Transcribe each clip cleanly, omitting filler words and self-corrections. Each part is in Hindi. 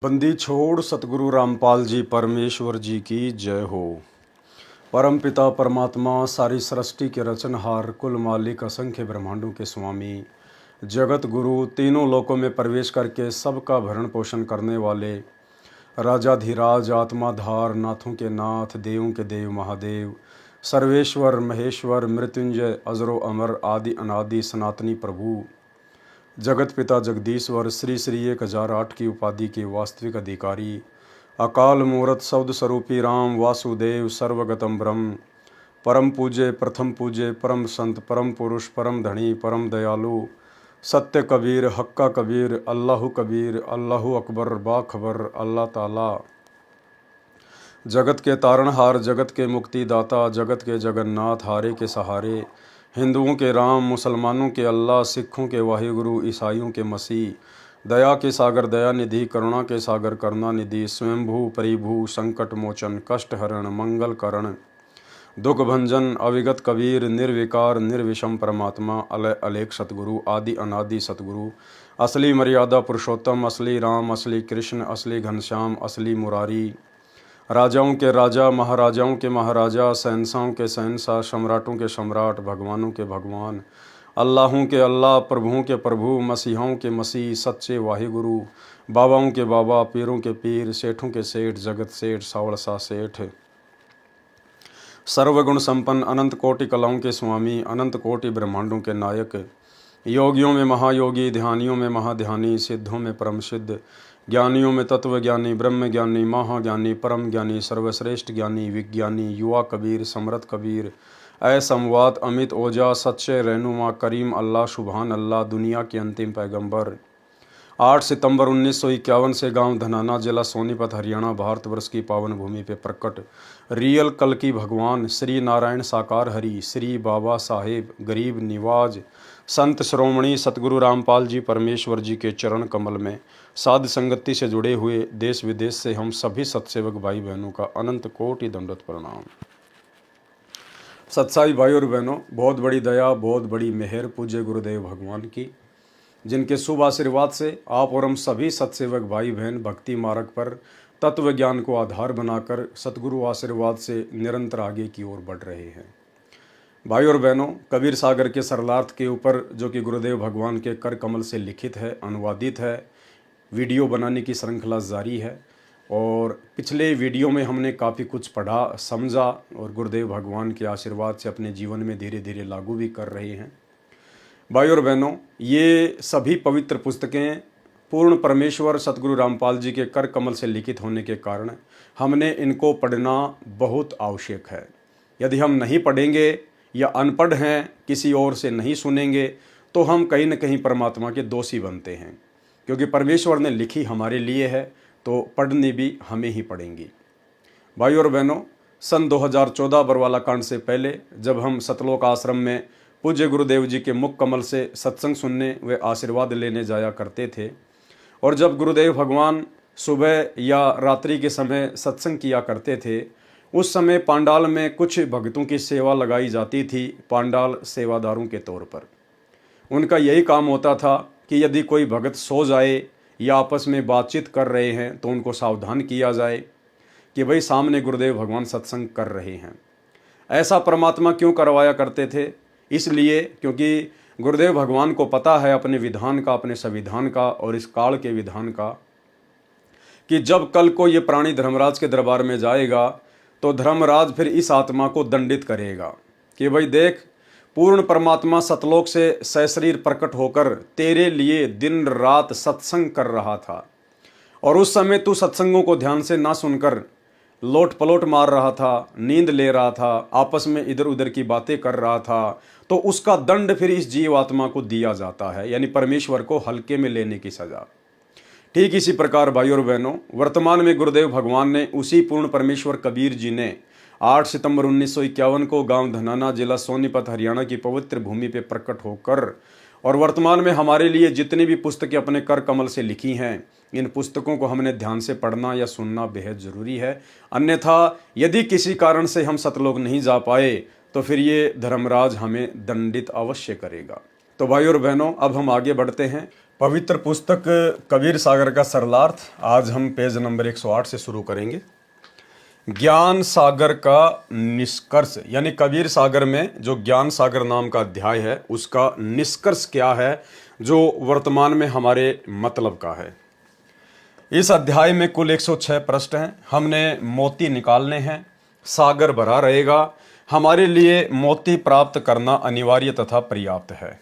बंदी छोड़ सतगुरु रामपाल जी परमेश्वर जी की जय हो। परम पिता परमात्मा सारी सृष्टि के रचनहार कुल मालिक असंख्य ब्रह्मांडों के स्वामी जगत गुरु तीनों लोकों में प्रवेश करके सबका भरण पोषण करने वाले राजाधिराज आत्माधार नाथों के नाथ देवों के देव महादेव सर्वेश्वर महेश्वर मृत्युंजय अजरो अमर आदि अनादि सनातनी प्रभु जगत पिता जगदीश्वर श्री श्री 1008 की उपाधि के वास्तविक अधिकारी अकाल मूर्त शब्द स्वरूपी राम वासुदेव सर्वगतम ब्रह्म परम पूज्य प्रथम पूज्य परम संत परम पुरुष परम धनी परम दयालु सत्य कबीर हक्का कबीर अल्लाह अकबर बाखबर अल्लाह ताला जगत के तारणहार जगत के मुक्तिदाता जगत के जगन्नाथ हारे के सहारे हिंदुओं के राम मुसलमानों के अल्लाह सिखों के वाहिगुरु ईसाइयों के मसीह दया के सागर दया निधि करुणा के सागर करुणा निधि स्वयंभू परिभू संकट मोचन कष्ट हरण मंगल करण दुख भंजन अविगत कबीर निर्विकार निर्विषम परमात्मा अलय अलेख सतगुरु आदि अनादि सतगुरु असली मर्यादा पुरुषोत्तम असली राम असली कृष्ण असली घनश्याम असली मुरारी राजाओं के राजा महाराजाओं के महाराजा शहंशाहों के शहंशाह सम्राटों के सम्राट भगवानों के भगवान अल्लाहों के अल्लाह प्रभुओं के प्रभु मसीहाओं के मसीह सच्चे वाहिगुरु बाबाओं के बाबा पीरों के पीर सेठों के सेठ जगत सेठ सावड़सा सेठ सर्वगुण संपन्न अनंत कोटि कलाओं के स्वामी अनंत कोटि ब्रह्मांडों के नायक योगियों में महायोगी ध्यानियों में महाध्यानी सिद्धों में परम सिद्ध ज्ञानियों में तत्व ज्ञानी ब्रह्म ज्ञानी महाज्ञानी परम ज्ञानी सर्वश्रेष्ठ ज्ञानी विज्ञानी युवा कबीर समृत कबीर असमवात अमित ओजा सच्चे रहनुमा करीम अल्लाह सुबहान अल्लाह दुनिया के अंतिम पैगंबर 8 सितंबर 1951 से गांव धनाना जिला सोनीपत हरियाणा भारतवर्ष की पावन भूमि पे प्रकट रियल कल की भगवान श्री नारायण साकार हरि श्री बाबा साहेब गरीब निवाज संत श्रोमणी सतगुरु रामपाल जी परमेश्वर जी के चरण कमल में साध संगति से जुड़े हुए देश विदेश से हम सभी सत्सेवक भाई बहनों का अनंत कोटि दंडवत प्रणाम। सत्साई भाई और बहनों, बहुत बड़ी दया बहुत बड़ी मेहर पूज्य गुरुदेव भगवान की, जिनके शुभ आशीर्वाद से आप और हम सभी सत्सेवक भाई बहन भक्ति मार्ग पर तत्व ज्ञान को आधार बनाकर सतगुरु आशीर्वाद से निरंतर आगे की ओर बढ़ रहे हैं। भाई और बहनों, कबीर सागर के सरलार्थ के ऊपर जो कि गुरुदेव भगवान के कर कमल से लिखित है, अनुवादित है, वीडियो बनाने की श्रृंखला जारी है और पिछले वीडियो में हमने काफ़ी कुछ पढ़ा समझा और गुरुदेव भगवान के आशीर्वाद से अपने जीवन में धीरे धीरे लागू भी कर रहे हैं। भाई और बहनों, ये सभी पवित्र पुस्तकें पूर्ण परमेश्वर सतगुरु रामपाल जी के कर कमल से लिखित होने के कारण हमने इनको पढ़ना बहुत आवश्यक है। यदि हम नहीं पढ़ेंगे या अनपढ़ हैं, किसी और से नहीं सुनेंगे, तो हम कहीं न कहीं परमात्मा के दोषी बनते हैं, क्योंकि परमेश्वर ने लिखी हमारे लिए है तो पढ़नी भी हमें ही पड़ेंगी। भाई और बहनों, सन 2014 बरवाला कांड से पहले जब हम सतलोक आश्रम में पूज्य गुरुदेव जी के मुख कमल से सत्संग सुनने व आशीर्वाद लेने जाया करते थे और जब गुरुदेव भगवान सुबह या रात्रि के समय सत्संग किया करते थे, उस समय पांडाल में कुछ भक्तों की सेवा लगाई जाती थी पांडाल सेवादारों के तौर पर। उनका यही काम होता था कि यदि कोई भगत सो जाए या आपस में बातचीत कर रहे हैं तो उनको सावधान किया जाए कि भाई सामने गुरुदेव भगवान सत्संग कर रहे हैं। ऐसा परमात्मा क्यों करवाया करते थे? इसलिए क्योंकि गुरुदेव भगवान को पता है अपने विधान का, अपने संविधान का और इस काल के विधान का, कि जब कल को ये प्राणी धर्मराज के दरबार में जाएगा तो धर्मराज फिर इस आत्मा को दंडित करेगा कि भाई देख, पूर्ण परमात्मा सतलोक से सशरीर प्रकट होकर तेरे लिए दिन रात सत्संग कर रहा था और उस समय तू सत्संगों को ध्यान से ना सुनकर लोट पलोट मार रहा था, नींद ले रहा था, आपस में इधर उधर की बातें कर रहा था, तो उसका दंड फिर इस जीव आत्मा को दिया जाता है, यानी परमेश्वर को हल्के में लेने की सजा। ठीक इसी प्रकार भाई और बहनों, वर्तमान में गुरुदेव भगवान ने उसी पूर्ण परमेश्वर कबीर जी ने 8 सितंबर 1951 को गांव धनाना जिला सोनीपत हरियाणा की पवित्र भूमि पे प्रकट होकर और वर्तमान में हमारे लिए जितनी भी पुस्तकें अपने कर कमल से लिखी हैं, इन पुस्तकों को हमने ध्यान से पढ़ना या सुनना बेहद ज़रूरी है। अन्यथा यदि किसी कारण से हम सतलोक नहीं जा पाए तो फिर ये धर्मराज हमें दंडित अवश्य करेगा। तो भाई और बहनों, अब हम आगे बढ़ते हैं। पवित्र पुस्तक कबीर सागर का सरलार्थ आज हम पेज नंबर 108 से शुरू करेंगे। ज्ञान सागर का निष्कर्ष, यानी कबीर सागर में जो ज्ञान सागर नाम का अध्याय है उसका निष्कर्ष क्या है जो वर्तमान में हमारे मतलब का है। इस अध्याय में कुल 106 प्रश्न हैं। हमने मोती निकालने हैं, सागर भरा रहेगा। हमारे लिए मोती प्राप्त करना अनिवार्य तथा पर्याप्त है।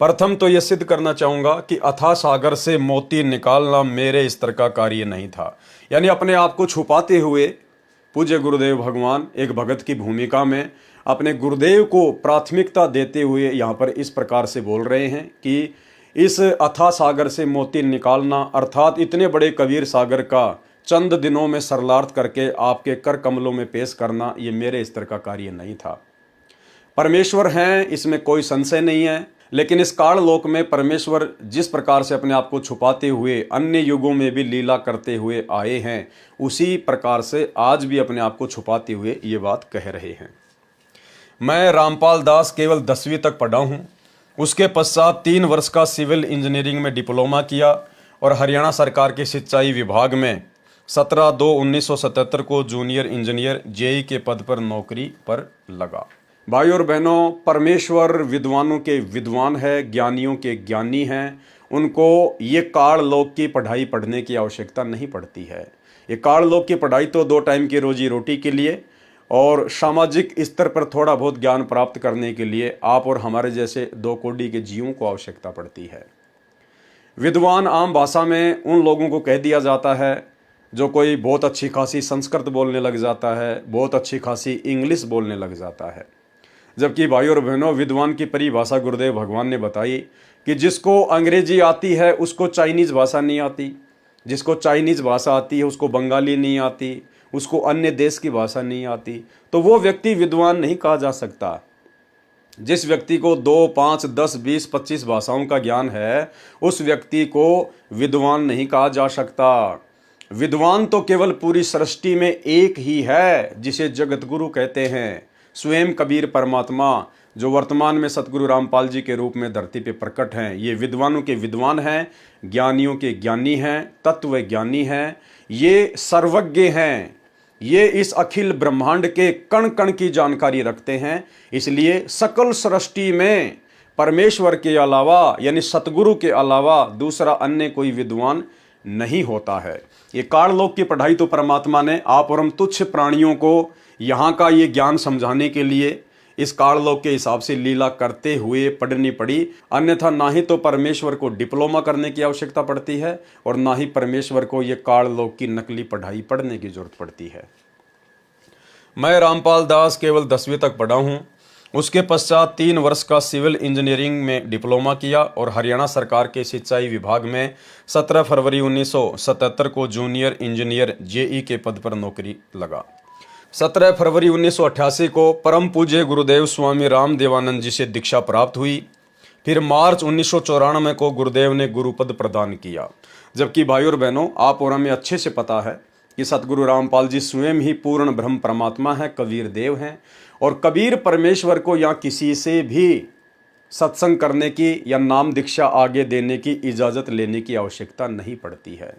प्रथम तो यह सिद्ध करना चाहूँगा कि अथाह सागर से मोती निकालना मेरे स्तर का कार्य नहीं था। यानी अपने आप को छुपाते हुए पूज्य गुरुदेव भगवान एक भगत की भूमिका में अपने गुरुदेव को प्राथमिकता देते हुए यहाँ पर इस प्रकार से बोल रहे हैं कि इस अथाह सागर से मोती निकालना, अर्थात इतने बड़े कबीर सागर का चंद दिनों में सरलार्थ करके आपके कर कमलों में पेश करना, ये मेरे स्तर का कार्य नहीं था। परमेश्वर हैं, इसमें कोई संशय नहीं है, लेकिन इस काल लोक में परमेश्वर जिस प्रकार से अपने आप को छुपाते हुए अन्य युगों में भी लीला करते हुए आए हैं, उसी प्रकार से आज भी अपने आप को छुपाते हुए ये बात कह रहे हैं। मैं रामपाल दास केवल 10वीं तक पढ़ा हूँ। उसके पश्चात 3 वर्ष का सिविल इंजीनियरिंग में डिप्लोमा किया और हरियाणा सरकार के सिंचाई विभाग में 17/2/1977 को जूनियर इंजीनियर जेई के पद पर नौकरी पर लगा। भाई और बहनों, परमेश्वर विद्वानों के विद्वान है, ज्ञानियों के ज्ञानी हैं। उनको ये काल लोक की पढ़ाई पढ़ने की आवश्यकता नहीं पड़ती है। ये काल लोक की पढ़ाई तो 2 टाइम की रोजी रोटी के लिए और सामाजिक स्तर पर थोड़ा बहुत ज्ञान प्राप्त करने के लिए आप और हमारे जैसे 2 कोटि के जीवों को आवश्यकता पड़ती है। विद्वान आम भाषा में उन लोगों को कह दिया जाता है जो कोई बहुत अच्छी खासी संस्कृत बोलने लग जाता है, बहुत अच्छी खासी इंग्लिश बोलने लग जाता है। जबकि भाई और बहनों, विद्वान की परिभाषा गुरुदेव भगवान ने बताई कि जिसको अंग्रेजी आती है उसको चाइनीज़ भाषा नहीं आती, जिसको चाइनीज़ भाषा आती है उसको बंगाली नहीं आती, उसको अन्य देश की भाषा नहीं आती, तो वो व्यक्ति विद्वान नहीं कहा जा सकता। जिस व्यक्ति को 2, 5, 10, 20, 25 भाषाओं का ज्ञान है उस व्यक्ति को विद्वान नहीं कहा जा सकता। विद्वान तो केवल पूरी सृष्टि में एक ही है जिसे जगत गुरु कहते हैं, स्वयं कबीर परमात्मा, जो वर्तमान में सतगुरु रामपाल जी के रूप में धरती पे प्रकट हैं। ये विद्वानों के विद्वान हैं, ज्ञानियों के ज्ञानी हैं, तत्व ज्ञानी हैं, ये सर्वज्ञ हैं, ये इस अखिल ब्रह्मांड के कण कण की जानकारी रखते हैं। इसलिए सकल सृष्टि में परमेश्वर के अलावा यानी सतगुरु के अलावा दूसरा अन्य कोई विद्वान नहीं होता है। ये काललोक की पढ़ाई तो परमात्मा ने आप और हम तुच्छ प्राणियों को यहाँ का ये ज्ञान समझाने के लिए इस काललोक के हिसाब से लीला करते हुए पढ़नी पड़ी। अन्यथा ना ही तो परमेश्वर को डिप्लोमा करने की आवश्यकता पड़ती है और ना ही परमेश्वर को ये काललोक की नकली पढ़ाई पढ़ने की जरूरत पड़ती है। मैं रामपाल दास केवल 10वीं तक पढ़ा हूँ। उसके पश्चात 3 वर्ष का सिविल इंजीनियरिंग में डिप्लोमा किया और हरियाणा सरकार के सिंचाई विभाग में 17 फरवरी 1977 को जूनियर इंजीनियर जेई के पद पर नौकरी लगा। 17 फरवरी 1988 को परम पूज्य गुरुदेव स्वामी राम देवानंद जी से दीक्षा प्राप्त हुई। फिर मार्च 1994 को गुरुदेव ने गुरुपद प्रदान किया। जबकि भाई और बहनों, आप और हमें अच्छे से पता है कि सतगुरु रामपाल जी स्वयं ही पूर्ण ब्रह्म परमात्मा है, कबीर देव हैं और कबीर परमेश्वर को या किसी से भी सत्संग करने की या नाम दीक्षा आगे देने की इजाज़त लेने की आवश्यकता नहीं पड़ती है।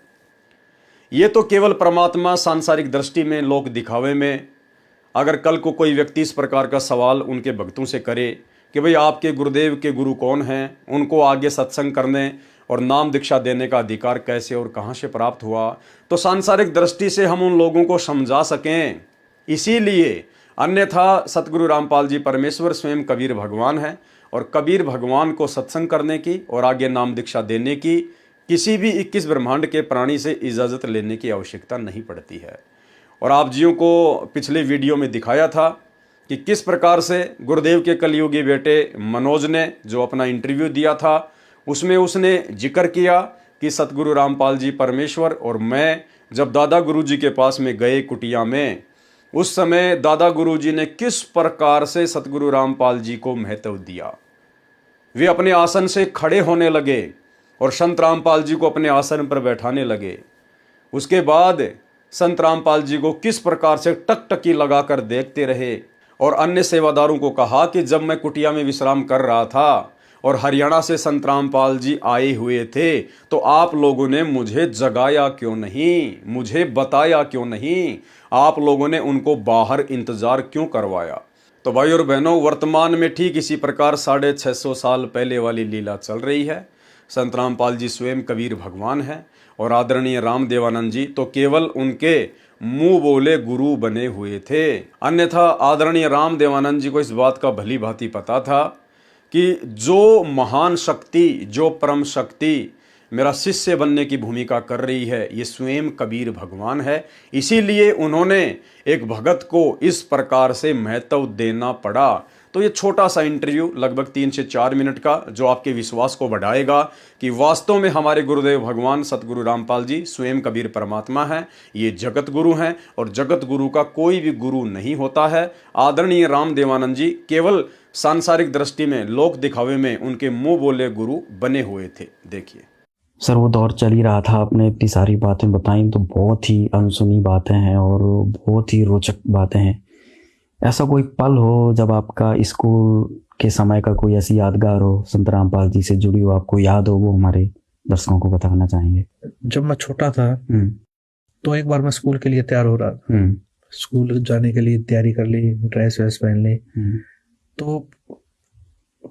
ये तो केवल परमात्मा सांसारिक दृष्टि में, लोक दिखावे में, अगर कल को कोई व्यक्ति इस प्रकार का सवाल उनके भक्तों से करे कि भाई आपके गुरुदेव के गुरु कौन हैं, उनको आगे सत्संग करने और नाम दीक्षा देने का अधिकार कैसे और कहाँ से प्राप्त हुआ, तो सांसारिक दृष्टि से हम उन लोगों को समझा सकें। इसीलिए अन्यथा सतगुरु रामपाल जी परमेश्वर स्वयं कबीर भगवान हैं और कबीर भगवान को सत्संग करने की और आगे नाम दीक्षा देने की किसी भी 21 ब्रह्मांड के प्राणी से इजाज़त लेने की आवश्यकता नहीं पड़ती है। और आप जियों को पिछले वीडियो में दिखाया था कि किस प्रकार से गुरुदेव के कलयुगी बेटे मनोज ने जो अपना इंटरव्यू दिया था उसमें उसने जिक्र किया कि सतगुरु रामपाल जी परमेश्वर और मैं जब दादा गुरु जी के पास में गए कुटिया में, उस समय दादा गुरु जी ने किस प्रकार से सतगुरु रामपाल जी को महत्व दिया। वे अपने आसन से खड़े होने लगे और संत रामपाल जी को अपने आसन पर बैठाने लगे। उसके बाद संत रामपाल जी को किस प्रकार से टकटकी लगाकर देखते रहे और अन्य सेवादारों को कहा कि जब मैं कुटिया में विश्राम कर रहा था और हरियाणा से संत रामपाल जी आए हुए थे, तो आप लोगों ने मुझे जगाया क्यों नहीं, मुझे बताया क्यों नहीं, आप लोगों ने उनको बाहर इंतजार क्यों करवाया। तो भाई और बहनों, वर्तमान में ठीक इसी प्रकार 650 साल पहले वाली लीला चल रही है। संत रामपाल जी स्वयं कबीर भगवान हैं और आदरणीय रामदेवानंद जी तो केवल उनके मुंह बोले गुरु बने हुए थे। अन्यथा आदरणीय रामदेवानंद जी को इस बात का भली भांति पता था कि जो महान शक्ति, जो परम शक्ति मेरा शिष्य बनने की भूमिका कर रही है, ये स्वयं कबीर भगवान है। इसीलिए उन्होंने एक भगत को इस प्रकार से महत्व देना पड़ा। तो ये छोटा सा इंटरव्यू लगभग 3 से 4 मिनट का, जो आपके विश्वास को बढ़ाएगा कि वास्तव में हमारे गुरुदेव भगवान सतगुरु रामपाल जी स्वयं कबीर परमात्मा हैं, ये जगत गुरु हैं और जगत गुरु का कोई भी गुरु नहीं होता है। आदरणीय रामदेवानंद जी केवल सांसारिक दृष्टि में, लोक दिखावे में उनके मुंह बोले गुरु बने हुए थे। देखिए सर, वो दौर चल ही रहा था, आपने इतनी सारी बातें बताई तो बहुत ही अनसुनी बातें हैं और बहुत ही रोचक बातें हैं। ऐसा कोई पल हो जब आपका स्कूल के समय का कोई ऐसी यादगार हो संत रामपाल जी से जुड़ी हो, आपको याद हो, वो हमारे दर्शकों को बताना चाहेंगे। जब मैं छोटा था तो एक बार मैं स्कूल के लिए तैयार हो रहा था, स्कूल जाने के लिए तैयारी कर ली, ड्रेस वैस पहन ली। तो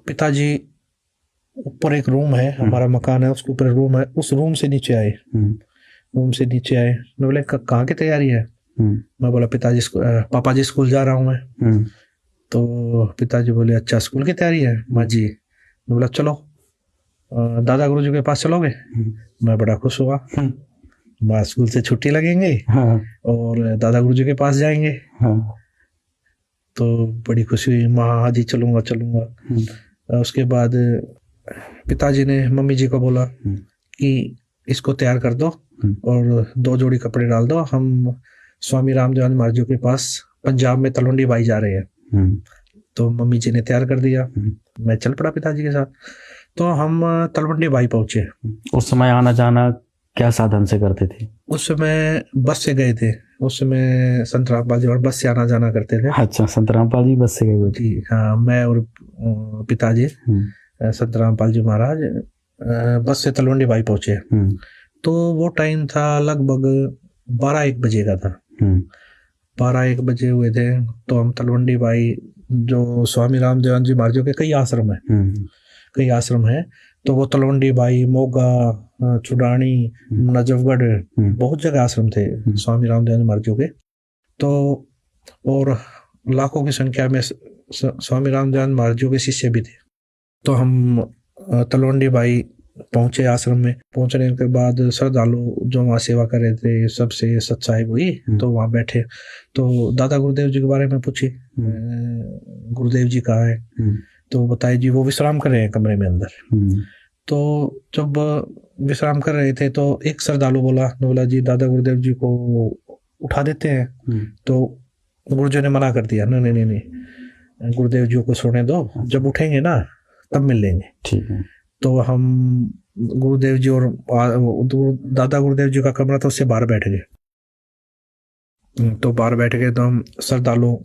पिताजी, ऊपर एक रूम है, हमारा मकान है, उसके ऊपर रूम है, उस रूम से नीचे आए। मैं बोले कहाँ की तैयारी है? मैं बोला पापा जी स्कूल जा रहा हूँ मैं। तो पिताजी बोले अच्छा स्कूल की तैयारी है? माँ जी। मैं बोला चलो दादा गुरुजी के पास चलोगे? मैं बड़ा खुश हुआ, माँ स्कूल से छुट्टी लगेंगे और दादा गुरुजी के पास जाएंगे। तो बड़ी खुशी हुई, माँ हाँ जी चलूंगा चलूंगा। उसके बाद पिताजी ने मम्मी जी को बोला कि इसको तैयार कर दो और 2 जोड़ी कपड़े डाल दो, हम स्वामी रामदेवानंद महाराज के पास पंजाब में तलवंडी बाई जा रहे हैं। तो मम्मी जी ने तैयार कर दिया, मैं चल पड़ा पिताजी के साथ। तो हम तलवंडी बाई पहुंचे। उस समय आना जाना क्या साधन से करते थे? उस समय बस से गए थे, उस समय संत रामपाल जी और बस से आना जाना करते थे। अच्छा, संत रामपाल जी बस से गए थे? हाँ, मैं और पिताजी संत रामपाल जी महाराज बस से तलवंडी बाई पहुंचे। तो वो टाइम था लगभग 12-1 बजे का था। 12-1 बजे हुए थे। तो हम तलवंडी बाई, जो स्वामी रामदेवानंद जी महाराज के कई आश्रम है, तो वो तलवंडी बाई, मोगा, चुडानी, नजफगढ़, बहुत जगह आश्रम थे स्वामी रामदेवानंद महाराज के। तो और लाखों की संख्या में स्वामी रामदेवानंद महाराज के शिष्य भी थे। तो हम तलवंडी बाई पहुंचे आश्रम में। पहुंचने के बाद श्रद्धालु जो वहाँ सेवा कर रहे थे सबसे सत्साहिब हुई, तो वहाँ बैठे। तो दादा गुरुदेव जी के बारे में पूछी, गुरुदेव जी कहाँ है? तो बताए जी वो विश्राम कर रहे हैं कमरे में अंदर। तो जब विश्राम कर रहे थे तो एक श्रद्धालु बोला जी दादा गुरुदेव जी को उठा देते हैं। तो गुरुजी ने मना कर दिया, नहीं, गुरुदेव जी को सोने दो, जब उठेंगे ना तब मिल लेंगे। ठीक है। तो हम गुरुदेव जी और दादा गुरुदेव जी का कमरा था, उससे बाहर बैठ गए। तो बाहर बैठ गए तो हम श्रद्धालु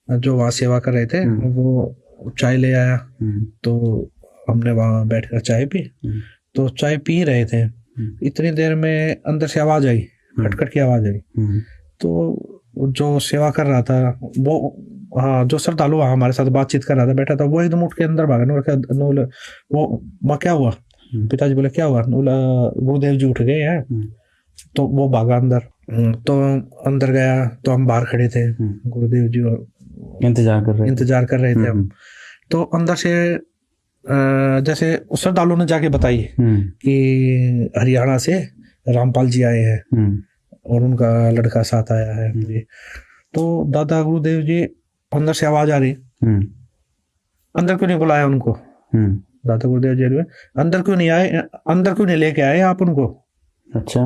जो वहाँ सेवा कर रहे थे वो चाय ले आया। तो हमने वहाँ बैठकर चाय पी। तो चाय पी रहे थे, इतनी देर में अंदर से आवाज आई, खटखट की आवाज आई। तो जो सेवा कर रहा था वो, हाँ, जो श्रद्धालु वहाँ हमारे साथ बातचीत कर रहा था बैठा था, वो एकदम उठ के अंदर भागा। वो माँ क्या हुआ? पिताजी बोले क्या हुआ? गुरुदेव जी उठ गए हैं। तो वो भागा अंदर। तो अंदर गया तो हम बाहर खड़े थे, गुरुदेव जी इंतजार कर रहे थे हम। तो अंदर से जैसे श्रद्धालु ने जाके बताई कि हरियाणा से रामपाल जी आए हैं और उनका लड़का साथ आया है। तो दादा गुरुदेव जी, अंदर से आवाज आ रही, अंदर क्यों नहीं बुलाया उनको? दादा गुरुदेव जी अंदर क्यों नहीं आए, अंदर क्यों नहीं लेके आए आप उनको? अच्छा।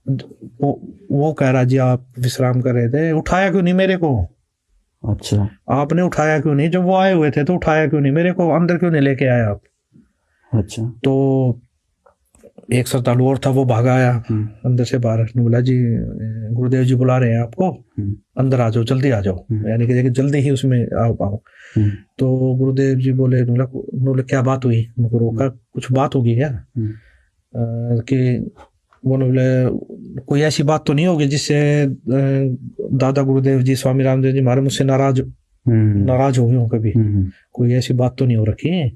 वो कह रहा जी आप विश्राम कर रहे थे, उठाया क्यों नहीं मेरे को? अच्छा, आपने उठाया क्यों नहीं? जब वो आए हुए थे तो उठाया क्यों नहीं मेरे को? अंदर क्यों नहीं लेके आए आप? अच्छा। तो एक श्रद्धालु और था, वो भागा आया अंदर से बाहर, ने बोला जी गुरुदेव जी बुला रहे हैं आपको, अंदर आ जाओ, जल्दी आ जाओ, यानी कि जल्दी ही उसमें आओ। तो गुरुदेव जी बोले, बोले क्या बात हुई? उनको रोका, कुछ बात होगी क्या? कि वो बोले कोई ऐसी बात तो नहीं होगी जिससे दादा गुरुदेव जी स्वामी रामदेव जी महाराज मुझसे नाराज हो गए हो कभी? कोई ऐसी बात तो नहीं हो रखी है?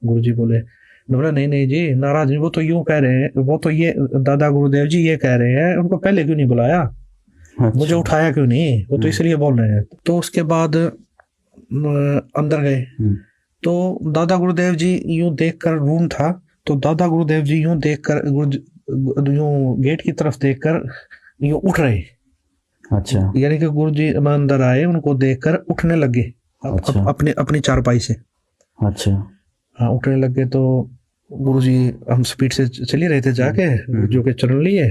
गुरु जी बोले, नहीं जी नाराज नहीं, वो तो यूं कह रहे हैं, वो तो ये दादा गुरुदेव जी ये कह रहे हैं, उनको पहले क्यों नहीं बुलाया? अच्छा। मुझे उठाया क्यों नहीं? वो तो इसलिए बोल रहे हैं। तो उसके बाद अंदर गए तो दादा गुरुदेव जी यूं देखकर, रूम था तो दादा गुरुदेव जी यूं देखकर, यूं गेट की तरफ देखकर यूं उठ रहे। अच्छा। यानी कि गुरु जी अंदर आए, उनको देखकर उठने लगे। अच्छा। अपनी चारपाई से। अच्छा। हाँ, उठने लगे तो गुरु जी, हम स्पीड से चल ही रहे थे, जाके गुरु जी के चरण लिए,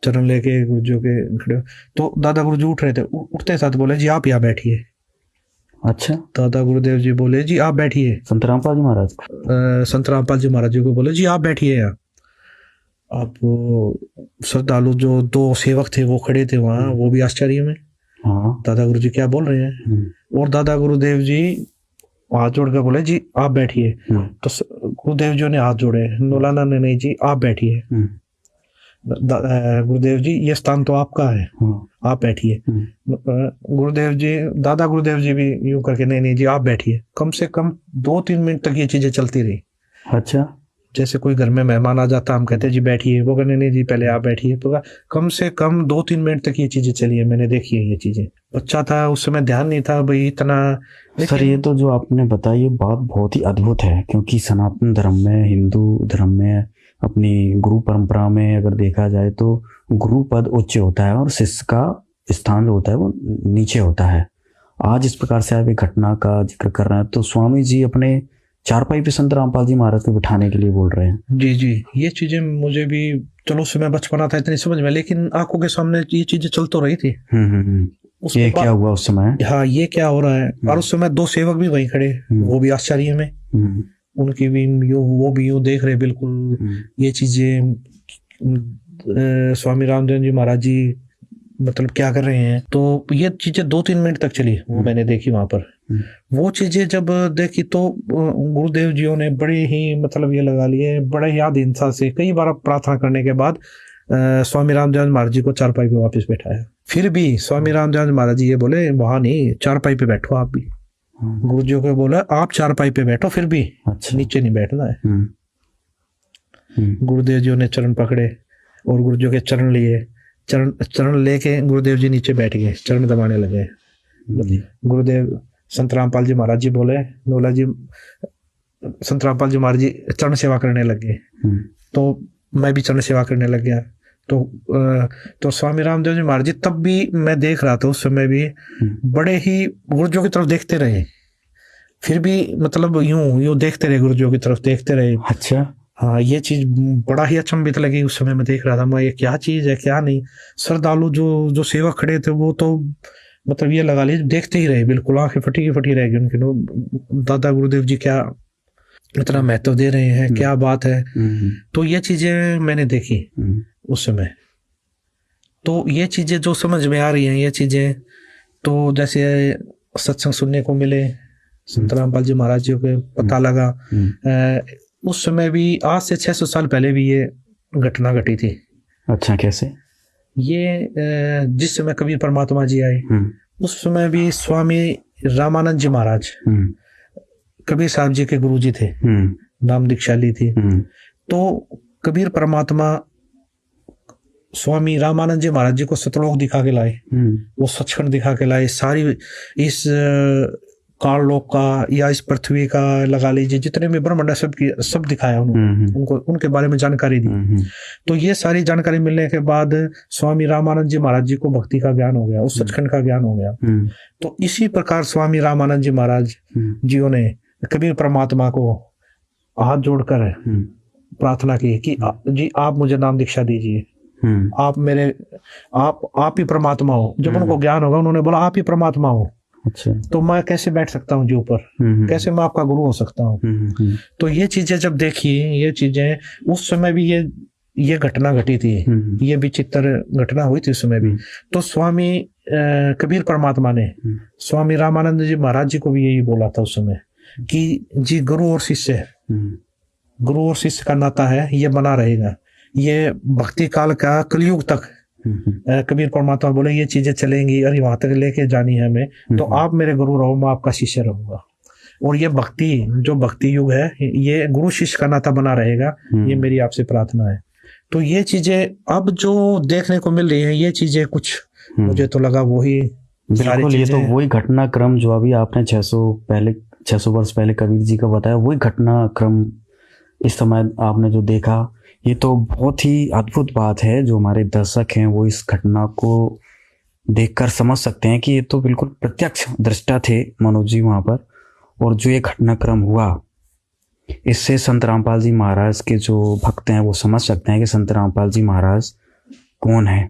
चरण लेके गुरु जी के खड़े, तो दादा गुरु जी उठ रहे थे। उठते साथ बोले जी आप यहाँ बैठिए। अच्छा। दादा गुरुदेव जी बोले जी आप बैठिए। संत रामपाल जी महाराज, संत रामपाल जी महाराज जी को बोले जी आप बैठिए यहाँ। आप श्रद्धालु जो दो सेवक थे वो खड़े थे वहाँ, वो भी आश्चर्य में, दादा गुरु जी क्या बोल रहे हैं। और दादा गुरुदेव जी हाथ जोड़ कर बोले जी आप बैठिए। तो गुरुदेव जी ने हाथ जोड़े, नौलाना ने नहीं जी आप बैठिए। गुरुदेव जी ये स्थान तो आपका है, आप बैठिए। गुरुदेव जी, दादा गुरुदेव जी भी यूं करके नहीं जी आप बैठिए। कम से कम 2-3 मिनट तक ये चीजें चलती रही। अच्छा। जैसे कोई घर में मेहमान आ जाता, हम कहते जी बैठिए, वो कहने नहीं जी पहले आप बैठिए। तो कम से कम 2-3 मिनट तक ये चीजें चली है, मैंने देखी है ये चीजें। बच्चा था उस समय, ध्यान नहीं था भाई इतना। सर ये तो जो आपने बताई ये बात बहुत ही अद्भुत है, क्योंकि सनातन धर्म में, हिंदू धर्म में, अपनी गुरु परंपरा में अगर देखा जाए तो गुरु पद उच्च होता है और शिष्य का स्थान जो होता है वो नीचे होता है। आज इस प्रकार से आप एक घटना का जिक्र कर रहे हैं, तो स्वामी जी अपने चारपाई पे संत रामपाल जी महाराज को बिठाने के लिए बोल रहे हैं। जी जी, ये चीजें मुझे भी, चलो उस समय बचपना था इतनी समझ में, लेकिन आंखों के सामने ये चीजें चल तो रही थी। ये क्या हुआ उस समय? हाँ, ये क्या हो रहा है। और उस समय 2 सेवक भी वहीं खड़े, वो भी आश्चर्य में, उनकी भी वो भी यूं देख रहे बिल्कुल ये चीजें, स्वामी रामदेव जी महाराज जी मतलब क्या कर रहे हैं। तो ये चीजें 2-3 मिनट तक चली, वो मैंने देखी वहां पर। वो चीजें जब देखी तो गुरुदेव जी ने बड़े ही मतलब ये लगा लिए, बड़े ही आधीनता से कई बार प्रार्थना करने के बाद स्वामी रामदेव महाराज जी को चारपाई पे वापस बैठाया। फिर भी स्वामी रामदेव महाराज जी ये बोले वहां नहीं, चारपाई पे बैठो आप भी। गुरु जी को बोला आप चारपाई पे बैठो फिर भी। अच्छा। नीचे नहीं बैठना है। गुरुदेव जी ने चरण पकड़े और गुरु जी के चरण लिए, चरण लेके गुरुदेव जी नीचे बैठ गए, चरण दबाने लगे। गुरुदेव संत रामपाल जी महाराज जी बोले, बोला जी, संत रामपाल जी महाराज जी चरण सेवा करने लगे। तो मैं भी चरण सेवा करने लग गया। तो स्वामी रामदेव जी महाराज जी तब भी मैं देख रहा था, उस समय भी बड़े ही गुरुजों की तरफ देखते रहे, फिर भी मतलब यूं देखते रहे, गुरुजों की तरफ देखते रहे। अच्छा। हाँ, ये चीज बड़ा ही अचंभित लगी उस समय। मैं देख रहा था, मैं ये क्या चीज है क्या नहीं। श्रद्धालु जो सेवक खड़े थे वो तो मतलब ये लगा लीजिए देखते ही रहे, बिल्कुल आंखें फटी रह गई उनकी। दादा गुरुदेव जी क्या इतना महत्व दे रहे हैं, क्या बात है। तो ये चीजें मैंने देखी उस समय। तो ये चीजें जो समझ में आ रही हैं, ये चीजें तो जैसे सत्संग सुनने को मिले, संत रामपाल जी महाराज जी को पता लगा। उस समय भी आज से 600 साल पहले भी ये घटना घटी थी। अच्छा, कैसे? ये जिस समय कबीर परमात्मा जी आए उस समय भी स्वामी रामानंद जी महाराज कबीर साहब जी के गुरु जी थे, नाम दीक्षा ली थी। तो कबीर परमात्मा स्वामी रामानंद जी महाराज जी को सतलोक दिखा के लाए, वो सचखंड दिखा के लाए। सारी इस काललोक का या इस पृथ्वी का लगा लीजिए जितने भी ब्रह्मांड सब दिखाया उन्होंने, उनको उनके बारे में जानकारी दी। तो ये सारी जानकारी मिलने के बाद स्वामी रामानंद जी महाराज जी को भक्ति का ज्ञान हो गया, उस सचखंड का ज्ञान हो गया। तो इसी प्रकार स्वामी रामानंद जी महाराज जियों ने कबीर परमात्मा को हाथ जोड़कर प्रार्थना की कि जी आप मुझे नाम दीक्षा दीजिए, आप ही परमात्मा हो। जब उनको ज्ञान होगा उन्होंने बोला आप ही परमात्मा हो। अच्छा। तो मैं कैसे बैठ सकता हूँ जी ऊपर, कैसे मैं आपका गुरु हो सकता हूँ। तो ये चीजें जब देखी, ये चीजें उस समय भी ये घटना घटी थी, ये विचित्र घटना हुई थी उस समय भी, तो स्वामी कबीर परमात्मा ने स्वामी रामानंद जी महाराज जी को भी यही बोला था उस समय कि जी गुरु और शिष्य, गुरु और शिष्य का नाता है, ये बना रहेगा, ये भक्ति काल का कलयुग तक। कबीर परमात्मा बोले ये चीजें चलेंगी और वहां तक लेके जानी है हमें, तो आप मेरे गुरु रहो, मैं आपका शिष्य रहूंगा। और ये भक्ति, जो भक्ति युग है, ये गुरु शिष्य का नाता बना रहेगा, ये मेरी आपसे प्रार्थना है। तो ये चीजें अब जो देखने को मिल रही है, ये चीजें कुछ मुझे तो लगा वही बिल्कुल, ये तो वही घटनाक्रम जो अभी आपने 600 वर्ष पहले कबीर जी का बताया, वही घटनाक्रम इस समय आपने जो देखा, ये तो बहुत ही अद्भुत बात है। जो हमारे दर्शक हैं वो इस घटना को देखकर समझ सकते हैं कि ये तो बिल्कुल प्रत्यक्ष दृष्टा थे मनोज जी वहाँ पर, और जो ये घटनाक्रम हुआ, इससे संत रामपाल जी महाराज के जो भक्त हैं वो समझ सकते हैं कि संत रामपाल जी महाराज कौन है।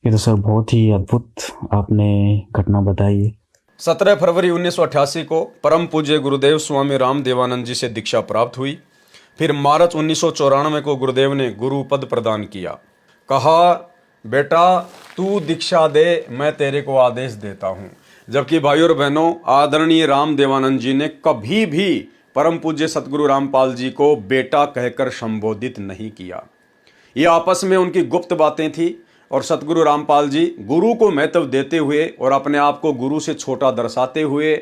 ये तो सर बहुत ही अद्भुत आपने घटना बताई। 17 फरवरी 1988 को परम पूज्य गुरुदेव स्वामी राम देवानंद जी से दीक्षा प्राप्त हुई। फिर मार्च 1994 को गुरुदेव ने गुरु पद प्रदान किया। कहा, बेटा तू दीक्षा दे, मैं तेरे को आदेश देता हूँ। जबकि भाइयों और बहनों, आदरणीय राम देवानंद जी ने कभी भी परम पूज्य सतगुरु रामपाल जी को बेटा कहकर संबोधित नहीं किया। ये आपस में उनकी गुप्त बातें थी, और सतगुरु रामपाल जी गुरु को महत्व देते हुए और अपने आप को गुरु से छोटा दर्शाते हुए,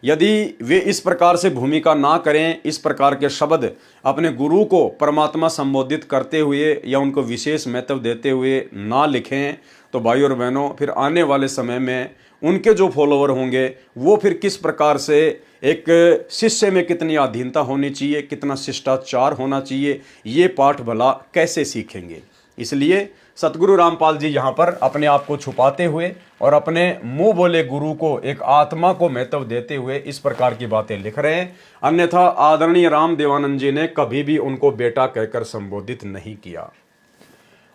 यदि वे इस प्रकार से भूमिका ना करें, इस प्रकार के शब्द अपने गुरु को परमात्मा संबोधित करते हुए या उनको विशेष महत्व देते हुए ना लिखें, तो भाइयों और बहनों, फिर आने वाले समय में उनके जो फॉलोवर होंगे वो फिर किस प्रकार से एक शिष्य में कितनी अधीनता होनी चाहिए, कितना शिष्टाचार होना चाहिए, ये पाठ भला कैसे सीखेंगे। इसलिए सतगुरु रामपाल जी यहाँ पर अपने आप को छुपाते हुए और अपने मुंह बोले गुरु को, एक आत्मा को महत्व देते हुए इस प्रकार की बातें लिख रहे हैं। अन्यथा आदरणीय राम देवानंद जी ने कभी भी उनको बेटा कहकर संबोधित नहीं किया।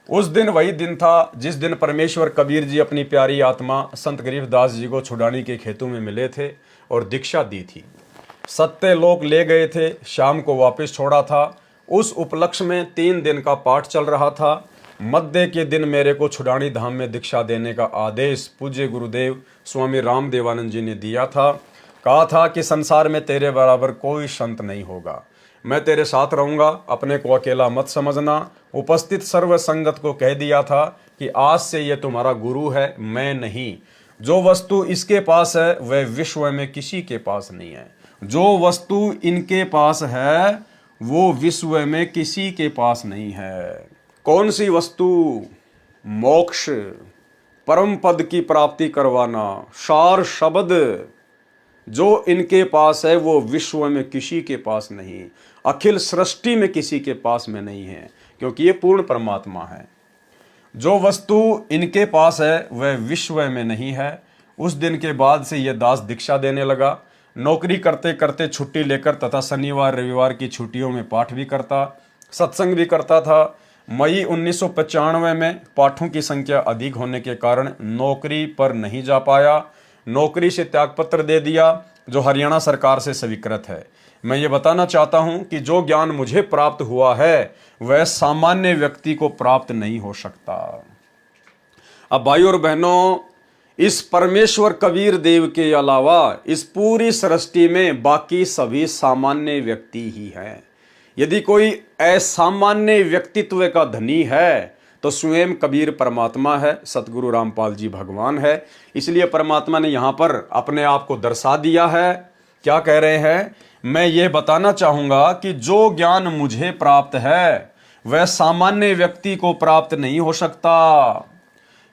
उस दिन वही दिन था जिस दिन परमेश्वर कबीर जी अपनी प्यारी आत्मा संत गरीबदास जी को छुड़ाने के खेतों में मिले थे और दीक्षा दी थी। सत्य लोक ले गए थे, शाम को वापस छोड़ा था। उस उपलक्ष्य में 3 दिन का पाठ चल रहा था। मध्य के दिन मेरे को छुड़ानी धाम में दीक्षा देने का आदेश पूज्य गुरुदेव स्वामी राम देवानंद जी ने दिया था। कहा था कि संसार में तेरे बराबर कोई संत नहीं होगा, मैं तेरे साथ रहूँगा, अपने को अकेला मत समझना। उपस्थित सर्व संगत को कह दिया था कि आज से ये तुम्हारा गुरु है, मैं नहीं। जो वस्तु इसके पास है वह विश्व में किसी के पास नहीं है। जो वस्तु इनके पास है वो विश्व में किसी के पास नहीं है। कौन सी वस्तु? मोक्ष, परम पद की प्राप्ति करवाना, सार शब्द जो इनके पास है वो विश्व में किसी के पास नहीं, अखिल सृष्टि में किसी के पास में नहीं है, क्योंकि ये पूर्ण परमात्मा है। जो वस्तु इनके पास है वह विश्व में नहीं है। उस दिन के बाद से ये दास दीक्षा देने लगा। नौकरी करते करते छुट्टी लेकर तथा शनिवार रविवार की छुट्टियों में पाठ भी करता, सत्संग भी करता था। मई 1995 में पाठों की संख्या अधिक होने के कारण नौकरी पर नहीं जा पाया। नौकरी से त्यागपत्र दे दिया जो हरियाणा सरकार से स्वीकृत है। मैं ये बताना चाहता हूँ कि जो ज्ञान मुझे प्राप्त हुआ है वह सामान्य व्यक्ति को प्राप्त नहीं हो सकता। अब भाइयों और बहनों, इस परमेश्वर कबीर देव के अलावा इस पूरी सृष्टि में बाकी सभी सामान्य व्यक्ति ही हैं। यदि कोई असामान्य व्यक्तित्व का धनी है तो स्वयं कबीर परमात्मा है, सतगुरु रामपाल जी भगवान है। इसलिए परमात्मा ने यहाँ पर अपने आप को दर्शा दिया है। क्या कह रहे हैं? मैं ये बताना चाहूँगा कि जो ज्ञान मुझे प्राप्त है वह सामान्य व्यक्ति को प्राप्त नहीं हो सकता,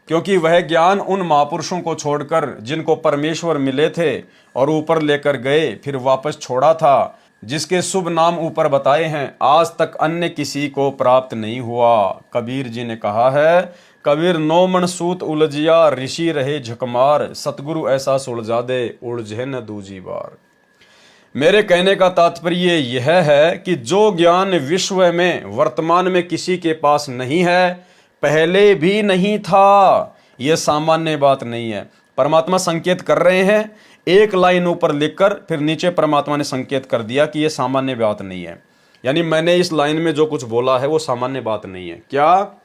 क्योंकि वह ज्ञान उन महापुरुषों को छोड़कर जिनको परमेश्वर मिले थे और ऊपर लेकर गए फिर वापस छोड़ा था, जिसके शुभ नाम ऊपर बताए हैं, आज तक अन्य किसी को प्राप्त नहीं हुआ। कबीर जी ने कहा है, कबीर 9 मन सूत उलझिया, ऋषि रहे झकमार, सतगुरु ऐसा सुलझा दे, उलझे न दूजी बार। मेरे कहने का तात्पर्य यह है कि जो ज्ञान विश्व में वर्तमान में किसी के पास नहीं है, पहले भी नहीं था, यह सामान्य बात नहीं है। परमात्मा संकेत कर रहे हैं, एक लाइन ऊपर लिखकर फिर नीचे परमात्मा ने संकेत कर दिया कि यह सामान्य बात नहीं है। यानी मैंने इस लाइन में जो कुछ बोला है वो सामान्य बात नहीं है। क्या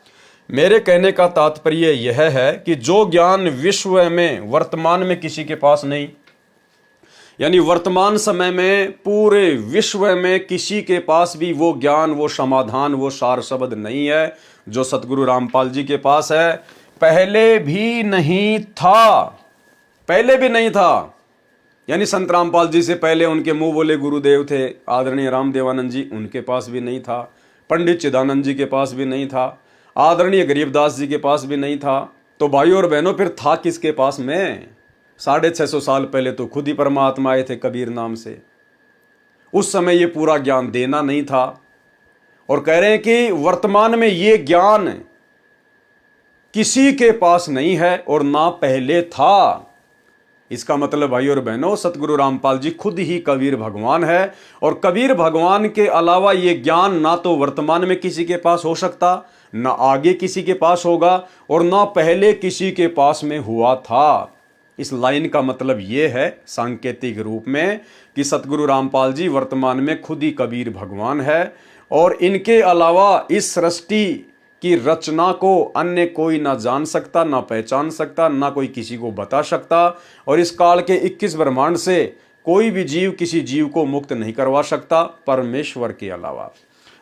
मेरे कहने का तात्पर्य यह है कि जो ज्ञान विश्व में वर्तमान में किसी के पास नहीं, यानी वर्तमान समय में पूरे विश्व में किसी के पास भी वो ज्ञान, वो समाधान, वो सार शब्द नहीं है जो सतगुरु रामपाल जी के पास है। पहले भी नहीं था, पहले भी नहीं था। यानी संत रामपाल जी से पहले उनके मुंह बोले गुरुदेव थे आदरणीय रामदेवानंद जी, उनके पास भी नहीं था। पंडित चिदानंद जी के पास भी नहीं था। आदरणीय गरीबदास जी के पास भी नहीं था। तो भाइयों और बहनों फिर था किसके पास में? 650 साल पहले तो खुद ही परमात्मा आए थे कबीर नाम से। उस समय ये पूरा ज्ञान देना नहीं था। और कह रहे हैं कि वर्तमान में ये ज्ञान किसी के पास नहीं है और ना पहले था। इसका मतलब भाई और बहनों, सतगुरु रामपाल जी खुद ही कबीर भगवान है। और कबीर भगवान के अलावा ये ज्ञान ना तो वर्तमान में किसी के पास हो सकता, ना आगे किसी के पास होगा, और ना पहले किसी के पास में हुआ था। इस लाइन का मतलब ये है सांकेतिक रूप में कि सतगुरु रामपाल जी वर्तमान में खुद ही कबीर भगवान है और इनके अलावा इस सृष्टि की रचना को अन्य कोई ना जान सकता, ना पहचान सकता, ना कोई किसी को बता सकता। और इस काल के 21 ब्रह्मांड से कोई भी जीव किसी जीव को मुक्त नहीं करवा सकता परमेश्वर के अलावा।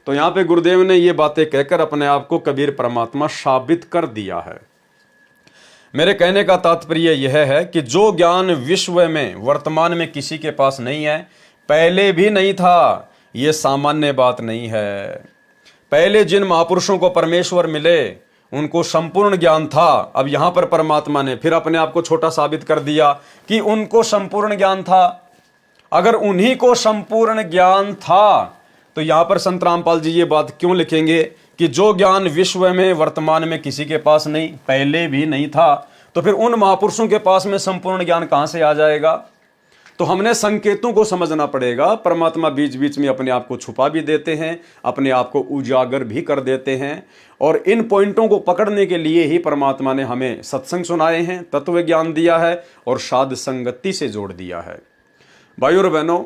तो यहाँ पे गुरुदेव ने ये बातें कहकर अपने आप को कबीर परमात्मा साबित कर दिया है। मेरे कहने का तात्पर्य यह है कि जो ज्ञान विश्व में वर्तमान में किसी के पास नहीं है, पहले भी नहीं था, ये सामान्य बात नहीं है। पहले जिन महापुरुषों को परमेश्वर मिले उनको संपूर्ण ज्ञान था। अब यहां पर परमात्मा ने फिर अपने आप को छोटा साबित कर दिया कि उनको संपूर्ण ज्ञान था। अगर उन्हीं को संपूर्ण ज्ञान था तो यहां पर संत रामपाल जी ये बात क्यों लिखेंगे कि जो ज्ञान विश्व में वर्तमान में किसी के पास नहीं, पहले भी नहीं था, तो फिर उन महापुरुषों के पास में संपूर्ण ज्ञान कहां से आ जाएगा? तो हमने संकेतों को समझना पड़ेगा। परमात्मा बीच बीच में अपने आप को छुपा भी देते हैं, अपने आप को उजागर भी कर देते हैं। और इन पॉइंटों को पकड़ने के लिए ही परमात्मा ने हमें सत्संग सुनाए हैं, तत्व ज्ञान दिया है और साध संगति से जोड़ दिया है। भाइयों और बहनों,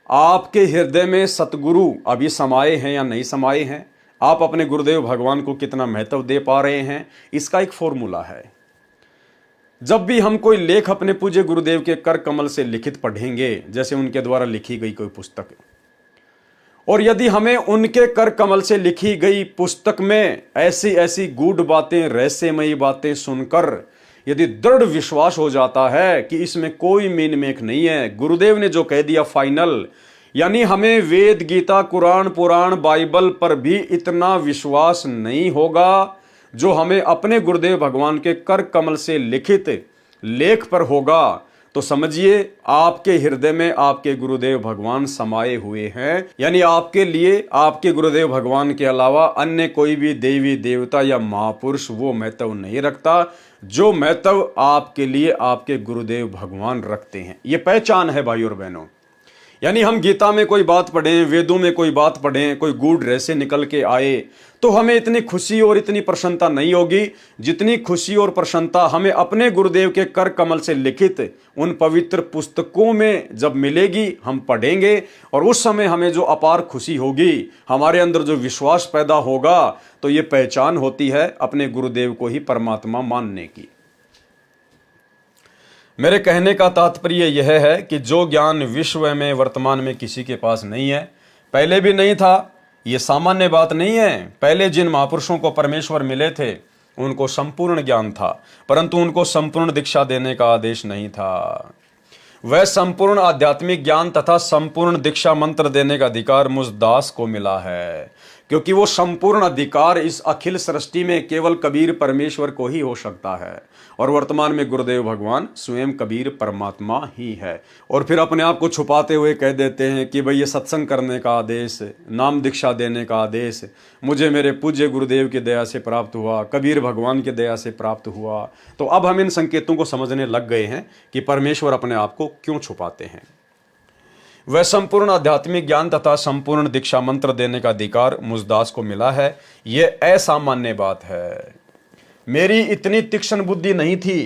आपके हृदय में सतगुरु अभी समाये हैं या नहीं समाये हैं, आप अपने गुरुदेव भगवान को कितना महत्व दे पा रहे हैं, इसका एक फॉर्मूला है। जब भी हम कोई लेख अपने पूज्य गुरुदेव के कर कमल से लिखित पढ़ेंगे, जैसे उनके द्वारा लिखी गई कोई पुस्तक, और यदि हमें उनके कर कमल से लिखी गई पुस्तक में ऐसी ऐसी गूढ़ बातें, रहस्यमयी बातें सुनकर यदि दृढ़ विश्वास हो जाता है कि इसमें कोई मीन मेख नहीं है, गुरुदेव ने जो कह दिया फाइनल, यानी हमें वेद, गीता, कुरान, पुराण, बाइबल पर भी इतना विश्वास नहीं होगा जो हमें अपने गुरुदेव भगवान के कर कमल से लिखित लेख पर होगा, तो समझिए आपके हृदय में आपके गुरुदेव भगवान समाये हुए हैं। यानी आपके लिए आपके गुरुदेव भगवान के अलावा अन्य कोई भी देवी देवता या महापुरुष वो महत्व नहीं रखता जो महत्व आपके लिए आपके गुरुदेव भगवान रखते हैं। ये पहचान है भाई और बहनों। यानी हम गीता में कोई बात पढ़ें, वेदों में कोई बात पढ़ें, कोई गूढ़ रहस्य निकल के आए, तो हमें इतनी खुशी और इतनी प्रसन्नता नहीं होगी जितनी खुशी और प्रसन्नता हमें अपने गुरुदेव के कर कमल से लिखित उन पवित्र पुस्तकों में जब मिलेगी, हम पढ़ेंगे और उस समय हमें जो अपार खुशी होगी, हमारे अंदर जो विश्वास पैदा होगा, तो ये पहचान होती है अपने गुरुदेव को ही परमात्मा मानने की। मेरे कहने का तात्पर्य यह है कि जो ज्ञान विश्व में वर्तमान में किसी के पास नहीं है, पहले भी नहीं था, ये सामान्य बात नहीं है। पहले जिन महापुरुषों को परमेश्वर मिले थे उनको संपूर्ण ज्ञान था, परंतु उनको संपूर्ण दीक्षा देने का आदेश नहीं था। वह संपूर्ण आध्यात्मिक ज्ञान तथा संपूर्ण दीक्षा मंत्र देने का अधिकार मुझ दास को मिला है, क्योंकि वो संपूर्ण अधिकार इस अखिल सृष्टि में केवल कबीर परमेश्वर को ही हो सकता है। और वर्तमान में गुरुदेव भगवान स्वयं कबीर परमात्मा ही है। और फिर अपने आप को छुपाते हुए कह देते हैं कि भाई ये सत्संग करने का आदेश, नाम दीक्षा देने का आदेश मुझे मेरे पूज्य गुरुदेव की दया से प्राप्त हुआ, कबीर भगवान की दया से प्राप्त हुआ। तो अब हम इन संकेतों को समझने लग गए हैं कि परमेश्वर अपने आप को क्यों छुपाते हैं। वह संपूर्ण आध्यात्मिक ज्ञान तथा संपूर्ण दीक्षा मंत्र देने का अधिकार मुझदास को मिला है। यह असामान्य बात है। मेरी इतनी तीक्ष्ण बुद्धि नहीं थी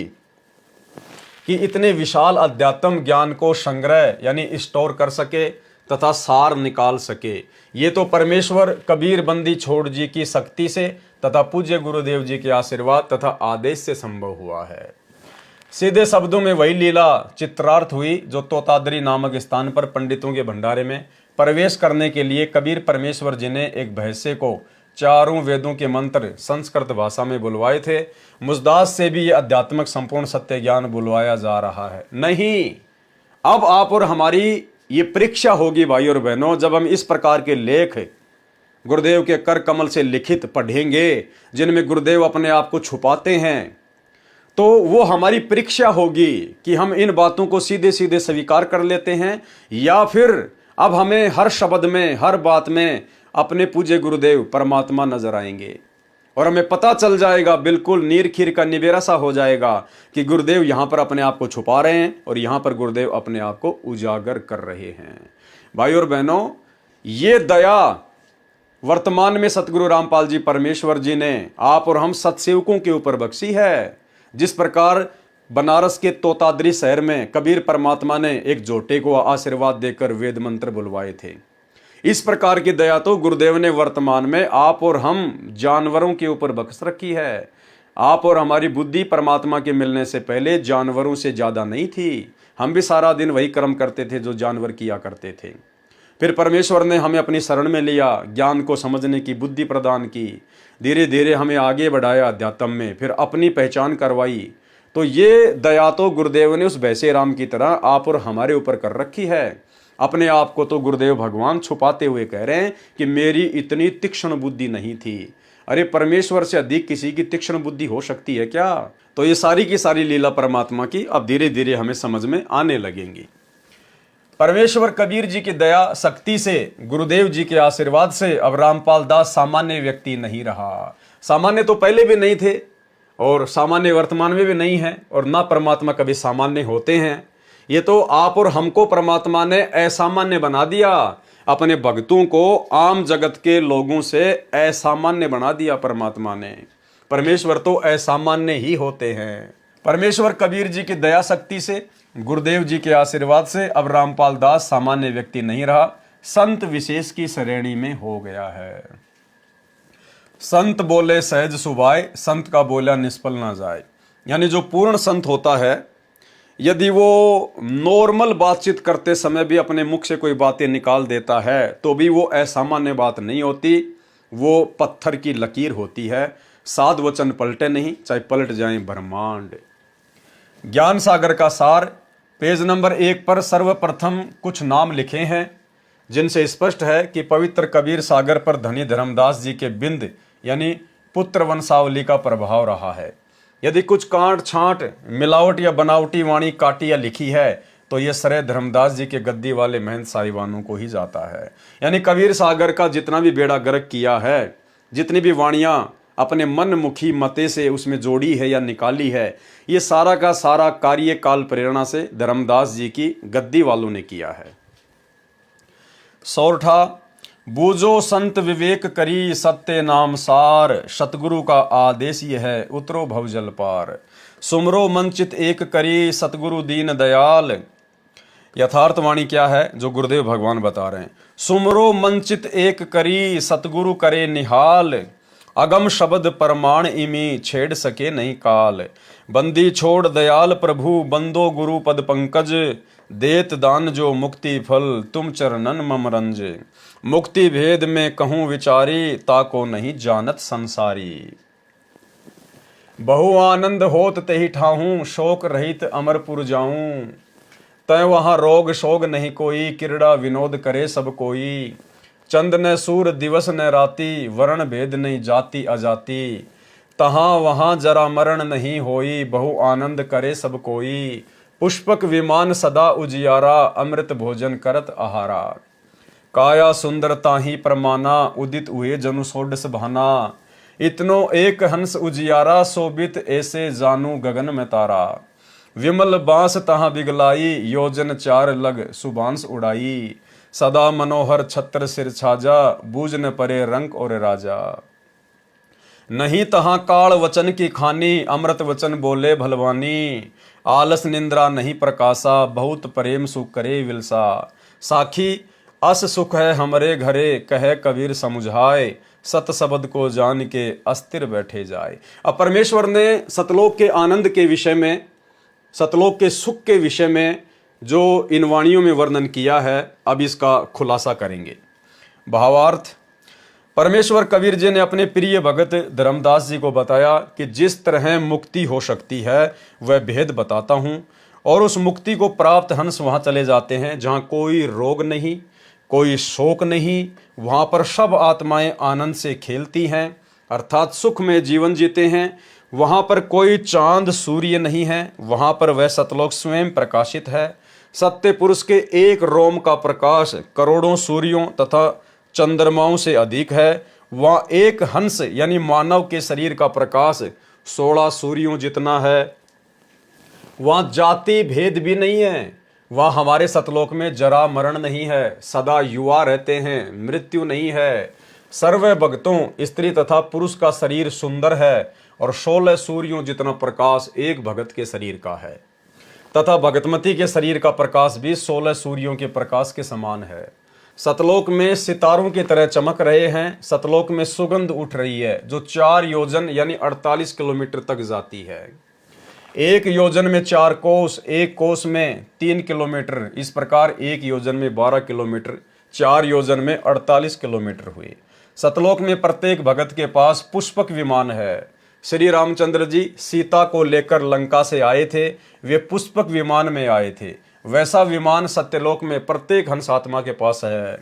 कि इतने विशाल अध्यात्म ज्ञान को संग्रह यानी स्टोर कर सके, तथा सार निकाल सके। ये तो परमेश्वर कबीर बंदी छोड़ जी की शक्ति से तथा पूज्य गुरुदेव जी के आशीर्वाद तथा आदेश से संभव हुआ है। सीधे शब्दों में वही लीला चित्रार्थ हुई जो तोतादरी नामक स्थान पर पंडितों के भंडारे में प्रवेश करने के लिए कबीर परमेश्वर जी ने एक भैंसे को चारों वेदों के मंत्र संस्कृत भाषा में बुलवाए थे। मुजदास से भी ये आध्यात्मिक संपूर्ण सत्य ज्ञान बुलवाया जा रहा है। नहीं, अब आप और हमारी ये परीक्षा होगी भाई और बहनों, जब हम इस प्रकार के लेख गुरुदेव के कर कमल से लिखित पढ़ेंगे जिनमें गुरुदेव अपने आप को छुपाते हैं, तो वो हमारी परीक्षा होगी कि हम इन बातों को सीधे सीधे स्वीकार कर लेते हैं या फिर अब हमें हर शब्द में हर बात में अपने पूज्य गुरुदेव परमात्मा नजर आएंगे और हमें पता चल जाएगा, बिल्कुल नीर खीर का निबेरा सा हो जाएगा कि गुरुदेव यहाँ पर अपने आप को छुपा रहे हैं और यहाँ पर गुरुदेव अपने आप को उजागर कर रहे हैं। भाई और बहनों, ये दया वर्तमान में सतगुरु रामपाल जी परमेश्वर जी ने आप और हम सत्सेवकों के ऊपर बख्शी है। जिस प्रकार बनारस के तोतादरी शहर में कबीर परमात्मा ने एक जोटे को आशीर्वाद देकर वेद मंत्र बुलवाए थे, इस प्रकार की दया तो गुरुदेव ने वर्तमान में आप और हम जानवरों के ऊपर बख्श रखी है। आप और हमारी बुद्धि परमात्मा के मिलने से पहले जानवरों से ज्यादा नहीं थी। हम भी सारा दिन वही कर्म करते थे जो जानवर किया करते थे। फिर परमेश्वर ने हमें अपनी शरण में लिया, ज्ञान को समझने की बुद्धि प्रदान की, धीरे धीरे हमें आगे बढ़ाया अध्यात्म में, फिर अपनी पहचान करवाई। तो ये दया तो गुरुदेव ने उस वैसे राम की तरह आप और हमारे ऊपर कर रखी है। अपने आप को तो गुरुदेव भगवान छुपाते हुए कह रहे हैं कि मेरी इतनी तीक्ष्ण बुद्धि नहीं थी। अरे परमेश्वर से अधिक किसी की तीक्ष्ण बुद्धि हो सकती है क्या? तो ये सारी की सारी लीला परमात्मा की अब धीरे धीरे हमें समझ में आने लगेंगी। परमेश्वर कबीर जी की दया शक्ति से, गुरुदेव जी के आशीर्वाद से अब रामपाल दास सामान्य व्यक्ति नहीं रहा। सामान्य तो पहले भी नहीं थे और सामान्य वर्तमान में भी नहीं है, और ना परमात्मा कभी सामान्य होते हैं। ये तो आप और हमको परमात्मा ने असामान्य बना दिया, अपने भक्तों को आम जगत के लोगों से असामान्य बना दिया परमात्मा ने। परमेश्वर तो असामान्य ही होते हैं। परमेश्वर कबीर जी की दया शक्ति से, गुरुदेव जी के आशीर्वाद से अब रामपाल दास सामान्य व्यक्ति नहीं रहा, संत विशेष की श्रेणी में हो गया है। संत बोले सहज सुभाए, संत का बोला निष्फल ना जाए। यानी जो पूर्ण संत होता है, यदि वो नॉर्मल बातचीत करते समय भी अपने मुख से कोई बातें निकाल देता है तो भी वो असामान्य बात नहीं होती, वो पत्थर की लकीर होती है। साध वचन पलटे नहीं, चाहे पलट जाएं ब्रह्मांड। ज्ञान सागर का सार पेज नंबर 1 पर सर्वप्रथम कुछ नाम लिखे हैं जिनसे स्पष्ट है कि पवित्र कबीर सागर पर धनी धर्मदास जी के बिंद यानी पुत्र वंशावली का प्रभाव रहा है। यदि कुछ कांट छांट मिलावट या बनावटी वाणी काटी या लिखी है तो यह श्रेय धर्मदास जी के गद्दी वाले महंत साहिबानों को ही जाता है। यानी कबीर सागर का जितना भी बेड़ा गर्क किया है, जितनी भी वाणियां अपने मन मुखी मते से उसमें जोड़ी है या निकाली है, ये सारा का सारा कार्य काल प्रेरणा से धर्मदास जी की गद्दी वालों ने किया है। सौरठा बूझो संत विवेक करी, सत्य नाम सार, सतगुरु का आदेश ये है उतरो भवजल पार। सुमरो मनचित एक करी, सतगुरु दीन दयाल। यथार्थ वाणी क्या है जो गुरुदेव भगवान बता रहे हैं? सुमरो मनचित एक करी, सतगुरु करे निहाल। अगम शब्द परमाण इमी, छेड़ सके नहीं काल। बंदी छोड़ दयाल प्रभु, बंदो गुरु पद पंकज। देत दान जो मुक्ति फल, तुम चरणन मम रंज। मुक्ति भेद में कहूँ विचारी, ताको नहीं जानत संसारी। बहु आनंद होत तही ठाहूं, शोक रहित अमरपुर जाऊं। तय वहाँ रोग शोग नहीं कोई, क्रीड़ा विनोद करे सब कोई। चंद न सूर दिवस न राती, वर्ण भेद नहीं जाति अजाति। तहाँ वहाँ जरा मरण नहीं होई, बहु आनंद करे सब कोई। पुष्पक विमान सदा उजियारा, अमृत भोजन करत आहारा। काया सुंदरता ही प्रमाना, उदित हुए जनु सोडस भाना। इतनो एक हंस उजियारा, शोभित ऐसे जानू गगन में तारा। विमल बांस तहाँ बिगलाई, योजन 4 लग सुबांस उड़ाई। सदा मनोहर छत्र सिर छाजा, बूझ न परे रंक और राजा। नहीं तहाँ काल वचन की खानी, अमृत वचन बोले भलवानी। आलस निंद्रा नहीं प्रकाशा, बहुत प्रेम सुख करे विलसा। साखी अस सुख है हमरे घरे, कहे कबीर समुझाए, सत शब्द को जान के अस्थिर बैठे जाए। अब परमेश्वर ने सतलोक के आनंद के विषय में, सतलोक के सुख के विषय में जो इन वाणियों में वर्णन किया है, अब इसका खुलासा करेंगे। भावार्थ, परमेश्वर कबीर जी ने अपने प्रिय भगत धर्मदास जी को बताया कि जिस तरह मुक्ति हो सकती है वह भेद बताता हूँ, और उस मुक्ति को प्राप्त हंस वहाँ चले जाते हैं जहाँ कोई रोग नहीं, कोई शोक नहीं, वहाँ पर सब आत्माएं आनंद से खेलती हैं, अर्थात सुख में जीवन जीते हैं। वहाँ पर कोई चांद सूर्य नहीं है, वहाँ पर वह सतलोक स्वयं प्रकाशित है। सत्य पुरुष के एक रोम का प्रकाश करोड़ों सूर्यों तथा चंद्रमाओं से अधिक है। वहाँ एक हंस यानी मानव के शरीर का प्रकाश 16 सूर्यों जितना है। वहाँ जाति भेद भी नहीं है। वहाँ हमारे सतलोक में जरा मरण नहीं है, सदा युवा रहते हैं, मृत्यु नहीं है। सर्व भक्तों, स्त्री तथा पुरुष का शरीर सुंदर है, और 16 सूर्यों जितना प्रकाश एक भगत के शरीर का है, तथा भगतमती के शरीर का प्रकाश भी 16 सूर्यों के प्रकाश के समान है। सतलोक में सितारों की तरह चमक रहे हैं। सतलोक में सुगंध उठ रही है जो 4 योजन यानी 48 किलोमीटर तक जाती है। एक योजन में 4 कोस, एक कोस में 3 किलोमीटर, इस प्रकार एक योजन में 12 किलोमीटर, 4 योजन में 48 किलोमीटर हुए। सतलोक में प्रत्येक भगत के पास पुष्पक विमान है। श्री रामचंद्र जी सीता को लेकर लंका से आए थे, वे पुष्पक विमान में आए थे। वैसा विमान सत्यलोक में प्रत्येक हंस आत्मा के पास है।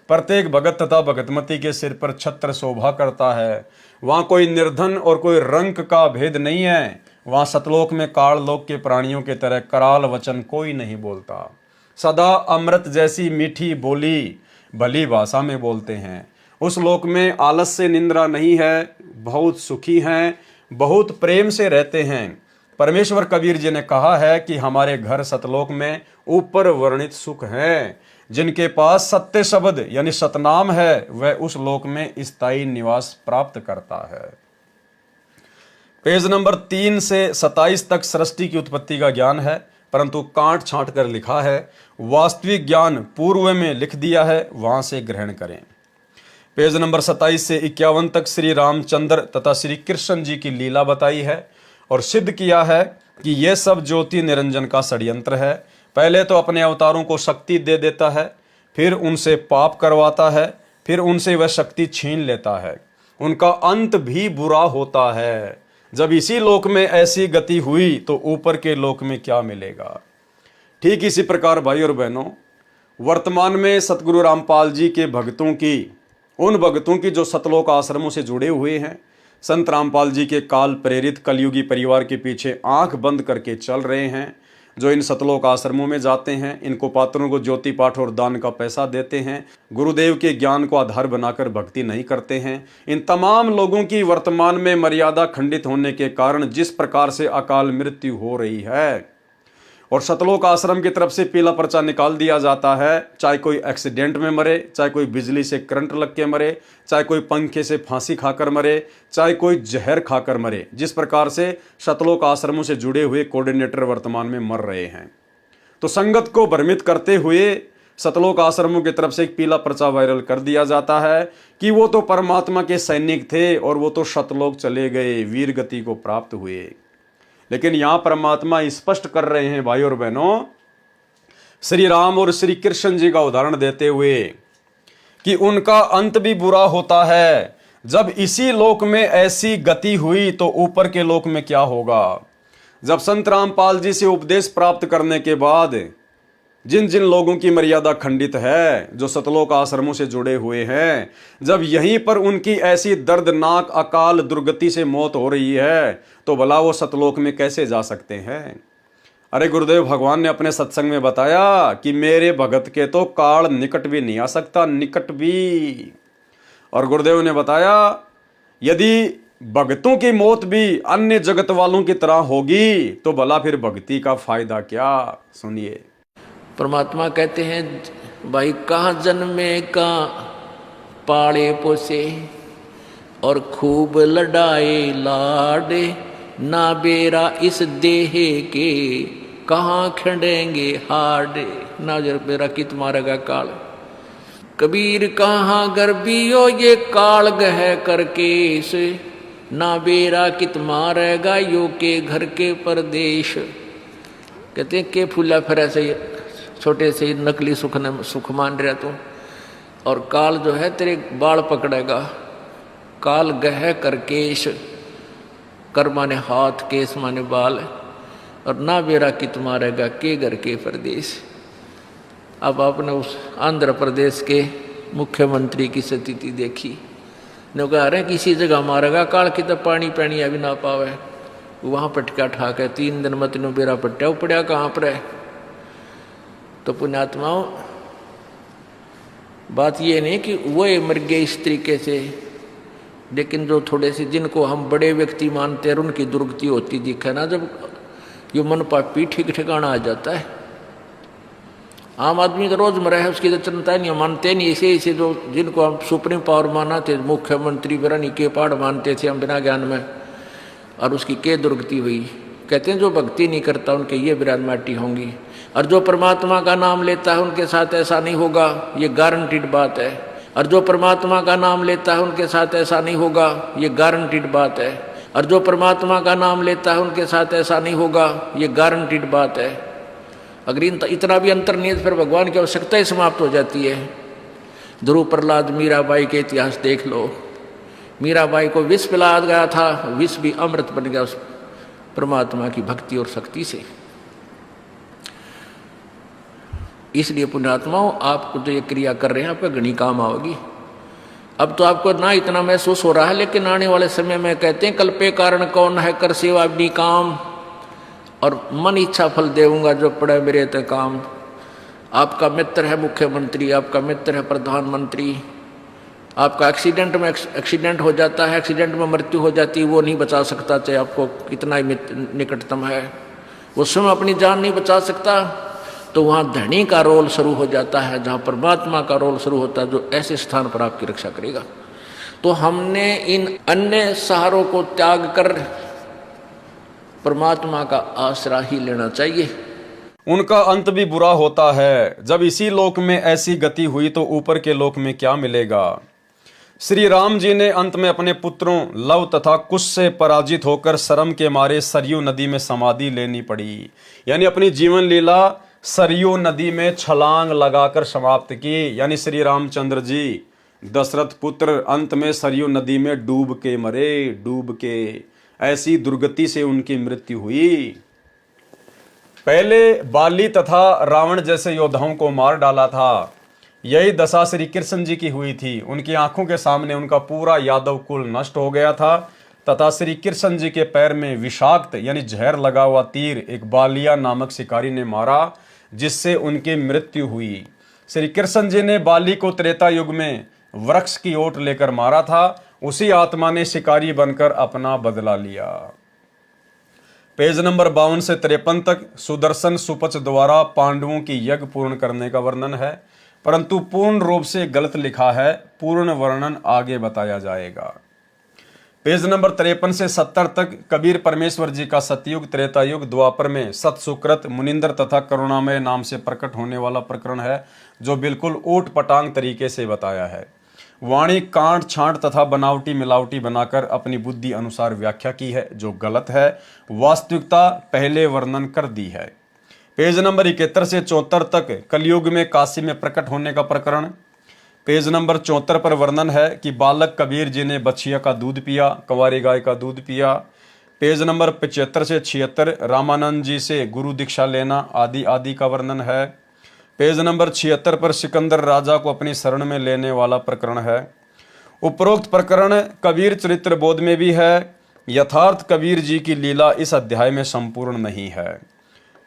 प्रत्येक भगत तथा भगतमती के सिर पर छत्र शोभा करता है। वहाँ कोई निर्धन और कोई रंक का भेद नहीं है। वहाँ सतलोक में काललोक के प्राणियों के तरह कराल वचन कोई नहीं बोलता। सदा अमृत जैसी मीठी बोली भली भाषा में बोलते हैं। उस लोक में आलस्य निंद्रा नहीं है, बहुत सुखी हैं, बहुत प्रेम से रहते हैं। परमेश्वर कबीर जी ने कहा है कि हमारे घर सतलोक में ऊपर वर्णित सुख हैं। जिनके पास सत्य शब्द यानी सतनाम है वह उस लोक में स्थायी निवास प्राप्त करता है। पेज नंबर 3 से 27 तक सृष्टि की उत्पत्ति का ज्ञान है, परंतु काट छांट कर लिखा है। वास्तविक ज्ञान पूर्व में लिख दिया है, वहां से ग्रहण करें। पेज नंबर 27 से 51 तक श्री रामचंद्र तथा श्री कृष्ण जी की लीला बताई है और सिद्ध किया है कि यह सब ज्योति निरंजन का षड्यंत्र है। पहले तो अपने अवतारों को शक्ति दे देता है, फिर उनसे पाप करवाता है, फिर उनसे वह शक्ति छीन लेता है। उनका अंत भी बुरा होता है। जब इसी लोक में ऐसी गति हुई तो ऊपर के लोक में क्या मिलेगा। ठीक इसी प्रकार भाई और बहनों, वर्तमान में सतगुरु रामपाल जी के भक्तों की, उन भक्तों की जो सतलोक आश्रमों से जुड़े हुए हैं, संत रामपाल जी के काल प्रेरित कलयुगी परिवार के पीछे आंख बंद करके चल रहे हैं, जो इन सतलोक आश्रमों में जाते हैं, इनको पात्रों को ज्योति पाठ और दान का पैसा देते हैं, गुरुदेव के ज्ञान को आधार बनाकर भक्ति नहीं करते हैं, इन तमाम लोगों की वर्तमान में मर्यादा खंडित होने के कारण जिस प्रकार से अकाल मृत्यु हो रही है और सतलोक आश्रम की तरफ से पीला पर्चा निकाल दिया जाता है, चाहे कोई एक्सीडेंट में मरे, चाहे कोई बिजली से करंट लग के मरे, चाहे कोई पंखे से फांसी खाकर मरे, चाहे कोई जहर खाकर मरे, जिस प्रकार से सतलोक आश्रमों से जुड़े हुए कोऑर्डिनेटर वर्तमान में मर रहे हैं। तो संगत को भ्रमित करते हुए सतलोक आश्रमों की तरफ से एक पीला पर्चा वायरल कर दिया जाता है कि वो तो परमात्मा के सैनिक थे और वो तो सतलोक चले गए, वीर गति को प्राप्त हुए। लेकिन यहां परमात्मा स्पष्ट कर रहे हैं भाई और बहनों, श्री राम और श्री कृष्ण जी का उदाहरण देते हुए कि उनका अंत भी बुरा होता है। जब इसी लोक में ऐसी गति हुई तो ऊपर के लोक में क्या होगा। जब संत रामपाल जी से उपदेश प्राप्त करने के बाद जिन जिन लोगों की मर्यादा खंडित है, जो सतलोक आश्रमों से जुड़े हुए हैं, जब यहीं पर उनकी ऐसी दर्दनाक अकाल दुर्गति से मौत हो रही है तो भला वो सतलोक में कैसे जा सकते हैं। अरे गुरुदेव भगवान ने अपने सत्संग में बताया कि मेरे भगत के तो काल निकट भी नहीं आ सकता, निकट भी। और गुरुदेव ने बताया यदि भगतों की मौत भी अन्य जगत वालों की तरह होगी तो भला फिर भक्ति का फायदा क्या। सुनिए, परमात्मा कहते हैं भाई कहाँ जन्मे कहाँ पाले पोसे और खूब लड़ाए लाडे, ना बेरा इस देह के कहाँ खंडेंगे हाडे। ना जर बेरा कित मारेगा काल। कबीर कहाँ गर्बियो ये काल गह करके से, ना बेरा कित मारेगा यो के घर के परदेश। कहते हैं के फूला फिर ऐसे छोटे से नकली सुख मान रहा तू, और काल जो है तेरे बाल पकड़ेगा। काल गह कर केश, कर माने हाथ, केस माने बाल, और ना बेरा कित मारेगा के घर के परदेश। अब आपने उस आंध्र प्रदेश के मुख्यमंत्री की स्थिति देखी, ने कह रहे किसी जगह मारेगा काल की तो पानी पैनी अभी ना पावे, वहाँ पटका ठाक है 3 दिन मत नो बेरा पट्टा उपड़िया कहाँ पर है। तो पुण्यात्माओं, बात ये नहीं कि वो मर गए इस तरीके से, लेकिन जो थोड़े से जिनको हम बड़े व्यक्ति मानते हैं उनकी दुर्गति होती दिखे ना, जब ये मन पापी ठीक ठिकाना आ जाता है। आम आदमी तो रोजमर्रा है उसकी तो चिंता नहीं, मानते नहीं। ऐसे जो जिनको हम सुप्रीम पावर माना थे, मुख्यमंत्री बिरानी के पहाड़ मानते थे हम बिना ज्ञान में, और उसकी के दुर्गति हुई। कहते हैं जो भक्ति नहीं करता उनके ये बिरान माटी होंगी, और जो परमात्मा का नाम लेता है उनके साथ ऐसा नहीं होगा, ये गारंटीड बात है। और जो परमात्मा का नाम लेता है उनके साथ ऐसा नहीं होगा, ये गारंटीड बात है। और जो परमात्मा का नाम लेता है उनके साथ ऐसा नहीं होगा, ये गारंटीड बात है। अगर इतना भी अंतर नहीं है फिर भगवान की आवश्यकता ही समाप्त हो जाती है। ध्रुव प्रहलाद मीराबाई के इतिहास देख लो, मीराबाई को विष पिलाया गया था, विष भी अमृत बन गया उस परमात्मा की भक्ति और शक्ति से। इसलिए पुण्यात्माओं, आपको जो ये क्रिया कर रहे हैं आपका घनी काम आओगी। अब तो आपको ना इतना महसूस हो रहा है, लेकिन आने वाले समय में कहते हैं कल्पे कारण कौन है, कर सेवा भी काम, और मन इच्छा फल देऊंगा जो पड़े मेरे ते काम। आपका मित्र है मुख्यमंत्री, आपका मित्र है प्रधानमंत्री, आपका एक्सीडेंट हो जाता है, एक्सीडेंट में मृत्यु हो जाती है, वो नहीं बचा सकता चाहे आपको कितना ही निकटतम है, वो स्वयं अपनी जान नहीं बचा सकता। तो वहाँ धनी का रोल शुरू हो जाता है, जहाँ परमात्मा का रोल शुरू होता है, जो ऐसे स्थान पर आपकी रक्षा करेगा। तो हमने इन अन्य सहारों को त्याग कर परमात्मा का आसरा ही लेना चाहिए। उनका अंत भी बुरा होता है, जब इसी लोक में ऐसी गति हुई तो ऊपर के लोक में क्या मिलेगा। श्री राम जी ने अंत में अपने पुत्रों लव तथा कुश से पराजित होकर शर्म के मारे सरयू नदी में समाधि लेनी पड़ी, यानी अपनी जीवन लीला सरयू नदी में छलांग लगाकर समाप्त की। यानी श्री रामचंद्र जी दशरथ पुत्र अंत में सरयू नदी में डूब के मरे, डूब के। ऐसी दुर्गति से उनकी मृत्यु हुई। पहले बाली तथा रावण जैसे योद्धाओं को मार डाला था, यही दशा श्री कृष्ण जी की हुई थी। उनकी आंखों के सामने उनका पूरा यादव कुल नष्ट हो गया था, तथा श्री कृष्ण जी के पैर में विषाक्त यानी जहर लगा हुआ तीर एक बालिया नामक शिकारी ने मारा, जिससे उनकी मृत्यु हुई। श्री कृष्ण जी ने बाली को त्रेता युग में वृक्ष की ओट लेकर मारा था, उसी आत्मा ने शिकारी बनकर अपना बदला लिया। पेज नंबर 52 से 53 तक सुदर्शन सुपच द्वारा पांडवों की यज्ञ पूर्ण करने का वर्णन है, परंतु पूर्ण रूप से गलत लिखा है, पूर्ण वर्णन आगे बताया जाएगा। पेज नंबर 53 से 70 तक कबीर परमेश्वर जी का सतयुग, त्रेता युग, द्वापर में सत सुकृत, मुनिंदर तथा करुणामय नाम से प्रकट होने वाला प्रकरण है, जो बिल्कुल ऊट पटांग तरीके से बताया है। वाणी कांट छांट तथा बनावटी मिलावटी बनाकर अपनी बुद्धि अनुसार व्याख्या की है, जो गलत है। वास्तविकता पहले वर्णन कर दी है। पेज नंबर 71 से 74 तक कलयुग में काशी में प्रकट होने का प्रकरण। पेज नंबर 74 पर वर्णन है कि बालक कबीर जी ने बछिया का दूध पिया, कंवारी गाय का दूध पिया। पेज नंबर 75 से 76 रामानंद जी से गुरु दीक्षा लेना आदि आदि का वर्णन है। पेज नंबर 76 पर सिकंदर राजा को अपनी शरण में लेने वाला प्रकरण है। उपरोक्त प्रकरण कबीर चरित्र बोध में भी है, यथार्थ कबीर जी की लीला इस अध्याय में संपूर्ण नहीं है।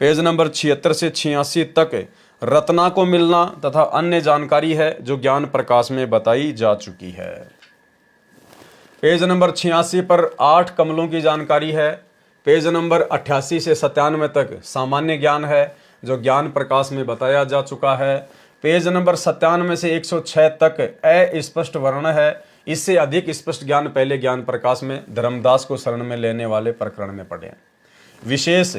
पेज नंबर 76 से 86 तक रत्ना को मिलना तथा अन्य जानकारी है, जो ज्ञान प्रकाश में बताई जा चुकी है। पेज नंबर 86 पर 8 कमलों की जानकारी है। पेज नंबर 88 से 97 तक सामान्य ज्ञान है, जो ज्ञान प्रकाश में बताया जा चुका है। पेज नंबर 97 से 106 तक अस्पष्ट वर्णन है। इससे अधिक स्पष्ट ज्ञान पहले ज्ञान प्रकाश में धर्मदास को शरण में लेने वाले प्रकरण में पढ़े। विशेष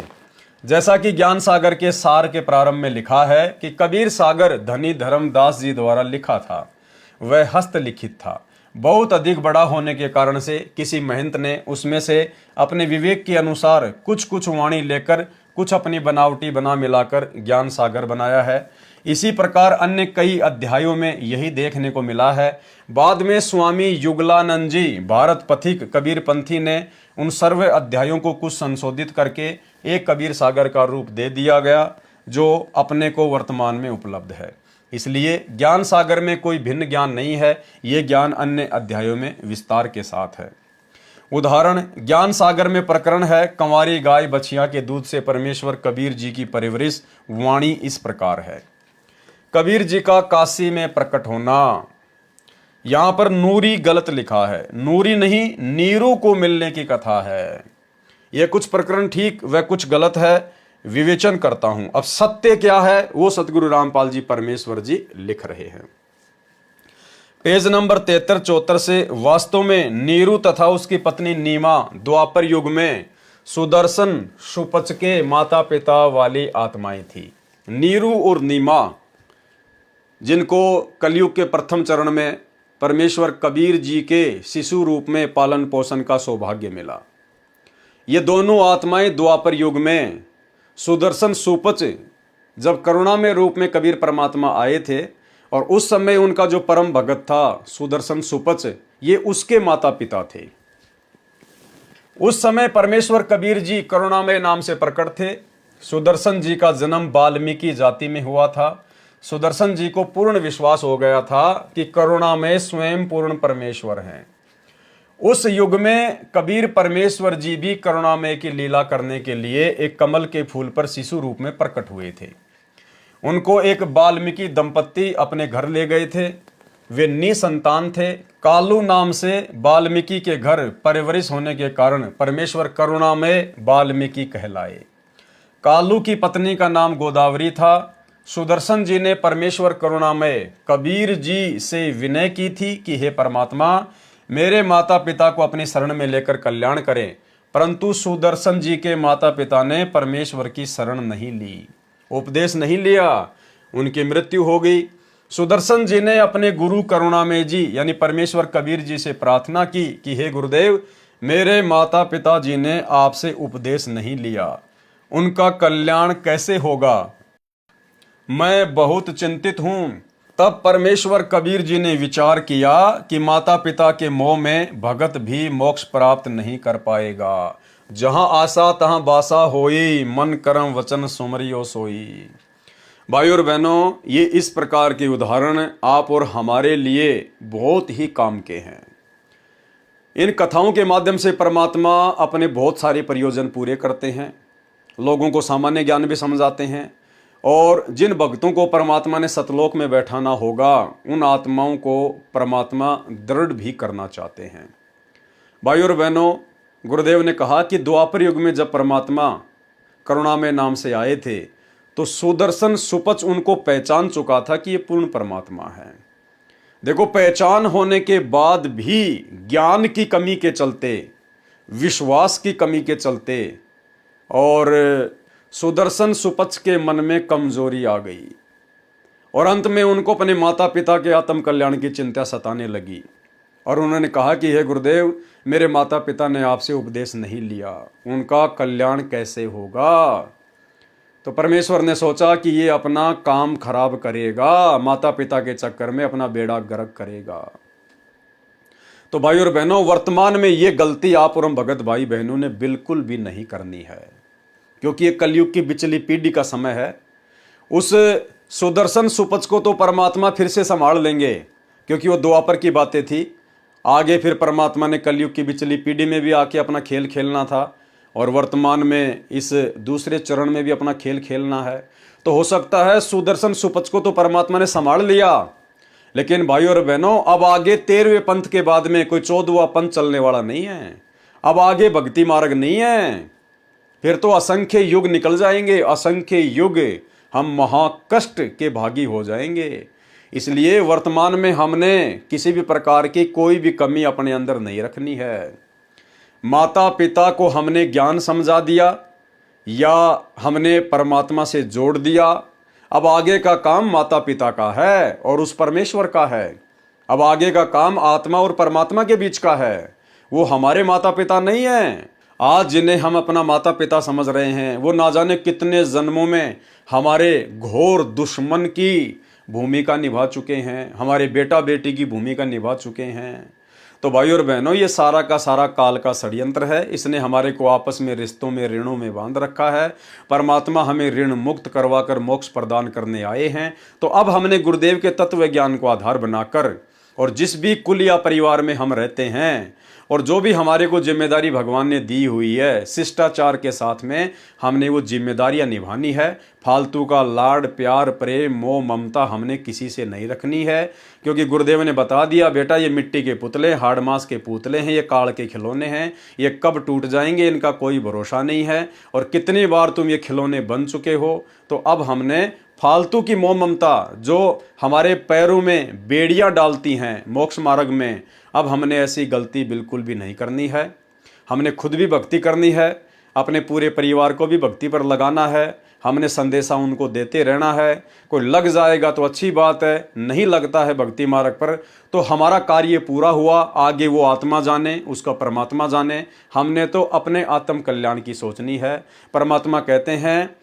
जैसा कि ज्ञान सागर के सार के प्रारंभ में लिखा है कि कबीर सागर धनी धर्मदास जी द्वारा लिखा था, वह हस्तलिखित था। बहुत अधिक बड़ा होने के कारण से किसी महंत ने उसमें से अपने विवेक के अनुसार कुछ कुछ वाणी लेकर कुछ अपनी बनावटी बना मिलाकर ज्ञान सागर बनाया है। इसी प्रकार अन्य कई अध्यायों में यही देखने को मिला है। बाद में स्वामी युगलानंद जी भारत पथिक कबीर पंथी ने उन सर्व अध्यायों को कुछ संशोधित करके एक कबीर सागर का रूप दे दिया गया, जो अपने को वर्तमान में उपलब्ध है। इसलिए ज्ञान सागर में कोई भिन्न ज्ञान नहीं है, ये ज्ञान अन्य अध्यायों में विस्तार के साथ है। उदाहरण, ज्ञान सागर में प्रकरण है कंवारी गाय बछिया के दूध से परमेश्वर कबीर जी की परवरिश। वाणी इस प्रकार है। कबीर जी का काशी में प्रकट होना। यहां पर नूरी गलत लिखा है, नूरी नहीं नीरू को मिलने की कथा है। यह कुछ प्रकरण ठीक व कुछ गलत है, विवेचन करता हूं। अब सत्य क्या है वो सतगुरु रामपाल जी परमेश्वर जी लिख रहे हैं। पेज नंबर 73-74 से, वास्तव में नीरू तथा उसकी पत्नी नीमा द्वापर युग में सुदर्शन सुपच के माता पिता वाली आत्माएं थी। नीरू और नीमा, जिनको कलयुग के प्रथम चरण में परमेश्वर कबीर जी के शिशु रूप में पालन पोषण का सौभाग्य मिला। ये दोनों आत्माएं द्वापर युग में सुदर्शन सुपच, जब करुणा में रूप में कबीर परमात्मा आए थे और उस समय उनका जो परम भगत था सुदर्शन सुपच, ये उसके माता पिता थे। उस समय परमेश्वर कबीर जी करुणामय नाम से प्रकट थे। सुदर्शन जी का जन्म वाल्मीकि जाति में हुआ था। सुदर्शन जी को पूर्ण विश्वास हो गया था कि करुणामय स्वयं पूर्ण परमेश्वर हैं। उस युग में कबीर परमेश्वर जी भी करुणामय की लीला करने के लिए एक कमल के फूल पर शिशु रूप में प्रकट हुए थे। उनको एक वाल्मीकि दंपत्ति अपने घर ले गए थे। वे निसंतान थे। कालू नाम से वाल्मीकि के घर परवरिश होने के कारण परमेश्वर करुणामय वाल्मीकि कहलाए। कालू की पत्नी का नाम गोदावरी था। सुदर्शन जी ने परमेश्वर करुणामय कबीर जी से विनय की थी कि हे परमात्मा, मेरे माता पिता को अपनी शरण में लेकर कल्याण करें। परंतु सुदर्शन जी के माता पिता ने परमेश्वर की शरण नहीं ली, उपदेश नहीं लिया, उनकी मृत्यु हो गई। सुदर्शन जी ने अपने गुरु करुणामय जी यानी परमेश्वर कबीर जी से प्रार्थना की कि हे गुरुदेव, मेरे माता पिता जी ने आपसे उपदेश नहीं लिया, उनका कल्याण कैसे होगा, मैं बहुत चिंतित हूं। तब परमेश्वर कबीर जी ने विचार किया कि माता पिता के मोह में भगत भी मोक्ष प्राप्त नहीं कर पाएगा। जहां आशा तहां बासा होई, मन कर्म वचन सुमरियो सोई। भाई और बहनों, ये इस प्रकार के उदाहरण आप और हमारे लिए बहुत ही काम के हैं। इन कथाओं के माध्यम से परमात्मा अपने बहुत सारे प्रयोजन पूरे करते हैं, लोगों को सामान्य ज्ञान भी समझाते हैं, और जिन भक्तों को परमात्मा ने सतलोक में बैठाना होगा उन आत्माओं को परमात्मा दृढ़ भी करना चाहते हैं। भाई और बहनों, गुरुदेव ने कहा कि द्वापर युग में जब परमात्मा करुणामय नाम से आए थे तो सुदर्शन सुपच उनको पहचान चुका था कि ये पूर्ण परमात्मा है। देखो, पहचान होने के बाद भी ज्ञान की कमी के चलते, विश्वास की कमी के चलते और सुदर्शन सुपच के मन में कमजोरी आ गई और अंत में उनको अपने माता पिता के आत्म कल्याण की चिंता सताने लगी और उन्होंने कहा कि हे गुरुदेव, मेरे माता पिता ने आपसे उपदेश नहीं लिया, उनका कल्याण कैसे होगा। तो परमेश्वर ने सोचा कि ये अपना काम खराब करेगा, माता पिता के चक्कर में अपना बेड़ा गर्क करेगा। तो भाई और बहनों, वर्तमान में ये गलती आप और हम भगत भाई बहनों ने बिल्कुल भी नहीं करनी है, क्योंकि ये कलयुग की बिचली पीढ़ी का समय है। उस सुदर्शन सुपच को तो परमात्मा फिर से संभाल लेंगे, क्योंकि वो द्वापर की बातें थी। आगे फिर परमात्मा ने कलयुग की बिचली पीढ़ी में भी आके अपना खेल खेलना था और वर्तमान में इस दूसरे चरण में भी अपना खेल खेलना है। तो हो सकता है सुदर्शन सुपच को तो परमात्मा ने संभाल लिया, लेकिन भाई और बहनों, अब आगे 13वें पंथ के बाद में कोई 14वां पंथ चलने वाला नहीं है। अब आगे भक्ति मार्ग नहीं है, फिर तो असंख्य युग निकल जाएंगे, असंख्य युग हम महाकष्ट के भागी हो जाएंगे। इसलिए वर्तमान में हमने किसी भी प्रकार की कोई भी कमी अपने अंदर नहीं रखनी है। माता पिता को हमने ज्ञान समझा दिया, या हमने परमात्मा से जोड़ दिया। अब आगे का काम माता पिता का है और उस परमेश्वर का है। अब आगे का काम आत्मा और परमात्मा के बीच का है, वो हमारे माता पिता नहीं हैं। आज जिन्हें हम अपना माता पिता समझ रहे हैं वो ना जाने कितने जन्मों में हमारे घोर दुश्मन की भूमिका निभा चुके हैं, हमारे बेटा बेटी की भूमिका निभा चुके हैं। तो भाई और बहनों, ये सारा का सारा काल का षड्यंत्र है। इसने हमारे को आपस में रिश्तों में ऋणों में बांध रखा है। परमात्मा हमें ऋण मुक्त करवा कर मोक्ष प्रदान करने आए हैं। तो अब हमने गुरुदेव के तत्व ज्ञान को आधार बनाकर और जिस भी कुल या परिवार में हम रहते हैं और जो भी हमारे को जिम्मेदारी भगवान ने दी हुई है, शिष्टाचार के साथ में हमने वो जिम्मेदारियां निभानी है। फालतू का लाड प्यार प्रेम मोह ममता हमने किसी से नहीं रखनी है, क्योंकि गुरुदेव ने बता दिया, बेटा ये मिट्टी के पुतले, हाड़ मांस के पुतले हैं, ये काल के खिलौने हैं, ये कब टूट जाएंगे इनका कोई भरोसा नहीं है। और कितनी बार तुम ये खिलौने बन चुके हो। तो अब हमने फालतू की मोह ममता जो हमारे पैरों में बेड़ियां डालती हैं मोक्ष मार्ग में, अब हमने ऐसी गलती बिल्कुल भी नहीं करनी है। हमने खुद भी भक्ति करनी है, अपने पूरे परिवार को भी भक्ति पर लगाना है। हमने संदेशा उनको देते रहना है। कोई लग जाएगा तो अच्छी बात है, नहीं लगता है भक्ति मार्ग पर तो हमारा कार्य पूरा हुआ। आगे वो आत्मा जाने, उसका परमात्मा जाने। हमने तो अपने आत्म कल्याण की सोचनी है। परमात्मा कहते हैं,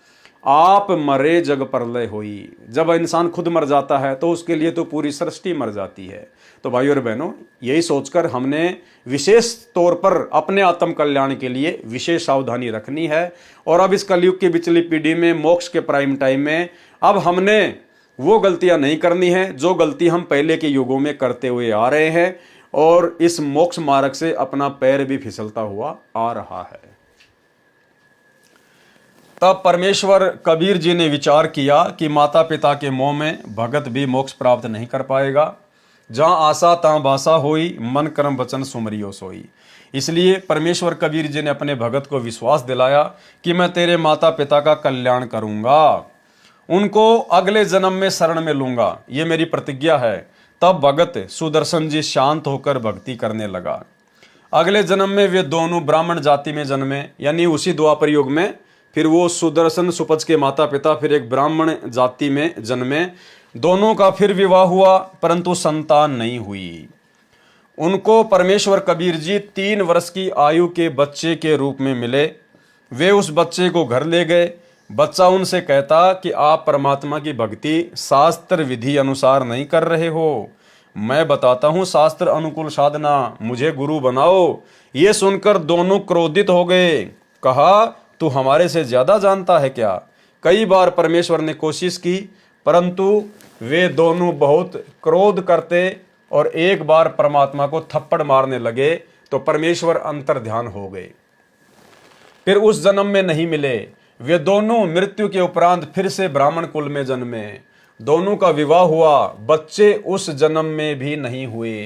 आप मरे जग प्रलय होई। जब इंसान खुद मर जाता है तो उसके लिए तो पूरी सृष्टि मर जाती है। तो भाई और बहनों, यही सोचकर हमने विशेष तौर पर अपने आत्म कल्याण के लिए विशेष सावधानी रखनी है। और अब इस कलयुग की पिछली पीढ़ी में, मोक्ष के प्राइम टाइम में, अब हमने वो गलतियां नहीं करनी है जो गलती हम पहले के युगों में करते हुए आ रहे हैं। और इस मोक्ष मार्ग से अपना पैर भी फिसलता हुआ आ रहा है। तब परमेश्वर कबीर जी ने विचार किया कि माता पिता के मोह में भगत भी मोक्ष प्राप्त नहीं कर पाएगा। जहाँ आशा तहाँ बासा होई, मन कर्म वचन सुमरियो सोई। इसलिए परमेश्वर कबीर जी ने अपने भगत को विश्वास दिलाया कि मैं तेरे माता पिता का कल्याण करूंगा, उनको अगले जन्म में शरण में लूंगा, ये मेरी प्रतिज्ञा है। तब भगत सुदर्शन जी शांत होकर भक्ति करने लगा। अगले जन्म में वे दोनों ब्राह्मण जाति में जन्मे, यानी उसी द्वापर युग में फिर वो सुदर्शन सुपच के माता पिता फिर एक ब्राह्मण जाति में जन्मे। दोनों का फिर विवाह हुआ परंतु संतान नहीं हुई। उनको परमेश्वर कबीर जी 3 वर्ष की आयु के बच्चे के रूप में मिले। वे उस बच्चे को घर ले गए। बच्चा उनसे कहता कि आप परमात्मा की भक्ति शास्त्र विधि अनुसार नहीं कर रहे हो, मैं बताता हूँ शास्त्र अनुकूल साधना, मुझे गुरु बनाओ। ये सुनकर दोनों क्रोधित हो गए। कहा, तू हमारे से ज्यादा जानता है क्या? कई बार परमेश्वर ने कोशिश की परंतु वे दोनों बहुत क्रोध करते और एक बार परमात्मा को थप्पड़ मारने लगे तो परमेश्वर अंतर ध्यान हो गए। फिर उस जन्म में नहीं मिले। वे दोनों मृत्यु के उपरांत फिर से ब्राह्मण कुल में जन्मे। दोनों का विवाह हुआ, बच्चे उस जन्म में भी नहीं हुए।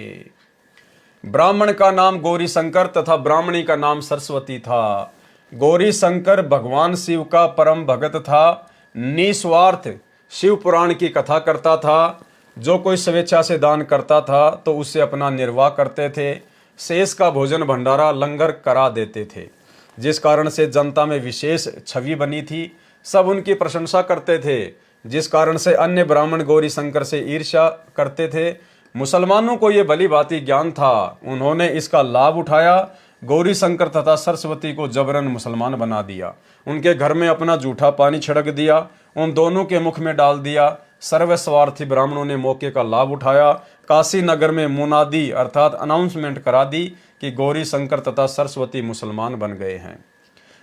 ब्राह्मण का नाम गौरी शंकर तथा ब्राह्मणी का नाम सरस्वती था। गौरी शंकर भगवान शिव का परम भगत था, निस्वार्थ शिव पुराण की कथा करता था। जो कोई स्वेच्छा से दान करता था तो उससे अपना निर्वाह करते थे। शेष का भोजन भंडारा लंगर करा देते थे, जिस कारण से जनता में विशेष छवि बनी थी। सब उनकी प्रशंसा करते थे, जिस कारण से अन्य ब्राह्मण गौरी शंकर से ईर्ष्या करते थे। मुसलमानों को ये भली भांति ज्ञान था, उन्होंने इसका लाभ उठाया। गौरी शंकर तथा सरस्वती को जबरन मुसलमान बना दिया। उनके घर में अपना जूठा पानी छिड़क दिया, उन दोनों के मुख में डाल दिया। सर्वस्वार्थी ब्राह्मणों ने मौके का लाभ उठाया। काशी नगर में मुनादी अर्थात अनाउंसमेंट करा दी कि गौरी शंकर तथा सरस्वती मुसलमान बन गए हैं,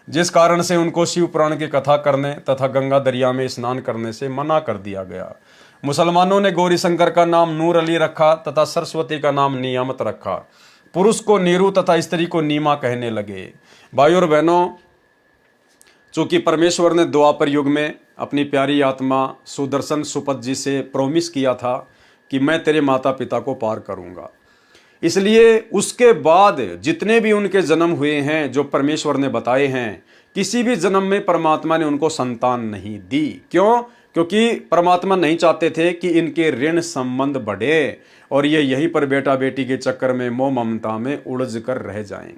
जिस कारण से उनको शिव पुराण की कथा करने तथा गंगा दरिया में स्नान करने से मना कर दिया गया। मुसलमानों ने गौरी शंकर का नाम नूर अली रखा तथा सरस्वती का नाम नियामत रखा। पुरुष को नीरू तथा स्त्री को नीमा कहने लगे। भाई और बहनों, चूंकि परमेश्वर ने द्वापर युग में अपनी प्यारी आत्मा सुदर्शन सुपत जी से प्रॉमिस किया था कि मैं तेरे माता पिता को पार करूंगा, इसलिए उसके बाद जितने भी उनके जन्म हुए हैं जो परमेश्वर ने बताए हैं, किसी भी जन्म में परमात्मा ने उनको संतान नहीं दी। क्यों? क्योंकि परमात्मा नहीं चाहते थे कि इनके ऋण संबंध बढ़े और ये यहीं पर बेटा बेटी के चक्कर में मोह ममता में उलझ कर रह जाएं।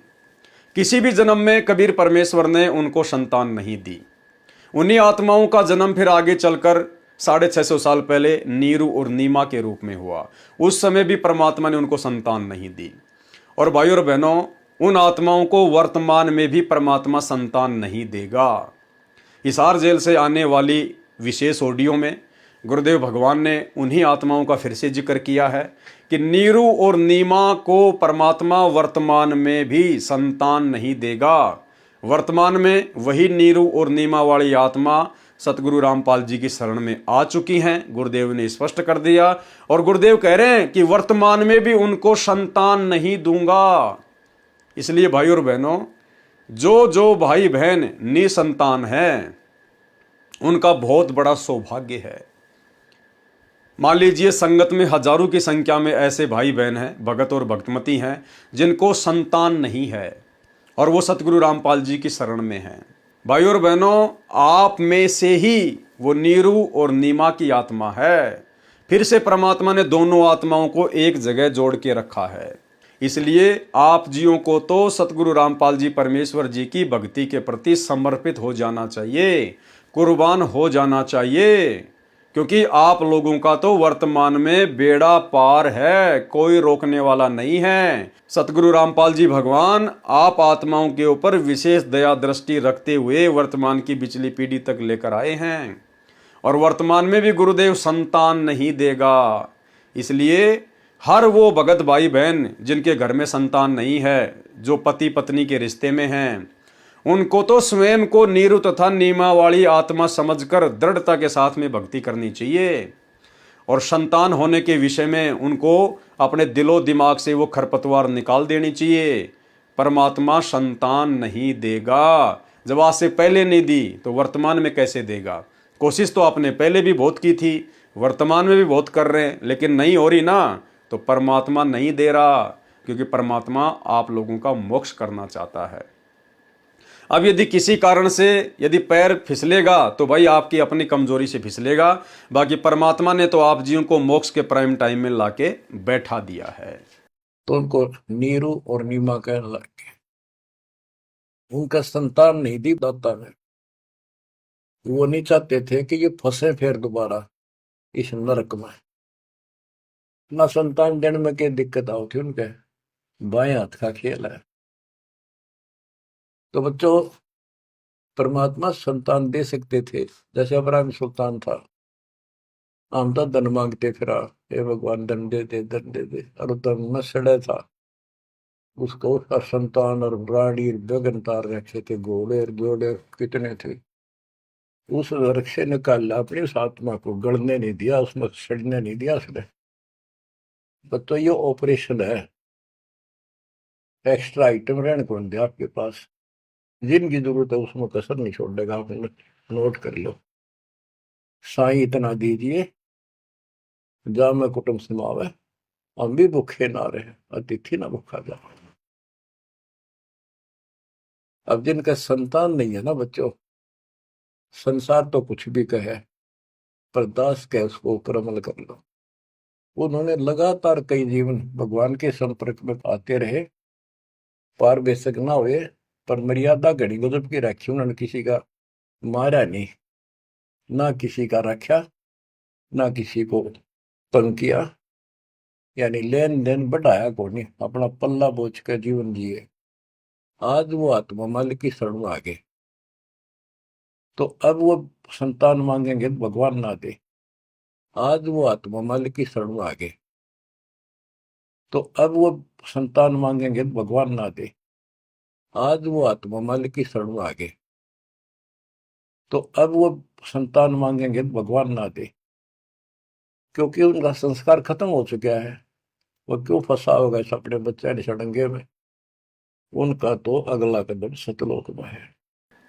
किसी भी जन्म में कबीर परमेश्वर ने उनको संतान नहीं दी। उन्हीं आत्माओं का जन्म फिर आगे चलकर 650 साल पहले नीरू और नीमा के रूप में हुआ। उस समय भी परमात्मा ने उनको संतान नहीं दी। और भाइयों और बहनों, उन आत्माओं को वर्तमान में भी परमात्मा संतान नहीं देगा। हिसार जेल से आने वाली विशेष ऑडियो में गुरुदेव भगवान ने उन्हीं आत्माओं का फिर से जिक्र किया है कि नीरू और नीमा को परमात्मा वर्तमान में भी संतान नहीं देगा। वर्तमान में वही नीरू और नीमा वाली आत्मा सतगुरु रामपाल जी की शरण में आ चुकी हैं। गुरुदेव ने स्पष्ट कर दिया और गुरुदेव कह रहे हैं कि वर्तमान में भी उनको संतान नहीं दूंगा। इसलिए भाई और बहनों, जो भाई बहन निसंतान हैं उनका बहुत बड़ा सौभाग्य है। मान लीजिए संगत में हजारों की संख्या में ऐसे भाई बहन हैं, भगत और भक्तमती हैं, जिनको संतान नहीं है और वो सतगुरु रामपाल जी की शरण में हैं। भाई और बहनों, आप में से ही वो नीरू और नीमा की आत्मा है। फिर से परमात्मा ने दोनों आत्माओं को एक जगह जोड़ के रखा है। इसलिए आप जियों को तो सतगुरु रामपाल जी परमेश्वर जी की भक्ति के प्रति समर्पित हो जाना चाहिए, कुर्बान हो जाना चाहिए, क्योंकि आप लोगों का तो वर्तमान में बेड़ा पार है, कोई रोकने वाला नहीं है। सतगुरु रामपाल जी भगवान आप आत्माओं के ऊपर विशेष दया दृष्टि रखते हुए वर्तमान की पिछली पीढ़ी तक लेकर आए हैं और वर्तमान में भी गुरुदेव संतान नहीं देगा। इसलिए हर वो भगत भाई बहन जिनके घर में संतान नहीं है, जो पति पत्नी के रिश्ते में हैं, उनको तो स्वयं को नीरू तथा नीमा वाली आत्मा समझकर दृढ़ता के साथ में भक्ति करनी चाहिए और संतान होने के विषय में उनको अपने दिलो दिमाग से वो खरपतवार निकाल देनी चाहिए। परमात्मा संतान नहीं देगा। जब आज से पहले नहीं दी तो वर्तमान में कैसे देगा? कोशिश तो आपने पहले भी बहुत की थी, वर्तमान में भी बहुत कर रहे हैं, लेकिन नहीं हो रही ना, तो परमात्मा नहीं दे रहा, क्योंकि परमात्मा आप लोगों का मोक्ष करना चाहता है। अब यदि किसी कारण से यदि पैर फिसलेगा तो भाई आपकी अपनी कमजोरी से फिसलेगा, बाकी परमात्मा ने तो आप जीवन को मोक्ष के प्राइम टाइम में लाके बैठा दिया है। तो उनको नीरू और नीमा कहने लगे। उनका संतान नहीं दी दाता ने। वो नहीं चाहते थे कि ये फंसे फिर दोबारा इस नरक में। ना संतान देने में क्या दिक्कत आओ थी उनके, बाएं हाथ का खेल है। तो बच्चों, परमात्मा संतान दे सकते थे। जैसे अब्राहिम सुल्तान था, हम तो धन मांगते फिरा, हे भगवान धन दे दे धन दे दे, और धन में सड़े था। उसको उसका संतान और रानी गगन तार रखे थे, घोड़े घोड़े कितने थे। उस नरक से निकाला अपनी उस आत्मा को, गड़ने नहीं दिया, उसमें सड़ने नहीं दिया उसने। तो ये ऑपरेशन है। एक्स्ट्रा आइटम रहने को दिया आपके पास, जिनकी जरूरत है उसमें कसर नहीं छोड़ेगा। आप नोट कर लो। साईं इतना दीजिए जा में कुटुंब समावे, हम भी भूखे ना रहे, अतिथि ना भूखा जा। अब जिनका संतान नहीं है ना बच्चों, संसार तो कुछ भी कहे, पर दास के उसको ऊपर अमल कर लो। उन्होंने लगातार कई जीवन भगवान के संपर्क में आते रहे, पार बेशक ना हुए, पर मर्यादा घड़ी गजब की रखी। उन्होंने किसी का मारा नहीं, ना किसी का रखा, ना किसी को तंग किया, यानी लेन देन बढ़ाया को नहीं, अपना पल्ला बोझ कर जीवन जिए। आज वो आत्मा मालिक की शरण में आ गए, तो अब वो संतान मांगेंगे तो भगवान ना दे। आज वो आत्मा मालिक की शरण में आ गए, तो अब वो संतान मांगेंगे तो भगवान ना दे। आज वो आत्मा मालिक की शरण में आ गए, तो अब वो संतान मांगेंगे तो भगवान ना दे, क्योंकि उनका संस्कार खत्म हो चुका है। वो क्यों फंसा होगा इस अपने बच्चे ने सड़ंगे में? उनका तो अगला कदम सतलोक में है।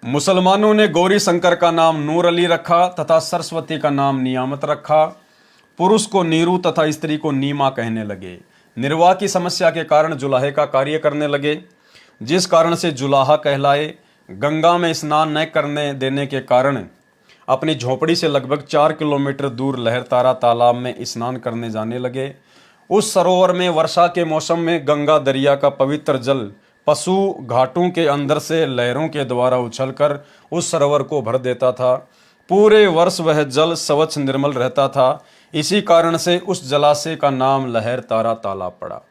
मुसलमानों ने गौरी शंकर का नाम नूर अली रखा तथा सरस्वती का नाम नियामत रखा। पुरुष को नीरू तथा स्त्री को नीमा कहने लगे। निर्वाह की समस्या के कारण जुलाहे का कार्य करने लगे, जिस कारण से जुलाहा कहलाए। गंगा में स्नान न करने देने के कारण अपनी झोपड़ी से लगभग 4 किलोमीटर दूर लहरतारा तालाब में स्नान करने जाने लगे। उस सरोवर में वर्षा के मौसम में गंगा दरिया का पवित्र जल पशु घाटों के अंदर से लहरों के द्वारा उछलकर उस सरोवर को भर देता था। पूरे वर्ष वह जल स्वच्छ निर्मल रहता था। इसी कारण से उस जलाशय का नाम लहर तारा तालाब पड़ा।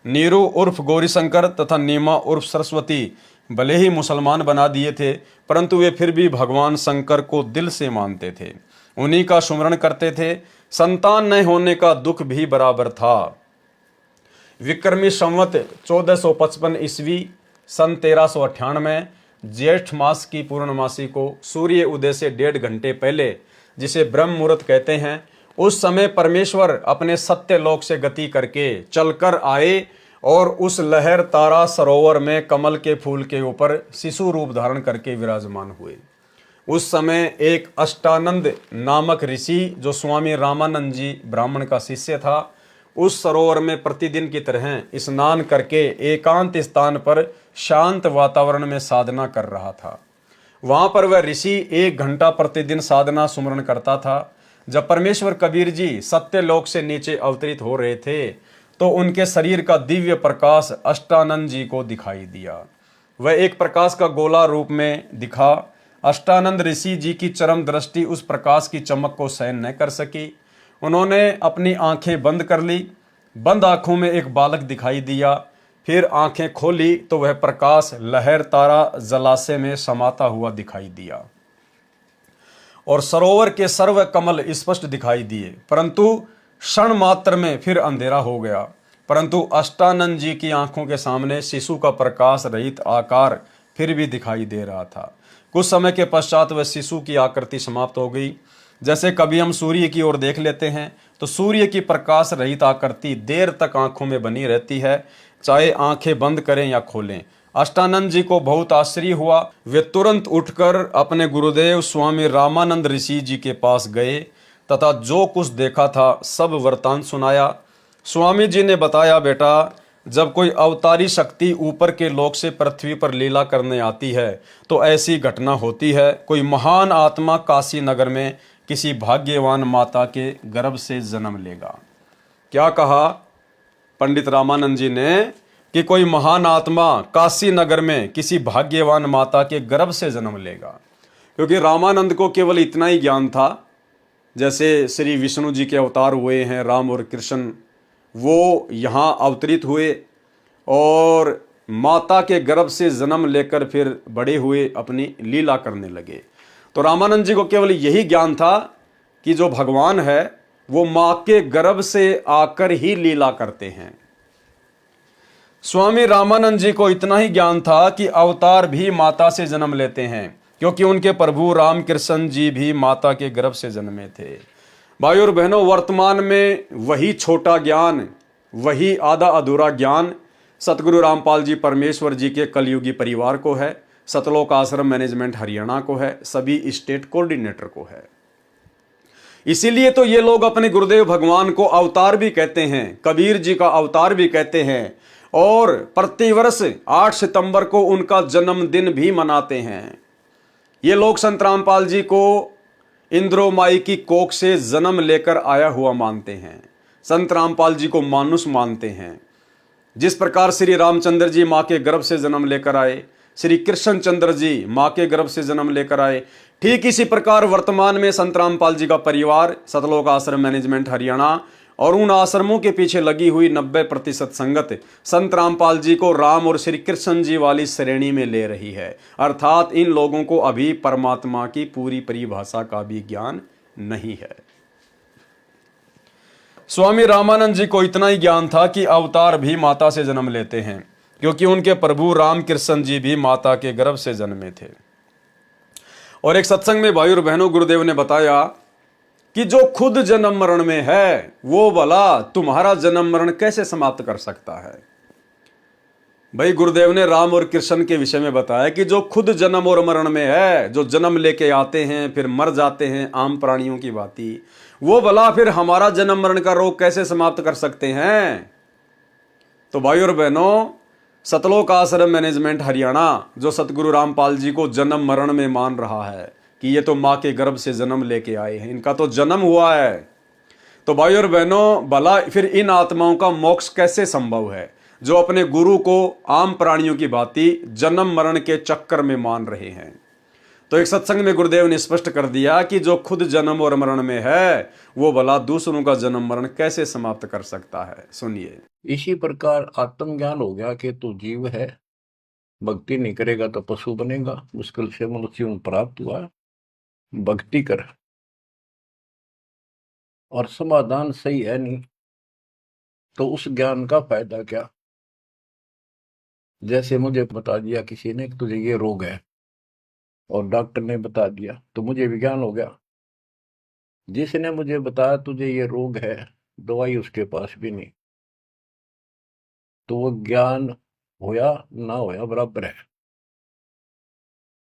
नीरू उर्फ गौरीशंकर तथा नीमा उर्फ सरस्वती भले ही मुसलमान बना दिए थे, परंतु वे फिर भी भगवान शंकर को दिल से मानते थे, उन्हीं का सुमरण करते थे। संतान न होने का दुख भी बराबर था। विक्रमी संवत 1455 ईस्वी सन 1398 ज्येष्ठ मास की पूर्णमासी को सूर्य उदय से 1.5 घंटे पहले, जिसे ब्रह्म मुहूर्त कहते हैं, उस समय परमेश्वर अपने सत्य लोक से गति करके चलकर आए और उस लहर तारा सरोवर में कमल के फूल के ऊपर शिशु रूप धारण करके विराजमान हुए। उस समय एक अष्टानंद नामक ऋषि, जो स्वामी रामानंद जी ब्राह्मण का शिष्य था, उस सरोवर में प्रतिदिन की तरह स्नान करके एकांत स्थान पर शांत वातावरण में साधना कर रहा था। वहां पर वह ऋषि 1 घंटा प्रतिदिन साधना सुमरण करता था। जब परमेश्वर कबीर जी सत्य लोक से नीचे अवतरित हो रहे थे तो उनके शरीर का दिव्य प्रकाश अष्टानंद जी को दिखाई दिया। वह एक प्रकाश का गोला रूप में दिखा। अष्टानंद ऋषि जी की चरम दृष्टि उस प्रकाश की चमक को सहन न कर सकी। उन्होंने अपनी आंखें बंद कर ली। बंद आंखों में एक बालक दिखाई दिया। फिर आंखें खोली तो वह प्रकाश लहर तारा जलाशय में समाता हुआ दिखाई दिया और सरोवर के सर्व कमल स्पष्ट दिखाई दिए, परंतु क्षण मात्र में फिर अंधेरा हो गया। परंतु अष्टानंद जी की आंखों के सामने शिशु का प्रकाश रहित आकार फिर भी दिखाई दे रहा था। कुछ समय के पश्चात वह शिशु की आकृति समाप्त हो गई। जैसे कभी हम सूर्य की ओर देख लेते हैं तो सूर्य की प्रकाश रहित आकृति देर तक आंखों में बनी रहती है, चाहे आंखें बंद करें या खोलें। अष्टानंद जी को बहुत आश्चर्य हुआ। वे तुरंत उठकर अपने गुरुदेव स्वामी रामानंद ऋषि जी के पास गए तथा जो कुछ देखा था सब वृतांत सुनाया। स्वामी जी ने बताया, बेटा, जब कोई अवतारी शक्ति ऊपर के लोक से पृथ्वी पर लीला करने आती है तो ऐसी घटना होती है। कोई महान आत्मा काशी नगर में किसी भाग्यवान माता के गर्भ से जन्म लेगा। क्या कहा पंडित रामानंद जी ने कि कोई महान आत्मा काशी नगर में किसी भाग्यवान माता के गर्भ से जन्म लेगा, क्योंकि रामानंद को केवल इतना ही ज्ञान था, जैसे श्री विष्णु जी के अवतार हुए हैं राम और कृष्ण, वो यहाँ अवतरित हुए और माता के गर्भ से जन्म लेकर फिर बड़े हुए अपनी लीला करने लगे। तो रामानंद जी को केवल यही ज्ञान था कि जो भगवान है वो माँ के गर्भ से आकर ही लीला करते हैं। स्वामी रामानंद जी को इतना ही ज्ञान था कि अवतार भी माता से जन्म लेते हैं, क्योंकि उनके प्रभु रामकृष्ण जी भी माता के गर्भ से जन्मे थे। भाई और बहनों, वर्तमान में वही छोटा ज्ञान, वही आधा अधूरा ज्ञान सतगुरु रामपाल जी परमेश्वर जी के कलयुगी परिवार को है, सतलोक आश्रम मैनेजमेंट हरियाणा को है, सभी स्टेट कोऑर्डिनेटर को है। इसीलिए तो ये लोग अपने गुरुदेव भगवान को अवतार भी कहते हैं, कबीर जी का अवतार भी कहते हैं, और प्रतिवर्ष 8 सितंबर को उनका जन्मदिन भी मनाते हैं। ये लोग संत रामपाल जी को इंद्रो माई की कोख से जन्म लेकर आया हुआ मानते हैं। संत रामपाल जी को मानुष मानते हैं। जिस प्रकार श्री रामचंद्र जी माँ के गर्भ से जन्म लेकर आए, श्री कृष्णचंद्र जी माँ के गर्भ से जन्म लेकर आए, ठीक इसी प्रकार वर्तमान में संत रामपाल जी का परिवार सतलोक आश्रम मैनेजमेंट हरियाणा और उन आश्रमों के पीछे लगी हुई 90% संगत संत रामपाल जी को राम और श्री कृष्ण जी वाली श्रेणी में ले रही है। अर्थात इन लोगों को अभी परमात्मा की पूरी परिभाषा का भी ज्ञान नहीं है। स्वामी रामानंद जी को इतना ही ज्ञान था कि अवतार भी माता से जन्म लेते हैं, क्योंकि उनके प्रभु रामकृष्ण जी भी माता के गर्भ से जन्मे थे। और एक सत्संग में भाई और बहनों गुरुदेव ने बताया कि जो खुद जन्म मरण में है वो भला तुम्हारा जन्म मरण कैसे समाप्त कर सकता है। भाई गुरुदेव ने राम और कृष्ण के विषय में बताया कि जो खुद जन्म और मरण में है, जो जन्म लेके आते हैं फिर मर जाते हैं आम प्राणियों की भांति, वो भला फिर हमारा जन्म मरण का रोग कैसे समाप्त कर सकते हैं। तो भाई और बहनों, सतलोक आश्रम मैनेजमेंट हरियाणा जो सतगुरु रामपाल जी को जन्म मरण में मान रहा है कि ये तो माँ के गर्भ से जन्म लेके आए हैं, इनका तो जन्म हुआ है, तो भाई और बहनों भला फिर इन आत्माओं का मोक्ष कैसे संभव है। जो अपने गुरु को आम प्राणियों की भांति जन्म मरण के चक्कर में मान रहे हैं। तो एक सत्संग में गुरुदेव ने स्पष्ट कर दिया कि जो खुद जन्म और मरण में है वो भला दूसरों का जन्म मरण कैसे समाप्त कर सकता है। सुनिए। इसी प्रकार आत्मज्ञान हो गया कि तू जीव है, भक्ति नहीं करेगा तो पशु बनेगा, मुश्किल से मनुष्य में प्राप्त हुआ, भक्ति कर। और समाधान सही है नहीं तो उस ज्ञान का फायदा क्या। जैसे मुझे बता दिया किसी ने कि तुझे ये रोग है और डॉक्टर ने बता दिया तो मुझे विज्ञान हो गया। जिसने मुझे बताया तुझे ये रोग है, दवाई उसके पास भी नहीं, तो वो ज्ञान होया ना होया बराबर है।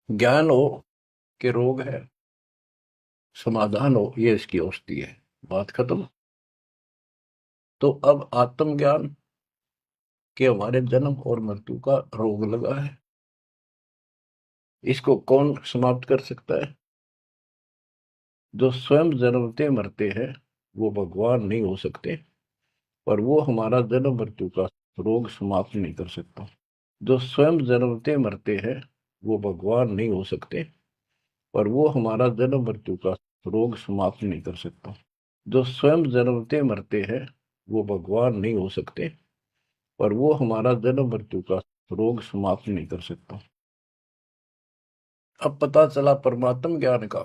ज्ञान हो कि रोग है, समाधान हो ये इसकी औषधि है, बात खत्म। तो अब आत्मज्ञान कि हमारे जन्म और मृत्यु का रोग लगा है, इसको कौन समाप्त कर सकता है। जो स्वयं जन्मते मरते हैं वो भगवान नहीं हो सकते, पर वो हमारा जन्म मृत्यु का रोग समाप्त नहीं कर सकता। जो स्वयं जन्मते मरते हैं वो भगवान नहीं हो सकते, पर वो हमारा जन्म मृत्यु का रोग समाप्त नहीं कर सकता। जो स्वयं जन्मते मरते हैं वो भगवान नहीं हो सकते, पर वो हमारा जन्म मृत्यु का रोग समाप्त नहीं कर सकता। अब पता चला परमात्म ज्ञान का,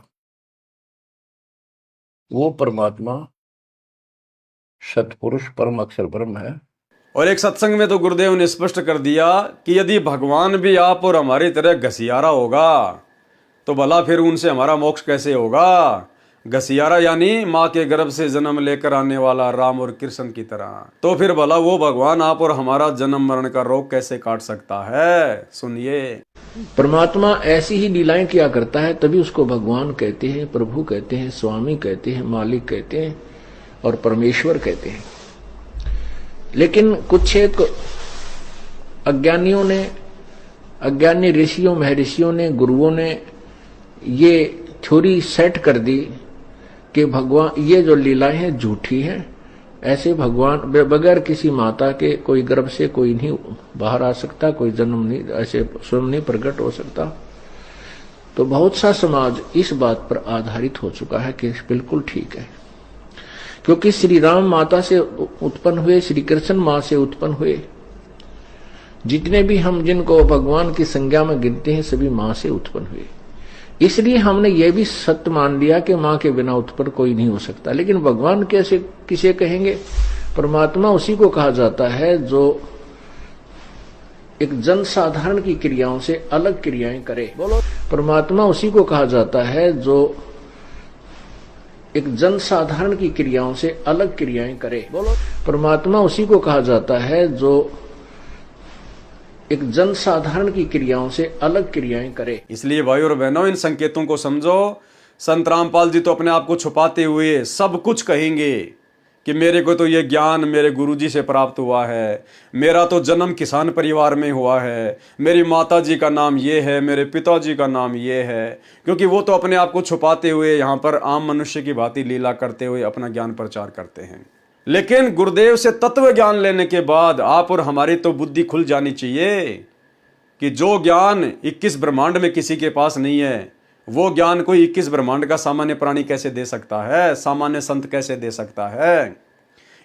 वो परमात्मा सतपुरुष परम अक्षर ब्रह्म है। और एक सत्संग में तो गुरुदेव ने स्पष्ट कर दिया कि यदि भगवान भी आप और हमारी तरह घसियारा होगा तो भला फिर उनसे हमारा मोक्ष कैसे होगा। घसियारा यानी माँ के गर्भ से जन्म लेकर आने वाला राम और कृष्ण की तरह, तो फिर भला वो भगवान आप और हमारा जन्म मरण का रोग कैसे काट सकता है। सुनिए। परमात्मा ऐसी ही लीलाएं किया करता है, तभी उसको भगवान कहते हैं, प्रभु कहते हैं, स्वामी कहते हैं, मालिक कहते हैं और परमेश्वर कहते हैं। लेकिन कुछ एक अज्ञानियों ने, अज्ञानी ऋषियों महर्षियों ने, गुरुओं ने ये थ्योरी सेट कर दी कि भगवान ये जो लीलाएं हैं झूठी हैं, ऐसे भगवान बगैर किसी माता के कोई गर्भ से कोई नहीं बाहर आ सकता, कोई जन्म नहीं, ऐसे स्वयं नहीं प्रकट हो सकता। तो बहुत सा समाज इस बात पर आधारित हो चुका है कि बिल्कुल ठीक है, क्योंकि श्री राम माता से उत्पन्न हुए, श्री कृष्ण मां से उत्पन्न हुए, जितने भी हम जिनको भगवान की संज्ञा में गिनते हैं सभी मां से उत्पन्न हुए। इसलिए हमने ये भी सत्य मान लिया कि मां के बिना उत्पन्न कोई नहीं हो सकता। लेकिन भगवान कैसे किसे कहेंगे। परमात्मा उसी को कहा जाता है जो एक जन साधारण की क्रियाओं से अलग क्रियाएं करे। बोलो। परमात्मा उसी को कहा जाता है जो एक जन साधारण की क्रियाओं से अलग क्रियाएं करे। बोलो। परमात्मा उसी को कहा जाता है जो एक जन साधारण की क्रियाओं से अलग क्रियाएं करे। इसलिए भाई और बहनों, इन संकेतों को समझो। संत रामपाल जी तो अपने आप को छुपाते हुए सब कुछ कहेंगे कि मेरे को तो ये ज्ञान मेरे गुरुजी से प्राप्त हुआ है, मेरा तो जन्म किसान परिवार में हुआ है, मेरी माता जी का नाम ये है, मेरे पिताजी का नाम ये है। क्योंकि वो तो अपने आप को छुपाते हुए यहाँ पर आम मनुष्य की भांति लीला करते हुए अपना ज्ञान प्रचार करते हैं। लेकिन गुरुदेव से तत्व ज्ञान लेने के बाद आप और हमारी तो बुद्धि खुल जानी चाहिए कि जो ज्ञान 21 ब्रह्मांड में किसी के पास नहीं है, वो ज्ञान कोई 21 ब्रह्मांड का सामान्य प्राणी कैसे दे सकता है, सामान्य संत कैसे दे सकता है।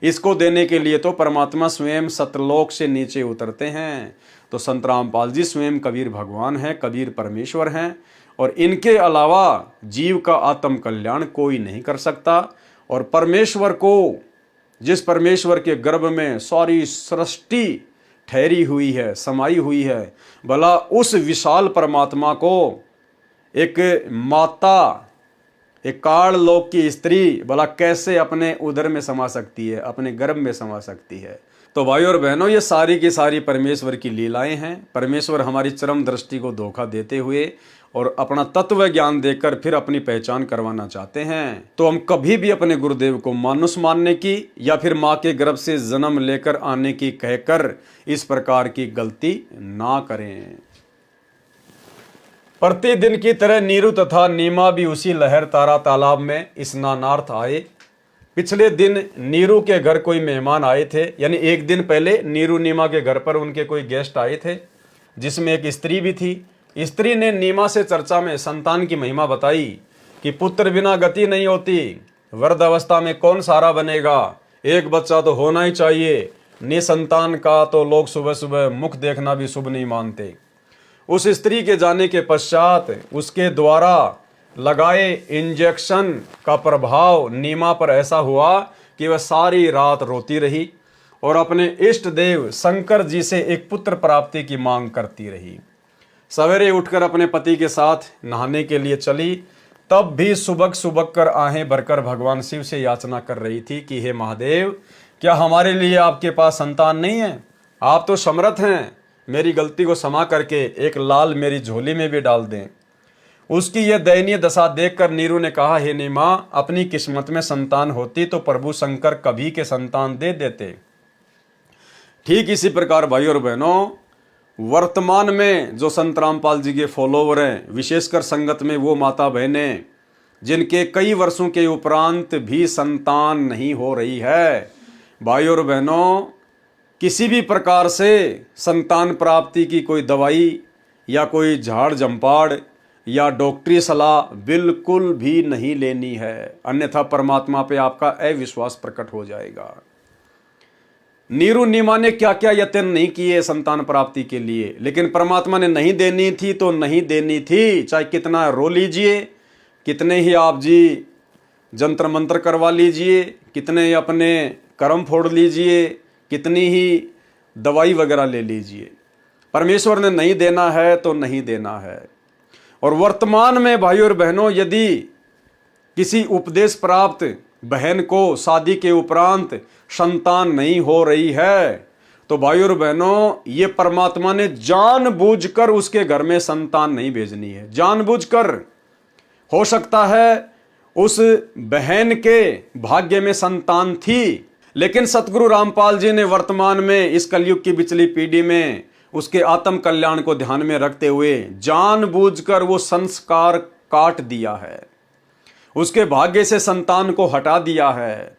इसको देने के लिए तो परमात्मा स्वयं सतलोक से नीचे उतरते हैं। तो संत रामपाल जी स्वयं कबीर भगवान हैं, कबीर परमेश्वर हैं, और इनके अलावा जीव का आत्म कल्याण कोई नहीं कर सकता। और परमेश्वर को, जिस परमेश्वर के गर्भ में सारी सृष्टि ठहरी हुई है, समाई हुई है, भला उस विशाल परमात्मा को एक माता, एक काल लोक की स्त्री भला कैसे अपने उदर में समा सकती है, अपने गर्भ में समा सकती है। तो भाई और बहनों, ये सारी की सारी परमेश्वर की लीलाएं हैं। परमेश्वर हमारी चरम दृष्टि को धोखा देते हुए और अपना तत्व ज्ञान देकर फिर अपनी पहचान करवाना चाहते हैं। तो हम कभी भी अपने गुरुदेव को मानुष मानने की या फिर माँ के गर्भ से जन्म लेकर आने की कहकर इस प्रकार की गलती ना करें। प्रतिदिन की तरह नीरू तथा नीमा भी उसी लहर तारा तालाब में स्नानार्थ आए। पिछले दिन नीरू के घर कोई मेहमान आए थे, यानी एक दिन पहले नीरू नीमा के घर पर उनके कोई गेस्ट आए थे, जिसमें एक स्त्री भी थी। स्त्री ने नीमा से चर्चा में संतान की महिमा बताई कि पुत्र बिना गति नहीं होती, वृद्ध अवस्था में कौन सहारा बनेगा, एक बच्चा तो होना ही चाहिए, निसंतान का तो लोग सुबह सुबह मुख देखना भी शुभ नहीं मानते। उस स्त्री के जाने के पश्चात उसके द्वारा लगाए इंजेक्शन का प्रभाव नीमा पर ऐसा हुआ कि वह सारी रात रोती रही और अपने इष्ट देव शंकर जी से एक पुत्र प्राप्ति की मांग करती रही। सवेरे उठकर अपने पति के साथ नहाने के लिए चली, तब भी सुबह सुबह कर आहें भरकर भगवान शिव से याचना कर रही थी कि हे महादेव, क्या हमारे लिए आपके पास संतान नहीं है? आप तो समर्थ हैं, मेरी गलती को क्षमा करके एक लाल मेरी झोली में भी डाल दें। उसकी यह दयनीय दशा देखकर नीरू ने कहा, हे नीमा, अपनी किस्मत में संतान होती तो प्रभु शंकर कभी के संतान दे देते। ठीक इसी प्रकार भाई और बहनों, वर्तमान में जो संत रामपाल जी के फॉलोवर हैं, विशेषकर संगत में वो माता बहनें जिनके कई वर्षों के उपरांत भी संतान नहीं हो रही है, भाई और बहनों, किसी भी प्रकार से संतान प्राप्ति की कोई दवाई या कोई झाड़ जंपाड़ या डॉक्टरी सलाह बिल्कुल भी नहीं लेनी है, अन्यथा परमात्मा पे आपका अविश्वास प्रकट हो जाएगा। नीरू नीमा ने क्या क्या यत्न नहीं किए संतान प्राप्ति के लिए, लेकिन परमात्मा ने नहीं देनी थी तो नहीं देनी थी, चाहे कितना रो लीजिए, कितने ही आप जी जंतर मंत्र करवा लीजिए, कितने अपने कर्म फोड़ लीजिए, कितनी ही दवाई वगैरह ले लीजिए, परमेश्वर ने नहीं देना है तो नहीं देना है। और वर्तमान में भाई और बहनों, यदि किसी उपदेश प्राप्त बहन को शादी के उपरांत संतान नहीं हो रही है, तो भाई और बहनों, ये परमात्मा ने जानबूझकर उसके घर में संतान नहीं भेजनी है, जानबूझकर। हो सकता है उस बहन के भाग्य में संतान थी, लेकिन सतगुरु रामपाल जी ने वर्तमान में इस कलयुग की पिछली पीढ़ी में उसके आत्म कल्याण को ध्यान में रखते हुए जानबूझकर वो संस्कार काट दिया है, उसके भाग्य से संतान को हटा दिया है।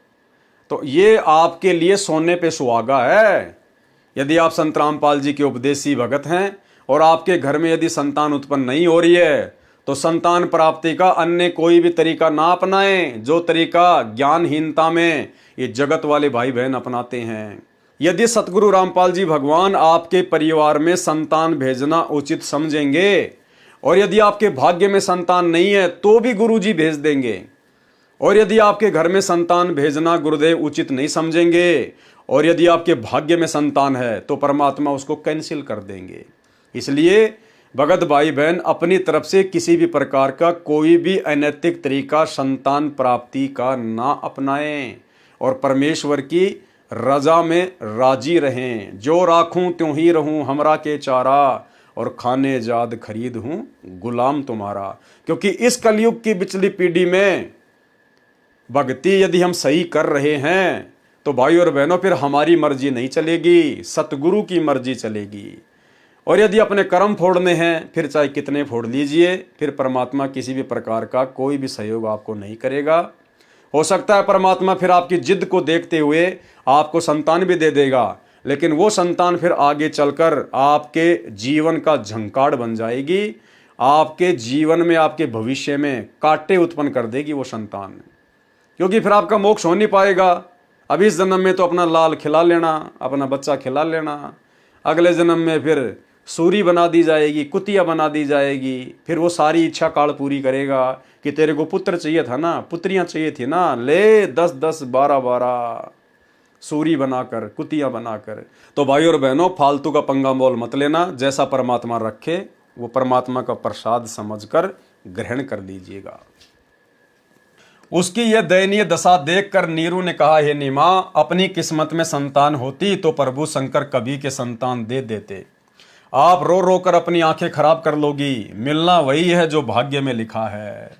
तो ये आपके लिए सोने पे सुहागा है। यदि आप संत रामपाल जी के उपदेशी भगत हैं और आपके घर में यदि संतान उत्पन्न नहीं हो रही है, तो संतान प्राप्ति का अन्य कोई भी तरीका ना अपनाएं, जो तरीका ज्ञानहीनता में ये जगत वाले भाई बहन अपनाते हैं। यदि सतगुरु रामपाल जी भगवान आपके परिवार में संतान भेजना उचित समझेंगे, और यदि आपके भाग्य में संतान नहीं है तो भी गुरु जी भेज देंगे, और यदि आपके घर में संतान भेजना गुरुदेव उचित नहीं समझेंगे, और यदि आपके भाग्य में संतान है तो परमात्मा उसको कैंसिल कर देंगे। इसलिए भगत भाई बहन अपनी तरफ से किसी भी प्रकार का कोई भी अनैतिक तरीका संतान प्राप्ति का ना अपनाएं और परमेश्वर की रजा में राजी रहें। जो राखूं त्यों ही रहूं हमरा के चारा, और खाने जाद खरीद हूं गुलाम तुम्हारा। क्योंकि इस कलयुग की पिछली पीढ़ी में भक्ति यदि हम सही कर रहे हैं तो भाई और बहनों फिर हमारी मर्जी नहीं चलेगी, सतगुरु की मर्जी चलेगी। और यदि अपने कर्म फोड़ने हैं फिर चाहे कितने फोड़ लीजिए, फिर परमात्मा किसी भी प्रकार का कोई भी सहयोग आपको नहीं करेगा। हो सकता है परमात्मा फिर आपकी जिद को देखते हुए आपको संतान भी दे देगा, लेकिन वो संतान फिर आगे चलकर आपके जीवन का झंकार बन जाएगी, आपके जीवन में आपके भविष्य में कांटे उत्पन्न कर देगी वो संतान, क्योंकि फिर आपका मोक्ष हो नहीं पाएगा। अभी इस जन्म में तो अपना लाल खिला लेना, अपना बच्चा खिला लेना, अगले जन्म में फिर सूरी बना दी जाएगी, कुतिया बना दी जाएगी, फिर वो सारी इच्छा काल पूरी करेगा कि तेरे को पुत्र चाहिए था ना, पुत्रियां चाहिए थी ना, ले 10-10 12-12 सूरी बनाकर, कुतिया बनाकर। तो भाई और बहनों, फालतू का पंगा मोल मत लेना, जैसा परमात्मा रखे वो परमात्मा का प्रसाद समझकर ग्रहण कर लीजिएगा। उसकी यह दयनीय दशा देखकर नीरू ने कहा, हे नीमा, अपनी किस्मत में संतान होती तो प्रभु शंकर कभी के संतान दे देते। आप रो रो कर अपनी आंखें खराब कर लोगी, मिलना वही है जो भाग्य में लिखा है।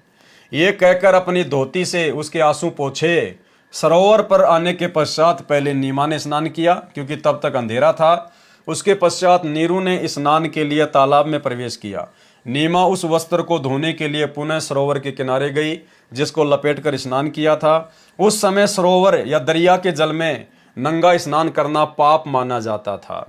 ये कहकर अपनी धोती से उसके आंसू पोंछे। सरोवर पर आने के पश्चात पहले नीमा ने स्नान किया, क्योंकि तब तक अंधेरा था। उसके पश्चात नीरू ने स्नान के लिए तालाब में प्रवेश किया। नीमा उस वस्त्र को धोने के लिए पुनः सरोवर के किनारे गई जिसको लपेटकर स्नान किया था। उस समय सरोवर या दरिया के जल में नंगा स्नान करना पाप माना जाता था।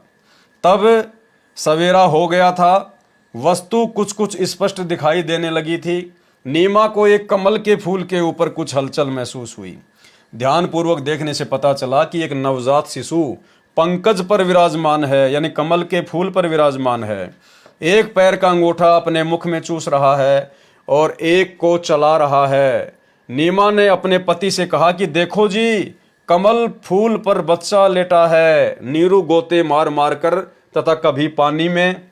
तब सवेरा हो गया था, वस्तु कुछ कुछ स्पष्ट दिखाई देने लगी थी। नीमा को एक कमल के फूल के ऊपर कुछ हलचल महसूस हुई। ध्यानपूर्वक देखने से पता चला कि एक नवजात शिशु पंकज पर विराजमान है, यानी कमल के फूल पर विराजमान है। एक पैर का अंगूठा अपने मुख में चूस रहा है और एक को चला रहा है। नीमा ने अपने पति से कहा कि देखो जी, कमल फूल पर बच्चा लेटा है। नीरू गोते मार मार कर तथा कभी पानी में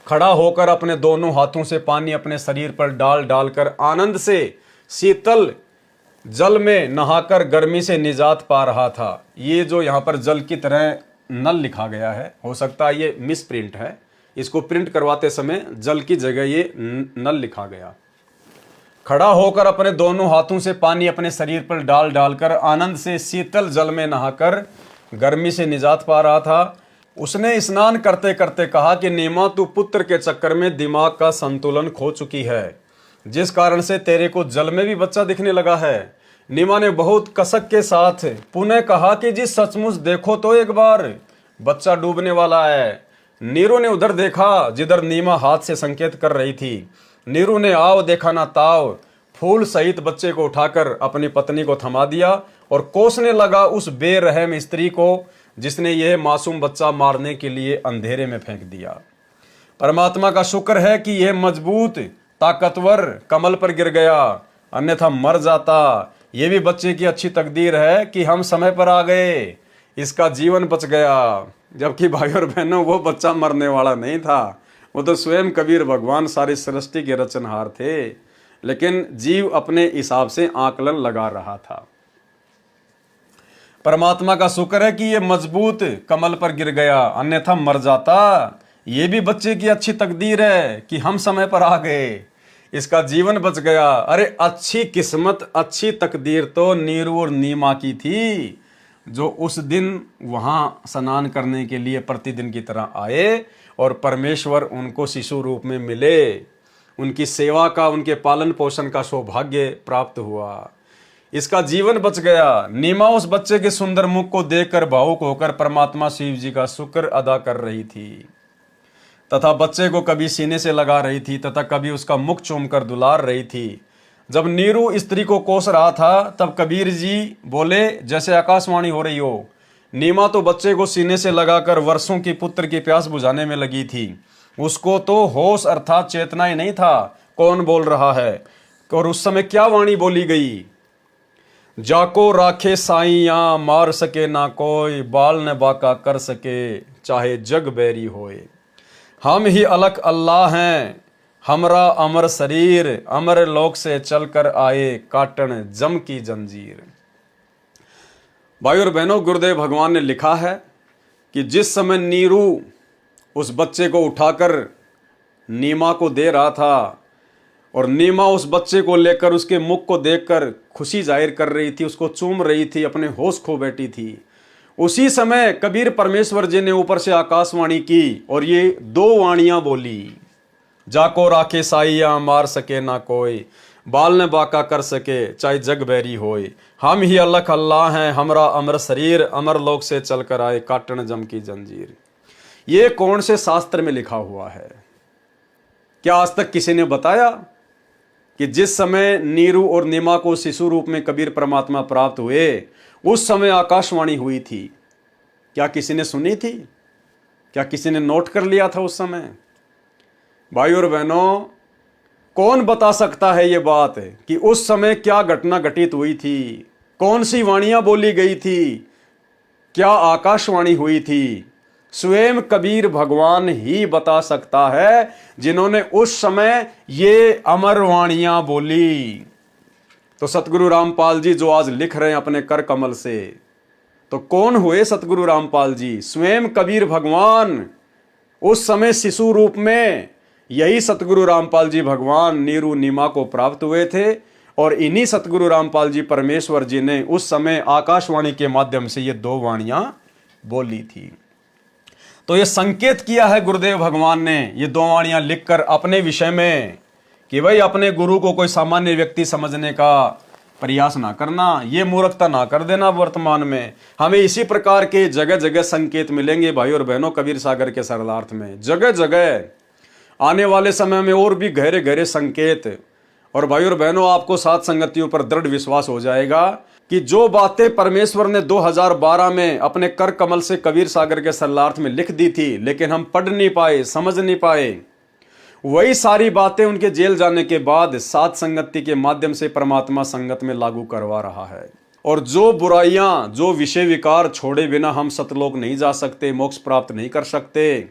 खड़ा होकर अपने दोनों हाथों से पानी अपने शरीर पर डाल डालकर आनंद से शीतल जल में नहाकर गर्मी से निजात पा रहा था। ये जो यहाँ पर जल की तरह नल लिखा गया है, हो सकता है ये मिस प्रिंट है, इसको प्रिंट करवाते समय जल की जगह ये नल लिखा गया। खड़ा होकर अपने दोनों हाथों से पानी अपने शरीर पर डाल डालकर आनंद से शीतल जल में नहाकर गर्मी से निजात पा रहा था। उसने स्नान करते करते कहा कि नीमा, तू पुत्र के चक्कर में दिमाग का संतुलन खो चुकी है, जिस कारण से तेरे को जल में भी बच्चा दिखने लगा है। नीमा ने बहुत कसक के साथ पुनः कहा कि जी सचमुच देखो तो एक बार, बच्चा डूबने वाला है। नीरू ने उधर देखा जिधर नीमा हाथ से संकेत कर रही थी। नीरू ने आओ देखा ना ताव, फूल सहित बच्चे को उठाकर अपनी पत्नी को थमा दिया और कोसने लगा उस बेरहम स्त्री को जिसने यह मासूम बच्चा मारने के लिए अंधेरे में फेंक दिया। परमात्मा का शुक्र है कि यह मजबूत ताकतवर कमल पर गिर गया, अन्यथा मर जाता। ये भी बच्चे की अच्छी तकदीर है कि हम समय पर आ गए, इसका जीवन बच गया। जबकि भाई और बहनों, वो बच्चा मरने वाला नहीं था, वो तो स्वयं कबीर भगवान सारी सृष्टि के रचनहार थे, लेकिन जीव अपने हिसाब से आकलन लगा रहा था। परमात्मा का शुक्र है कि ये मजबूत कमल पर गिर गया, अन्यथा मर जाता। ये भी बच्चे की अच्छी तकदीर है कि हम समय पर आ गए, इसका जीवन बच गया। अरे अच्छी किस्मत, अच्छी तकदीर तो नीरू और नीमा की थी, जो उस दिन वहां स्नान करने के लिए प्रतिदिन की तरह आए और परमेश्वर उनको शिशु रूप में मिले। उनकी सेवा का, उनके पालन पोषण का सौभाग्य प्राप्त हुआ, इसका जीवन बच गया। नीमा उस बच्चे के सुंदर मुख को देखकर भावुक होकर परमात्मा शिव जी का शुक्र अदा कर रही थी तथा बच्चे को कभी सीने से लगा रही थी तथा कभी उसका मुख चूमकर दुलार रही थी। जब नीरू स्त्री को कोस रहा था तब कबीर जी बोले जैसे आकाशवाणी हो रही हो। नीमा तो बच्चे को सीने से लगाकर वर्षों की पुत्र की प्यास बुझाने में लगी थी। उसको तो होश अर्थात चेतना ही नहीं था कौन बोल रहा है और उस समय क्या वाणी बोली गई। जाको राखे साइया, मार सके ना कोई, बाल न बाका कर सके चाहे जग बैरी होए। हम ही अलग अल्लाह हैं, हमरा अमर शरीर, अमर लोक से चलकर आए काटन जम की जंजीर। भाई और बहनों, गुरुदेव भगवान ने लिखा है कि जिस समय नीरू उस बच्चे को उठाकर नीमा को दे रहा था और नीमा उस बच्चे को लेकर उसके मुख को देखकर खुशी जाहिर कर रही थी, उसको चूम रही थी, अपने होश खो बैठी थी, उसी समय कबीर परमेश्वर जी ने ऊपर से आकाशवाणी की और ये दो वाणियां बोली। जाको राखे साइया, मार सके ना कोई, बाल न बाका कर सके चाहे जग बैरी होए। हम ही अलग अल्लाह हैं, हमरा अमर शरीर, अमर लोक से चलकर आए काटन जम की जंजीर। ये कौन से शास्त्र में लिखा हुआ है? क्या आज तक किसी ने बताया कि जिस समय नीरू और नीमा को शिशु रूप में कबीर परमात्मा प्राप्त हुए उस समय आकाशवाणी हुई थी? क्या किसी ने सुनी थी? क्या किसी ने नोट कर लिया था उस समय? भाई और बहनों, कौन बता सकता है ये बात कि उस समय क्या घटना घटित हुई थी, कौन सी वाणियां बोली गई थी, क्या आकाशवाणी हुई थी? स्वयं कबीर भगवान ही बता सकता है, जिन्होंने उस समय ये अमर वाणियां बोली। तो सतगुरु रामपाल जी जो आज लिख रहे हैं अपने कर कमल से, तो कौन हुए सतगुरु रामपाल जी? स्वयं कबीर भगवान उस समय शिशु रूप में। यही सतगुरु रामपाल जी भगवान नीरू नीमा को प्राप्त हुए थे और इन्हीं सतगुरु रामपाल जी परमेश्वर जी ने उस समय आकाशवाणी के माध्यम से ये दो वाणियां बोली थी। तो ये संकेत किया है गुरुदेव भगवान ने ये दो वाणियां लिखकर अपने विषय में कि भाई अपने गुरु को कोई सामान्य व्यक्ति समझने का प्रयास ना करना, ये मूर्खता ना कर देना। वर्तमान में हमें इसी प्रकार के जगह जगह संकेत मिलेंगे भाई और बहनों, कबीर सागर के सरलार्थ में जगह जगह आने वाले समय में और भी गहरे गहरे संकेत। और भाई और बहनों, आपको साथ संगतियों पर दृढ़ विश्वास हो जाएगा कि जो बातें परमेश्वर ने 2012 में अपने कर कमल से कबीर सागर के सरलार्थ में लिख दी थी, लेकिन हम पढ़ नहीं पाए, समझ नहीं पाए, वही सारी बातें उनके जेल जाने के बाद सात संगति के माध्यम से परमात्मा संगत में लागू करवा रहा है। और जो बुराइयां, जो विषय विकार छोड़े बिना हम सतलोक नहीं जा सकते, मोक्ष प्राप्त नहीं कर सकते,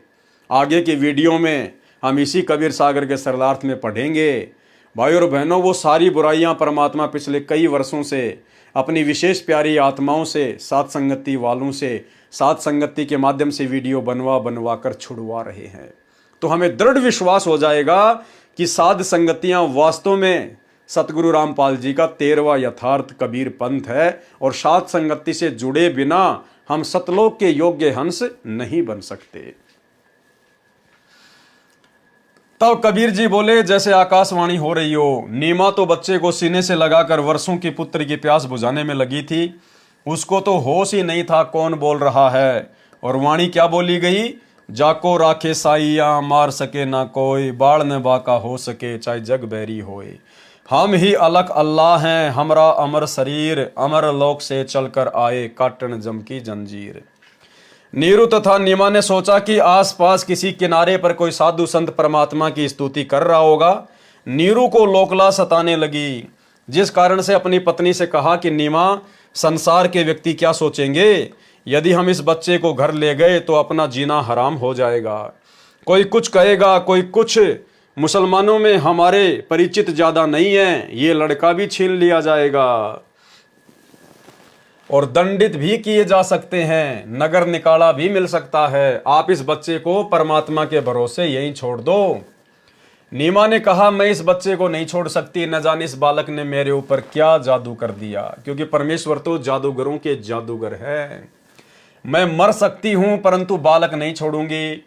आगे की वीडियो में हम इसी कबीर सागर के सरलार्थ में पढ़ेंगे। भाई और बहनों, वो सारी बुराइयां परमात्मा पिछले कई वर्षों से अपनी विशेष प्यारी आत्माओं से, सात संगति वालों से, सात संगति के माध्यम से वीडियो बनवा कर छुड़वा रहे हैं। तो हमें दृढ़ विश्वास हो जाएगा कि साध संगतियां वास्तव में सतगुरु रामपाल जी का 13वां यथार्थ कबीर पंथ है और साध संगति से जुड़े बिना हम सतलोक के योग्य हंस नहीं बन सकते। तब कबीर जी बोले, जैसे आकाशवाणी हो रही हो, नीमा तो बच्चे को सीने से लगाकर वर्षों की पुत्र की प्यास बुझाने में लगी थी, उसको तो होश ही नहीं था कौन बोल रहा है। और वाणी क्या बोली गई, जाको राखे साइया मार सके ना कोई, बाढ़ न बाका हो सके चाहे जग बैरी होए, हम ही अलग अल्लाह हैं हमरा अमर शरीर, अमर लोक से चलकर आए काटन जम की जंजीर। नीरू तथा नीमा ने सोचा कि आसपास किसी किनारे पर कोई साधु संत परमात्मा की स्तुति कर रहा होगा। नीरू को लोकला सताने लगी, जिस कारण से अपनी पत्नी से कहा कि नीमा, संसार के व्यक्ति क्या सोचेंगे, यदि हम इस बच्चे को घर ले गए तो अपना जीना हराम हो जाएगा। कोई कुछ कहेगा, कोई कुछ, मुसलमानों में हमारे परिचित ज्यादा नहीं है, ये लड़का भी छीन लिया जाएगा और दंडित भी किए जा सकते हैं, नगर निकाला भी मिल सकता है। आप इस बच्चे को परमात्मा के भरोसे यहीं छोड़ दो। नीमा ने कहा, मैं इस बच्चे को नहीं छोड़ सकती, न जाने इस बालक ने मेरे ऊपर क्या जादू कर दिया, क्योंकि परमेश्वर तो जादूगरों के जादूगर है। मैं मर सकती हूं परंतु बालक नहीं छोड़ूंगी।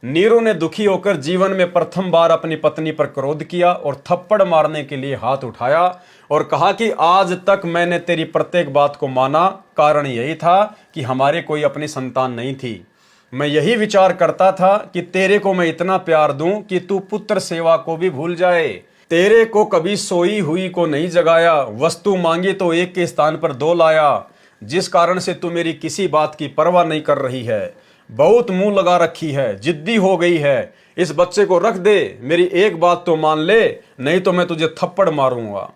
नीरू ने दुखी होकर जीवन में प्रथम बार अपनी पत्नी पर क्रोध किया और थप्पड़ मारने के लिए हाथ उठाया और कहा कि आज तक मैंने तेरी प्रत्येक बात को माना, कारण यही था कि हमारे कोई अपनी संतान नहीं थी। मैं यही विचार करता था कि तेरे को मैं इतना प्यार दूं कि तू पुत्र सेवा को भी भूल जाए। तेरे को कभी सोई हुई को नहीं जगाया, वस्तु मांगी तो एक के स्थान पर दो लाया, जिस कारण से तू मेरी किसी बात की परवाह नहीं कर रही है। बहुत मुंह लगा रखी है, जिद्दी हो गई है। इस बच्चे को रख दे, मेरी एक बात तो मान ले, नहीं तो मैं तुझे थप्पड़ मारूंगा।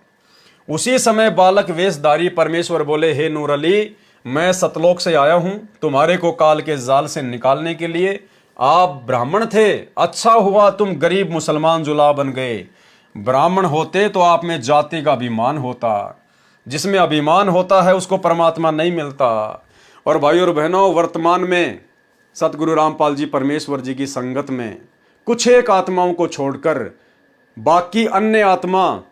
उसी समय बालक वेशधारी परमेश्वर बोले, हे नूर अली, मैं सतलोक से आया हूं तुम्हारे को काल के जाल से निकालने के लिए। आप ब्राह्मण थे, अच्छा हुआ तुम गरीब मुसलमान जुला बन गए। ब्राह्मण होते तो आप में जाति का अभिमान होता, जिसमें अभिमान होता है उसको परमात्मा नहीं मिलता। और भाई और बहनों, वर्तमान में सतगुरु रामपाल जी परमेश्वर जी की संगत में कुछ एक आत्माओं को छोड़कर बाकी अन्य आत्मा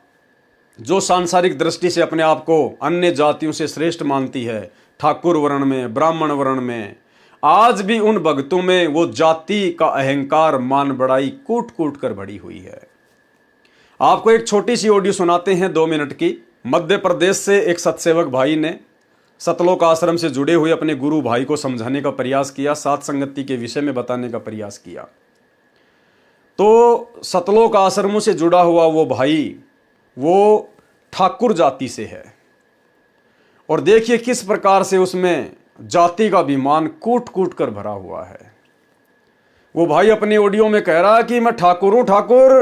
जो सांसारिक दृष्टि से अपने आप को अन्य जातियों से श्रेष्ठ मानती है, ठाकुर वर्ण में, ब्राह्मण वर्ण में, आज भी उन भक्तों में वो जाति का अहंकार, मान बड़ाई कूट कूट कर भरी हुई है। आपको एक छोटी सी ऑडियो सुनाते हैं 2 मिनट की। मध्य प्रदेश से एक सतसेवक भाई ने सतलोक आश्रम से जुड़े हुए अपने गुरु भाई को समझाने का प्रयास किया, सात संगति के विषय में बताने का प्रयास किया। तो सतलोक आश्रमों से जुड़ा हुआ वो भाई, वो ठाकुर जाति से है और देखिए किस प्रकार से उसमें जाति का अभिमान कूट कूट कर भरा हुआ है। वो भाई अपनी ऑडियो में कह रहा है कि मैं ठाकुर हूं, ठाकुर।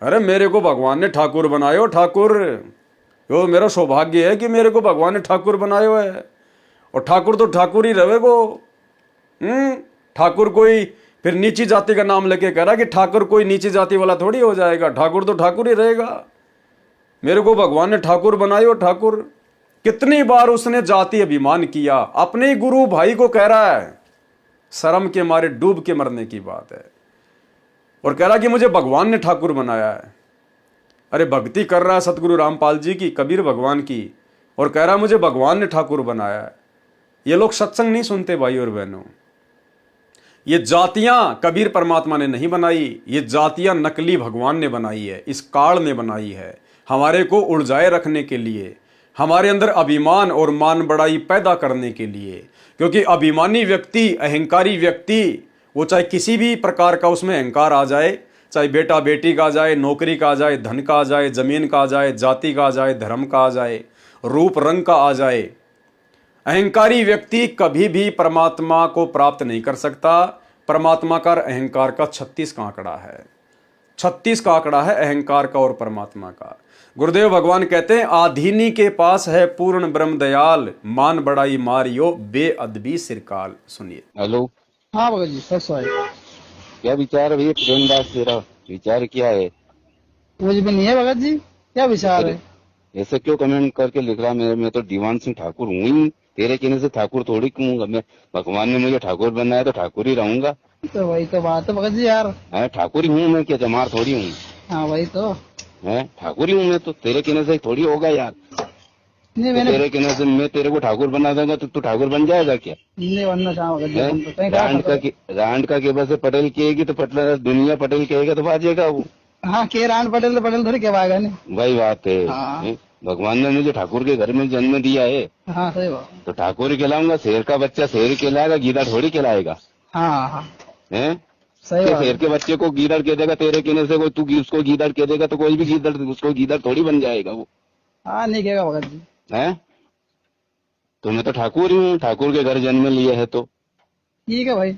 अरे मेरे को भगवान ने ठाकुर बनायो, ठाकुर। यो मेरा सौभाग्य है कि मेरे को भगवान ने ठाकुर बनायो है। और ठाकुर तो ठाकुर ही रहेगो। ठाकुर कोई फिर नीची जाति का नाम लेके कह रहा कि ठाकुर कोई नीची जाति वाला थोड़ी हो जाएगा, ठाकुर तो ठाकुर ही रहेगा। मेरे को भगवान ने ठाकुर बनायो, ठाकुर। कितनी बार उसने जाति अभिमान किया, अपने गुरु भाई को कह रहा है, शर्म के मारे डूब के मरने की बात है, और कह रहा कि मुझे भगवान ने ठाकुर बनाया है। अरे भक्ति कर रहा है सतगुरु रामपाल जी की, कबीर भगवान की, और कह रहा है मुझे भगवान ने ठाकुर बनाया है। ये लोग सत्संग नहीं सुनते भाई और बहनों। ये जातियां कबीर परमात्मा ने नहीं बनाई, ये जातियां नकली भगवान ने बनाई है, इस काल ने बनाई है हमारे को उलझाए रखने के लिए, हमारे अंदर अभिमान और मान बड़ाई पैदा करने के लिए। क्योंकि अभिमानी व्यक्ति, अहंकारी व्यक्ति, वो चाहे किसी भी प्रकार का उसमें अहंकार आ जाए, चाहे बेटा बेटी का आ जाए, नौकरी का आ जाए, धन का आ जाए, जमीन का आ जाए, जाति का आ जाए, धर्म का आ जाए, रूप रंग का आ जाए, अहंकारी व्यक्ति कभी भी परमात्मा को प्राप्त नहीं कर सकता। परमात्मा का अहंकार का 36 का आंकड़ा है, 36 का आंकड़ा है अहंकार का और परमात्मा का। गुरुदेव भगवान कहते हैं, आधीनी के पास है पूर्ण ब्रह्म दयाल, मान बड़ाई मारियो बेअदबी सिरकाल। सुनिए। हेलो। हाँ भगत जी, कैसा है? क्या विचार है भैया प्रेमदास, तेरा विचार क्या है? मुझ में नहीं है भगत जी, क्या विचार है? ऐसे क्यों कमेंट करके लिख रहा? मैं तो दीवान सिंह ठाकुर हूँ ही, तेरे कहने से ठाकुर थोड़ी कहूंगा मैं। भगवान ने मुझे ठाकुर बनाया तो ठाकुर ही रहूंगा। तो वही तो बात है भगत जी यार। ठाकुर ही हूँ मैं, क्या जमार थोड़ी हूँ। हाँ वही तो है, ठाकुर ही हूँ मैं तो, तेरे कहने से थोड़ी होगा यार। नहीं, तो तेरे कहने से मैं तेरे को ठाकुर बना दूंगा तो तू ठाकुर बन जाएगा क्या? नहीं बनना चाह भगत जी। रांड का केबल से पटेल कहेगी तो पटेल, दुनिया पटेल कहेगा तो बाजेगा वो। हाँ के रान पटेल तो पटेल थोड़ी कहवाएगा नहीं। वही बात है। हाँ। भगवान ने मुझे ठाकुर के घर में जन्म दिया है। हाँ सही बात। तो ठाकुर ही कहलाऊंगा। शेर का बच्चा शेर ही कहलाएगा, गीदड़ थोड़ी कहलाएगा। हाँ हाँ है, सही बात। शेर के बच्चे को गीदड़ कह देगा, तेरे कहने से कोई तू उसको गीदड़ कह देगा तो कोई भी गीदड़ उसको गीदड़ थोड़ी बन जाएगा वो। हाँ नहीं कहेगा भगत जी। है, तो मैं तो ठाकुर ही हूँ, ठाकुर के घर जन्म लिया है तो ठीक है भाई।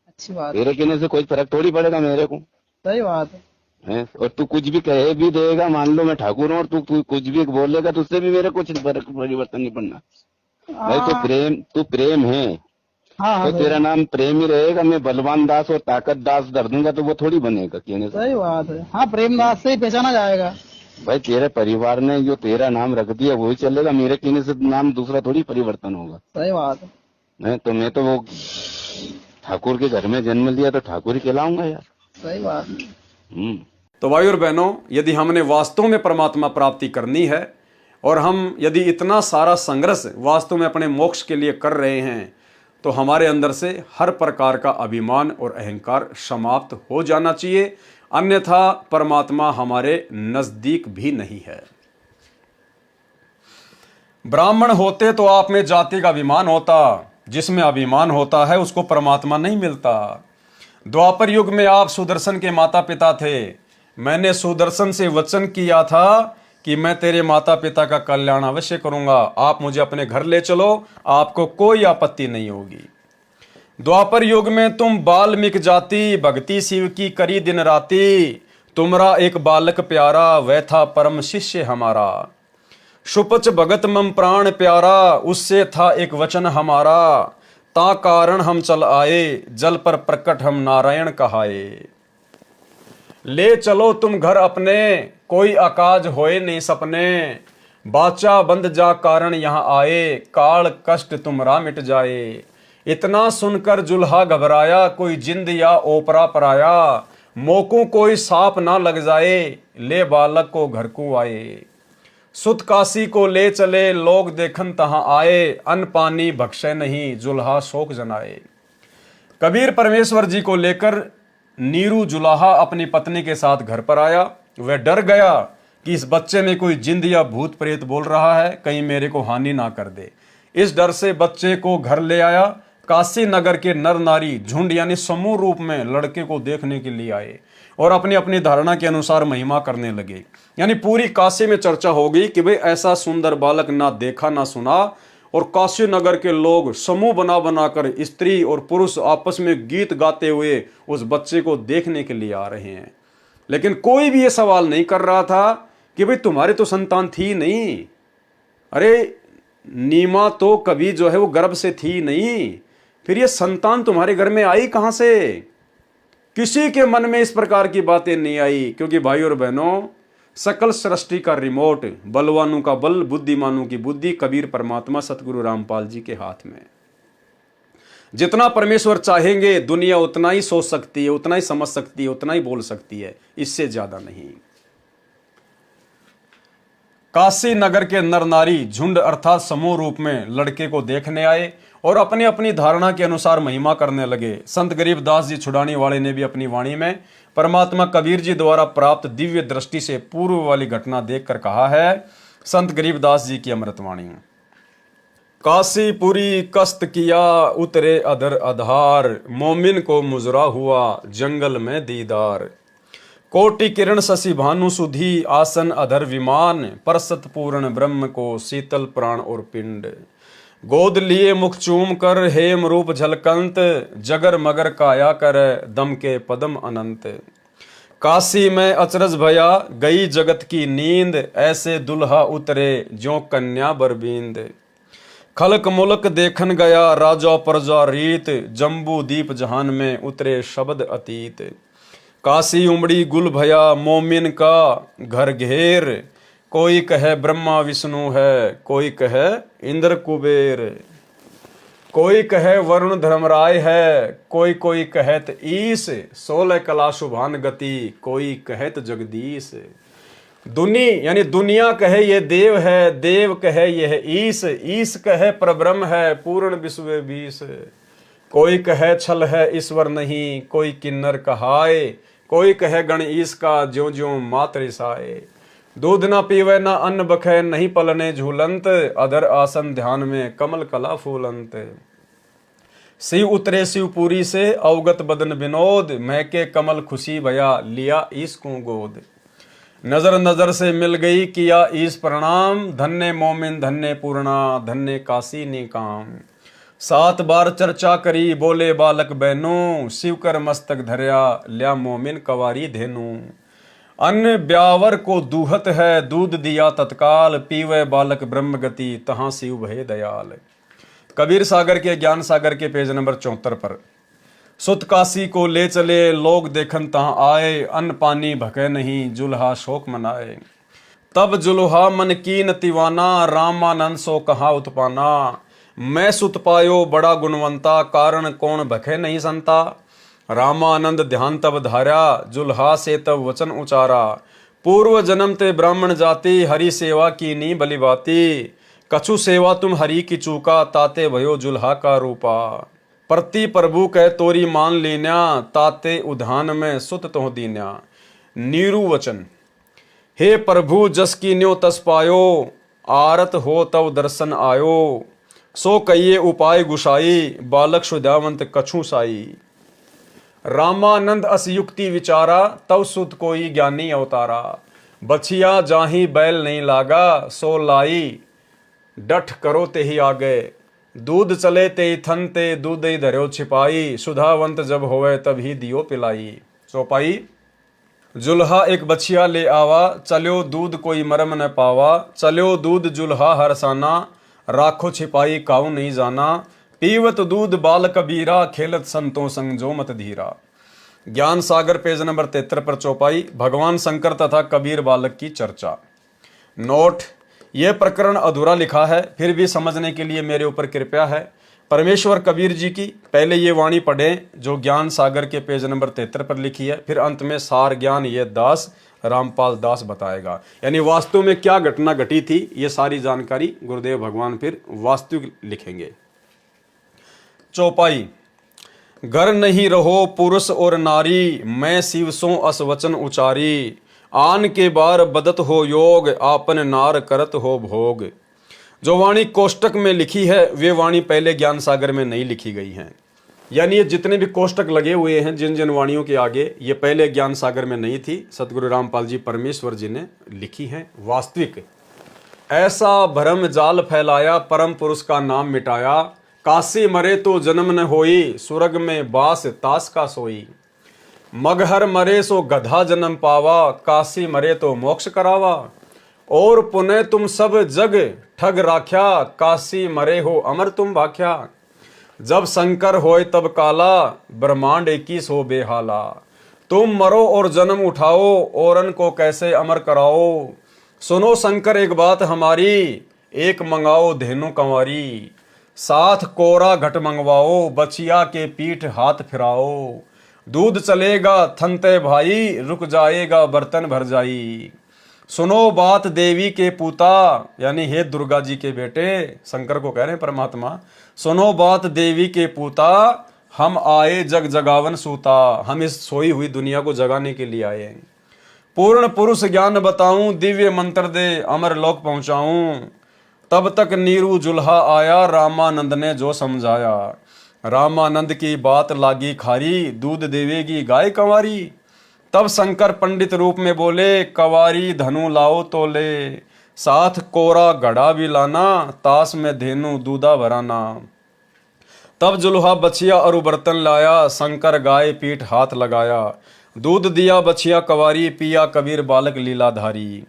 अच्छी बात। तेरे कहने से कोई फर्क थोड़ी पड़ेगा मेरे को। सही बात है। और तू कुछ भी कहे भी देगा, मान लो मैं ठाकुर हूँ और तू कुछ भी बोलेगा तो उससे भी मेरे कुछ परिवर्तन नहीं पड़ना भाई। तू प्रेम है। हाँ तो तेरा नाम प्रेम ही रहेगा। मैं बलवान दास और ताकत दास धर दूंगा तो वो थोड़ी बनेगा कहने से। सही बात है। हाँ प्रेमदास से ही पहचाना जाएगा भाई। तेरे परिवार ने जो तेरा नाम रख दिया वही चलेगा, मेरे कहने से नाम दूसरा थोड़ी परिवर्तन होगा। सही बात है। तो मैं तो वो ठाकुर के घर में जन्म लिया तो ठाकुर ही कहलाऊंगा यार। सही बात है। तो भाई और बहनों, यदि हमने वास्तव में परमात्मा प्राप्ति करनी है और हम यदि इतना सारा संघर्ष वास्तव में अपने मोक्ष के लिए कर रहे हैं, तो हमारे अंदर से हर प्रकार का अभिमान और अहंकार समाप्त हो जाना चाहिए। अन्यथा परमात्मा हमारे नजदीक भी नहीं है। ब्राह्मण होते तो आप में जाति का अभिमान होता, जिसमें अभिमान होता है उसको परमात्मा नहीं मिलता। द्वापर युग में आप सुदर्शन के माता पिता थे। मैंने सुदर्शन से वचन किया था कि मैं तेरे माता पिता का कल्याण अवश्य करूंगा, आप मुझे अपने घर ले चलो, आपको कोई आपत्ति नहीं होगी। द्वापर युग में तुम बाल्मीक जाति, भक्ति शिव की करी दिन राती, तुमरा एक बालक प्यारा, वह था परम शिष्य हमारा। शुपच भगत मम प्राण प्यारा, उससे था एक वचन हमारा, ता कारण हम चल आए, जल पर प्रकट हम नारायण कहाए। ले चलो तुम घर अपने, कोई अकाज होए नहीं सपने, बाचा बंद जा कारण यहाँ आए, काल कष्ट तुमरा मिट जाए। इतना सुनकर जुल्हा घबराया, कोई जिंद या ओपरा पराया, मोकू कोई सांप ना लग जाए, ले बालक को घर को आए। सुत काशी को ले चले, लोग देखन तहां आए, अन्न पानी भक्षय नहीं, जुल्हा शोक जनाए। कबीर परमेश्वर जी को लेकर नीरू जुलाहा अपनी पत्नी के साथ घर पर आया। वह डर गया कि इस बच्चे में कोई जिंद या भूत प्रेत बोल रहा है, कहीं मेरे को हानि ना कर दे। इस डर से बच्चे को घर ले आया। काशी नगर के नर नारी झुंड यानी समूह रूप में लड़के को देखने के लिए आए और अपनी अपनी धारणा के अनुसार महिमा करने लगे। यानी पूरी काशी में चर्चा होगी कि भाई ऐसा सुंदर बालक ना देखा ना सुना, और काशी नगर के लोग समूह बना बनाकर स्त्री और पुरुष आपस में गीत गाते हुए उस बच्चे को देखने के लिए आ रहे हैं। लेकिन कोई भी ये सवाल नहीं कर रहा था कि भाई तुम्हारी तो संतान थी नहीं, अरे नीमा तो कभी जो है वो गर्भ से थी नहीं, फिर ये संतान तुम्हारे घर में आई कहां से? किसी के मन में इस प्रकार की बातें नहीं आई, क्योंकि भाई और बहनों, सकल सृष्टि का रिमोट, बलवानों का बल, बुद्धिमानों की बुद्धि कबीर परमात्मा सतगुरु रामपाल जी के हाथ में। जितना परमेश्वर चाहेंगे दुनिया उतना ही सोच सकती है, उतना ही समझ सकती है, उतना ही बोल सकती है, इससे ज्यादा नहीं। काशी नगर के नर नारी झुंड अर्थात समूह रूप में लड़के को देखने आए और अपनी अपनी धारणा के अनुसार महिमा करने लगे। संत गरीबदास जी छुड़ाने वाले ने भी अपनी वाणी में परमात्मा कबीर जी द्वारा प्राप्त दिव्य दृष्टि से पूर्व वाली घटना देखकर कहा है। संत गरीबदास जी की अमृतवाणी। काशीपुरी कस्त किया उतरे अधर आधार, मोमिन को मुजरा हुआ जंगल में दीदार। कोटि किरण शशि भानु सुधी आसन अधर विमान, परसत पूर्ण ब्रह्म को शीतल प्राण और पिंड। गोद लिए मुख चूम कर हेम रूप झलकंत, जगर मगर काया कर दम के पदम अनंत। काशी में अचरज भया गई जगत की नींद, ऐसे दुल्हा उतरे ज्यों कन्या बरबींद। खलक मुलक देखन गया राजा प्रजा रीत, जम्बू दीप जहान में उतरे शब्द अतीत। काशी उमड़ी गुल भया मोमिन का घर घेर, कोई कहे ब्रह्मा विष्णु है, कोई कहे इंद्र कुबेर। कोई कहे वरुण धर्मराय है, कोई कोई कहत ईश, 16 कला शुभान गति, कोई कहत जगदीश। दुनी यानी दुनिया कहे ये देव है, देव कहे यह ईश, ईश कहे परब्रह्म है, पूर्ण विश्व बीस। कोई कहे छल है ईश्वर नहीं, कोई किन्नर कहाए, कोई कहे गण ईश का ज्यों ज्यों मातृ साए। दूध ना पीवे ना अन्न बखे, नहीं पलने झूलंत, अधर आसन ध्यान में कमल कला फूलंत। शिव उतरे शिवपुरी से अवगत बदन विनोद, महके कमल खुशी भया लिया ईश को गोद। नजर नजर से मिल गई किया ईश प्रणाम, धन्य मोमिन धन्य पूर्णा, धन्य काशी निकाम। 7 बार चर्चा करी बोले बालक बहनों, शिव कर मस्तक धरया लिया मोमिन कवारी धेनु। अन्न ब्यावर को दूहत है दूध दिया तत्काल, पीवे बालक ब्रह्म गति तहां शिव भय दयाल। कबीर सागर के ज्ञान सागर के पेज नंबर 74 पर। सुत काशी को ले चले लोग देखन तहां आए, अन्न पानी भके नहीं जुल्हा शोक मनाए। तब जुल्हा मन कीन तिवाना, रामानंद सो कहा उत्पाना। मैं सुत पायो बड़ा गुणवंता, कारण कौन भखे नहीं संता। रामानंद ध्यान तब धारा, जुल्हा से तब वचन उचारा। पूर्व जन्म ते ब्राह्मण जाति, हरि सेवा की नी बलि बाती। कछु सेवा तुम हरि की चूका, ताते भयो जुल्हा का रूपा। प्रति प्रभु कह तोरी मान लीन्या, ताते उधान में सुत तो दीन्या। नीरू वचन हे प्रभु जस की न्यो तस पायो, आरत हो तव दर्शन आयो। सो कहिए उपाय गुसाई, बालक सुधावंत कछु साई। रामानंद अस युक्ति विचारा, तव सुत कोई ज्ञानी अवतारा। बछिया जाही बैल नहीं लागा, सो लाई डठ करो ते ही आगे। दूध चले ते थन ते दूध ही धर्यो छिपाई, सुधावंत जब होवे तब ही दियो पिलाई। चौपाई जुल्हा एक बछिया ले आवा, चलो दूध कोई मरम न पावा। चलो दूध जुल्हा हरसाना, राखो छिपाई काऊ नहीं जाना। पीवत दूध बाल कबीरा, खेलत संतों संग जो मत धीरा। ज्ञान सागर पेज नंबर 73 पर चौपाई भगवान शंकर तथा कबीर बालक की चर्चा। नोट यह प्रकरण अधूरा लिखा है, फिर भी समझने के लिए मेरे ऊपर कृपया है। परमेश्वर कबीर जी की पहले ये वाणी पढ़ें जो ज्ञान सागर के पेज नंबर 73 पर लिखी है, फिर अंत में सार ज्ञान ये दास रामपाल दास बताएगा। यानी वास्तव में क्या घटना घटी थी, ये सारी जानकारी गुरुदेव भगवान फिर वास्तविक लिखेंगे। चौपाई घर नहीं रहो पुरुष और नारी, मैं शिव सो अस वचन उचारी। आन के बार बदत हो योग, आपन नार करत हो भोग। जो वाणी कोष्टक में लिखी है वे वाणी पहले ज्ञान सागर में नहीं लिखी गई हैं। यानी ये जितने भी कोष्टक लगे हुए हैं जिन जिन वाणियों के आगे, ये पहले ज्ञान सागर में नहीं थी, सतगुरु रामपाल जी परमेश्वर जी ने लिखी हैं। वास्तविक ऐसा भरम जाल फैलाया, परम पुरुष का नाम मिटाया। काशी मरे तो जन्म न होई, स्वर्ग में बास तास का सोई। मगहर मरे सो गधा जन्म पावा, काशी मरे तो मोक्ष करावा। और पुनः तुम सब जग ठग राख्या, काशी मरे हो अमर तुम भाख्या। जब शंकर होए तब काला, ब्रह्मांड 21 हो बेहाला। तुम मरो और जन्म उठाओ, औरन को कैसे अमर कराओ। सुनो शंकर एक बात हमारी, एक मंगाओ धेनु कंवारी। 7 कोरा घट मंगवाओ, बछिया के पीठ हाथ फिराओ। दूध चलेगा थनते भाई, रुक जाएगा बर्तन भर जाई। सुनो बात देवी के पूता, यानी हे दुर्गा जी के बेटे, शंकर को कह रहे हैं परमात्मा, सुनो बात देवी के पूता, हम आए जग जगावन सूता, हम इस सोई हुई दुनिया को जगाने के लिए आए हैं। पूर्ण पुरुष ज्ञान बताऊं, दिव्य मंत्र दे अमर लोक पहुंचाऊं, तब तक नीरू जुल्हा आया, रामानंद ने जो समझाया। रामानंद की बात लागी खारी, दूध देवेगी गाय कंवारी। तब शंकर पंडित रूप में बोले, कवारी धनु लाओ तो ले, साथ कोरा घड़ा भी लाना, ताश में धेनु दूधा भराना। तब जुल्हा बछिया और बर्तन लाया, शंकर गाय पीठ हाथ लगाया। दूध दिया बछिया कवारी, पिया कबीर बालक लीलाधारी।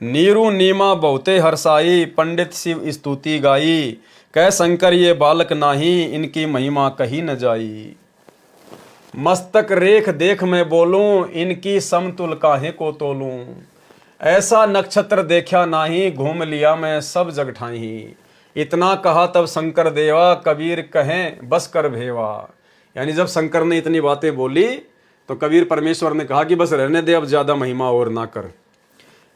नीरू नीमा बहुते हरसाई, पंडित शिव स्तुति गाई। कह शंकर ये बालक नाही, इनकी महिमा कही न जाई। मस्तक रेख देख मैं बोलूं, इनकी समतुल काहे को तोलूं। ऐसा नक्षत्र देखा नाही, घूम लिया मैं सब जग ठाही। इतना कहा तब शंकर देवा, कबीर कहें बस कर भेवा। यानी जब शंकर ने इतनी बातें बोली तो कबीर परमेश्वर ने कहा कि बस रहने दे, अब ज्यादा महिमा और ना कर।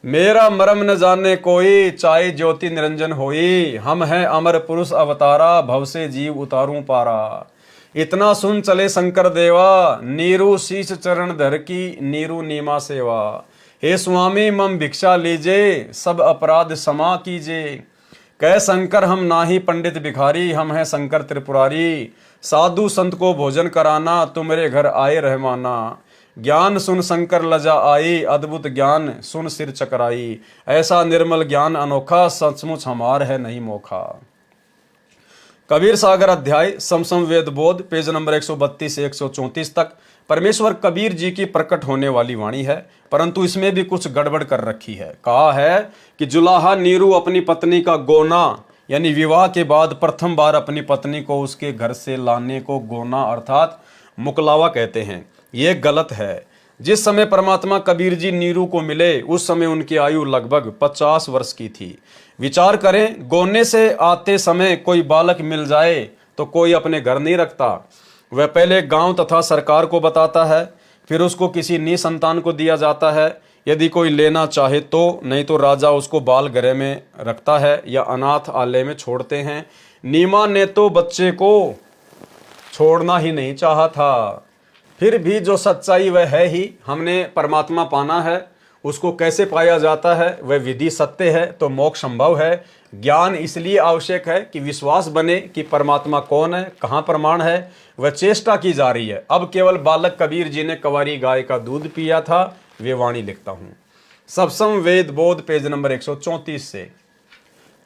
मेरा मरम न जाने कोई, चाहे ज्योति निरंजन होई। हम हैं अमर पुरुष अवतारा, भव से जीव उतारूं पारा। इतना सुन चले शंकर देवा, नीरू शीश चरण धर की नीरू नीमा सेवा। हे स्वामी मम भिक्षा लीजे, सब अपराध क्षमा कीजे। कह शंकर हम नाही पंडित भिखारी, हम हैं शंकर त्रिपुरारी। साधु संत को भोजन कराना, तुम्हारे घर आए रहमाना। ज्ञान सुन शंकर लजा आई, अद्भुत ज्ञान सुन सिर चकराई। ऐसा निर्मल ज्ञान अनोखा, सचमुच हमार है नहीं मोखा। कबीर सागर अध्याय समसम वेद बोध, पेज नंबर 132 से 134 तक परमेश्वर कबीर जी की प्रकट होने वाली वाणी है, परंतु इसमें भी कुछ गड़बड़ कर रखी है। कहा है कि जुलाहा नीरू अपनी पत्नी का गोना, यानी विवाह के बाद प्रथम बार अपनी पत्नी को उसके घर से लाने को गोना अर्थात मुकलावा कहते हैं। ये गलत है। जिस समय परमात्मा कबीर जी नीरू को मिले उस समय उनकी आयु लगभग 50 वर्ष की थी। विचार करें, गोने से आते समय कोई बालक मिल जाए तो कोई अपने घर नहीं रखता। वह पहले गांव तथा सरकार को बताता है, फिर उसको किसी निसंतान को दिया जाता है, यदि कोई लेना चाहे तो, नहीं तो राजा उसको बाल गृह में रखता है या अनाथ आलय में छोड़ते हैं। नीमा ने तो बच्चे को छोड़ना ही नहीं चाहा था, फिर भी जो सच्चाई वह है ही। हमने परमात्मा पाना है, उसको कैसे पाया जाता है, वह विधि सत्य है तो मोक्ष संभव है। ज्ञान इसलिए आवश्यक है कि विश्वास बने कि परमात्मा कौन है, कहाँ प्रमाण है, वह चेष्टा की जा रही है। अब केवल बालक कबीर जी ने कंवारी गाय का दूध पिया था, वे वाणी लिखता हूँ। सबसम वेद बोध, पेज नंबर 134 से।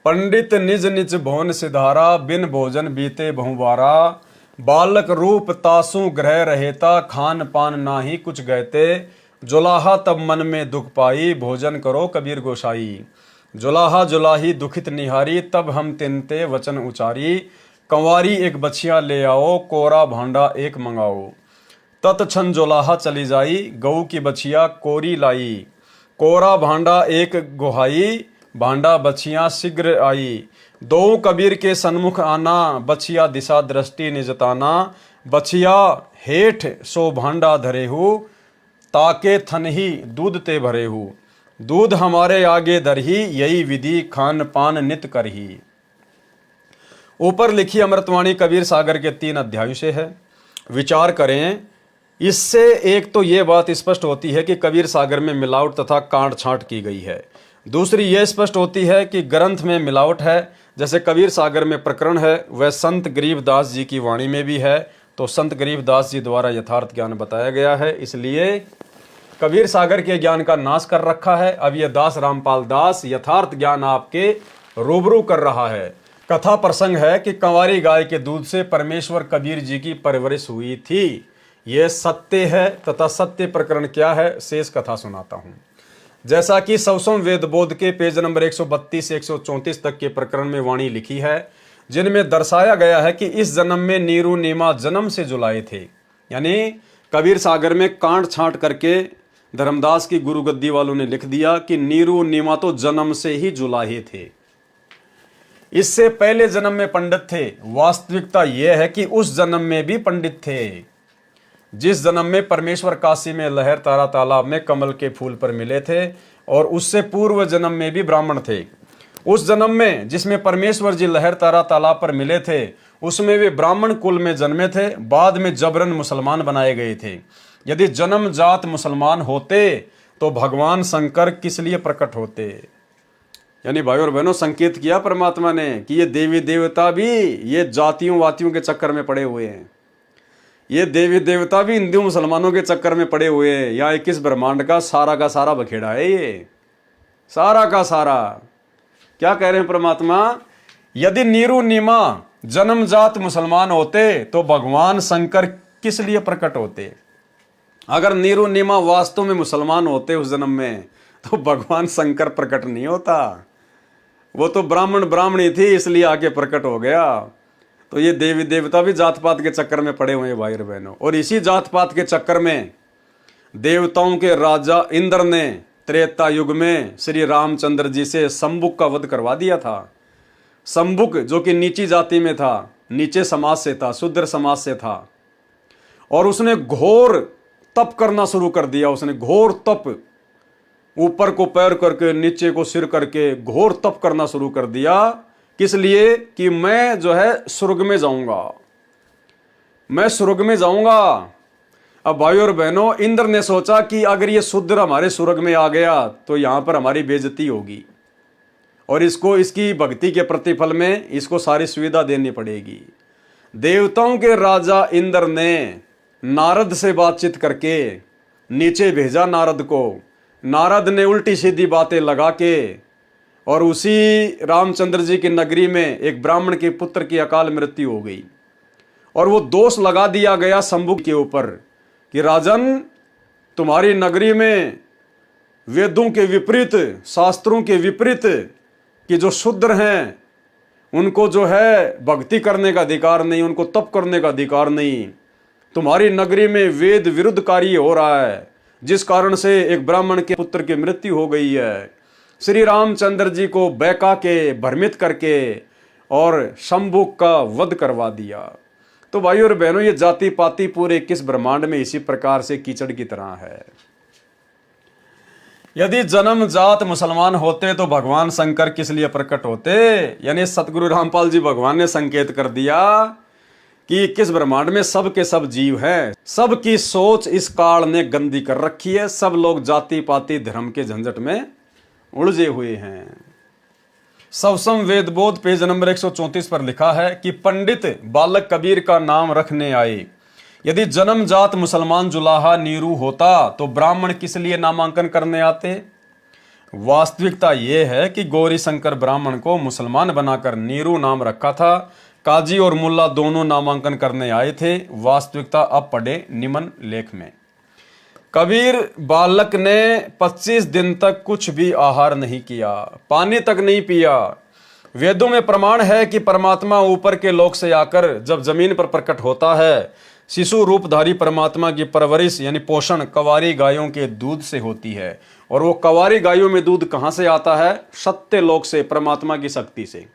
पंडित निज निज भवन सिधारा, बिन भोजन बीते बहुबारा। बालक रूप तासु ग्रह रहेता, खान पान नाही कुछ गहते। जुलाहा तब मन में दुख पाई, भोजन करो कबीर गोसाई। जुलाहा जुलाही दुखित निहारी, तब हम तिनते वचन उचारी। कंवारी एक बछिया ले आओ, कोरा भांडा एक मंगाओ। तत्क्षण जुलाहा चली जाई, गऊ की बछिया कोरी लाई। कोरा भांडा एक गुहाई, भांडा बछिया शीघ्र आई। दो कबीर के सन्मुख आना, बछिया दिशा दृष्टि निजताना। बछिया हेठ सो भांडा धरेहू, ताके थन ही दूध ते भरेहू। दूध हमारे आगे धरही, यही विधि खान पान नित करही। ऊपर लिखी अमृतवाणी कबीर सागर के 3 अध्यायों से है। विचार करें, इससे एक तो ये बात स्पष्ट होती है कि कबीर सागर में मिलावट तथा काट छांट की गई है। दूसरी यह स्पष्ट होती है कि ग्रंथ में मिलावट है। जैसे कबीर सागर में प्रकरण है वह संत गरीबदास जी की वाणी में भी है, तो संत गरीबदास जी द्वारा यथार्थ ज्ञान बताया गया है, इसलिए कबीर सागर के ज्ञान का नाश कर रखा है। अब यह दास रामपाल दास यथार्थ ज्ञान आपके रूबरू कर रहा है। कथा प्रसंग है कि कंवारी गाय के दूध से परमेश्वर कबीर जी की परवरिश हुई थी, यह सत्य है। तथा सत्य प्रकरण क्या है, शेष कथा सुनाता हूं। जैसा कि सवसम वेद बोध के पेज नंबर 132 से 134 तक के प्रकरण में वाणी लिखी है, जिनमें दर्शाया गया है कि इस जन्म में नीरू नीमा जन्म से जुलाए थे। यानी कबीर सागर में कांट छांट करके धर्मदास की गुरु गद्दी वालों ने लिख दिया कि नीरू नीमा तो जन्म से ही जुलाहे थे, इससे पहले जन्म में पंडित थे। वास्तविकता यह है कि उस जन्म में भी पंडित थे। जिस जन्म में परमेश्वर काशी में लहर तारा तालाब में कमल के फूल पर मिले थे, और उससे पूर्व जन्म में भी ब्राह्मण थे। उस जन्म में जिसमें परमेश्वर जी लहर तारा तालाब पर मिले थे, उसमें वे ब्राह्मण कुल में जन्मे थे, बाद में जबरन मुसलमान बनाए गए थे। यदि जन्म जात मुसलमान होते तो भगवान शंकर किस लिए प्रकट होते? यानी भाई और बहनों, संकेत किया परमात्मा ने कि ये देवी देवता भी ये जातियों वातियों के चक्कर में पड़े हुए हैं, ये देवी देवता भी हिंदू मुसलमानों के चक्कर में पड़े हुए हैं। यहाँ 21 ब्रह्मांड का सारा बखेड़ा है, ये सारा का सारा। क्या कह रहे हैं परमात्मा? यदि नीरू नीमा जन्मजात मुसलमान होते तो भगवान शंकर किस लिए प्रकट होते? अगर नीरू नीमा वास्तव में मुसलमान होते उस जन्म में, तो भगवान शंकर प्रकट नहीं होता। वो तो ब्राह्मण ब्राह्मणी थी, इसलिए आके प्रकट हो गया। तो ये देवी देवता भी जात पात के चक्कर में पड़े हुए हैं भाई और बहनों। और इसी जात पात के चक्कर में देवताओं के राजा इंद्र ने त्रेता युग में श्री रामचंद्र जी से शंभुक का वध करवा दिया था। शंभुक जो कि नीची जाति में था, नीचे समाज से था, शूद्र समाज से था, और उसने घोर तप करना शुरू कर दिया। उसने घोर तप, ऊपर को पैर करके नीचे को सिर करके घोर तप करना शुरू कर दिया। किस लिए? कि मैं जो है स्वर्ग में जाऊंगा, मैं स्वर्ग में जाऊंगा। अब भाई और बहनों, इंद्र ने सोचा कि अगर ये शूद्र हमारे स्वर्ग में आ गया तो यहां पर हमारी बेइज्जती होगी, और इसको इसकी भक्ति के प्रतिफल में इसको सारी सुविधा देनी पड़ेगी। देवताओं के राजा इंद्र ने नारद से बातचीत करके नीचे भेजा नारद को। नारद ने उल्टी सीधी बातें लगा के और उसी रामचंद्र जी की नगरी में एक ब्राह्मण के पुत्र की अकाल मृत्यु हो गई। और वो दोष लगा दिया गया शंभुक के ऊपर कि राजन, तुम्हारी नगरी में वेदों के विपरीत, शास्त्रों के विपरीत कि जो शूद्र हैं उनको जो है भक्ति करने का अधिकार नहीं, उनको तप करने का अधिकार नहीं। तुम्हारी नगरी में वेद विरुद्ध कार्य हो रहा है, जिस कारण से एक ब्राह्मण के पुत्र की मृत्यु हो गई है। श्री रामचंद्र जी को बहका के भ्रमित करके और शंभुक का वध करवा दिया। तो भाई और बहनों, ये जाति पाति पूरे 21 ब्रह्मांड में इसी प्रकार से कीचड़ की तरह है। यदि जन्म जात मुसलमान होते तो भगवान शंकर किस लिए प्रकट होते? यानी सतगुरु रामपाल जी भगवान ने संकेत कर दिया कि 21 ब्रह्मांड में सब के सब जीव हैं, सबकी सोच इस काल ने गंदी कर रखी है। सब लोग जाति पाति धर्म के झंझट में उलझे हुए हैं। सवसम वेद बोध पेज नंबर 134 पर लिखा है कि पंडित बालक कबीर का नाम रखने आए। यदि जन्मजात मुसलमान जुलाहा नीरू होता तो ब्राह्मण किस लिए नामांकन करने आते? वास्तविकता यह है कि गौरी शंकर ब्राह्मण को मुसलमान बनाकर नीरू नाम रखा था। काजी और मुल्ला दोनों नामांकन करने आए थे। वास्तविकता अब पढ़े निम्न लेख में। कबीर बालक ने 25 दिन तक कुछ भी आहार नहीं किया, पानी तक नहीं पिया। वेदों में प्रमाण है कि परमात्मा ऊपर के लोक से आकर जब जमीन पर प्रकट होता है, शिशु रूपधारी परमात्मा की परवरिश यानी पोषण कवारी गायों के दूध से होती है। और वो कवारी गायों में दूध कहां से आता है? सत्य लोक से, परमात्मा की शक्ति से।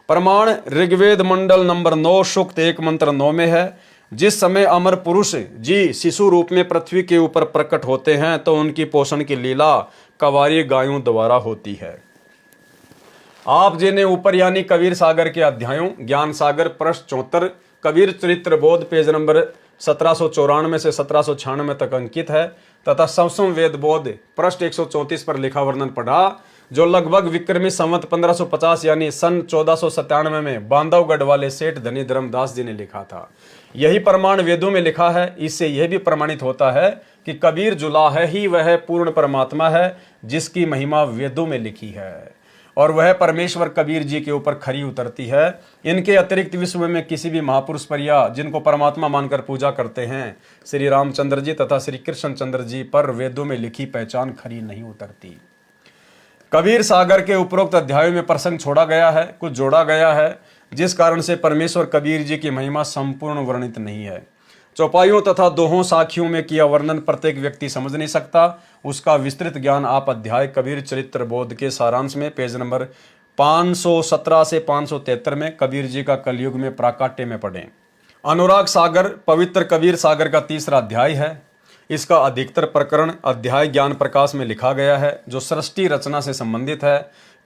प्रमाण ऋग्वेद मंडल नंबर 9 सूक्त 1 मंत्र 9 में है। जिस समय अमर पुरुष जी शिशु रूप में पृथ्वी के ऊपर प्रकट होते हैं तो उनकी पोषण की लीला कवारी गायों द्वारा होती है। आप जिन्हें ऊपर यानी कबीर सागर के अध्यायों ज्ञान सागर पृष्ठ 74, कबीर चरित्र बोध पेज नंबर 1794 से 1796 तक अंकित है, तथा सवसम वेद बोध पृष्ठ 134 पर लिखा वर्णन पढ़ा, जो लगभग विक्रमी संवत 1550 यानी सन 1497 में बांधवगढ़ वाले सेठ धनी धर्मदास जी ने लिखा था। यही प्रमाण वेदों में लिखा है। इससे यह भी प्रमाणित होता है कि कबीर जुलाहा ही वह पूर्ण परमात्मा है जिसकी महिमा वेदों में लिखी है, और वह परमेश्वर कबीर जी के ऊपर खरी उतरती है। इनके अतिरिक्त विश्व में किसी भी महापुरुष पर या जिनको परमात्मा मानकर पूजा करते हैं श्री रामचंद्र जी तथा श्री कृष्ण चंद्र जी पर वेदों में लिखी पहचान खरी नहीं उतरती। कबीर सागर के उपरोक्त अध्यायों में प्रसंग छोड़ा गया है, कुछ जोड़ा गया है, जिस कारण से परमेश्वर कबीर जी की महिमा संपूर्ण वर्णित नहीं है। चौपाइयों तथा दोहों साखियों में किया वर्णन प्रत्येक व्यक्ति समझ नहीं सकता। उसका विस्तृत ज्ञान आप अध्याय कबीर चरित्र बोध के सारांश में पेज नंबर 517 से 573 में कबीर जी का कलयुग में प्राकाट्य में पढ़ें। अनुराग सागर पवित्र कबीर सागर का तीसरा अध्याय है। इसका अधिकतर प्रकरण अध्याय ज्ञान प्रकाश में लिखा गया है, जो सृष्टि रचना से संबंधित है।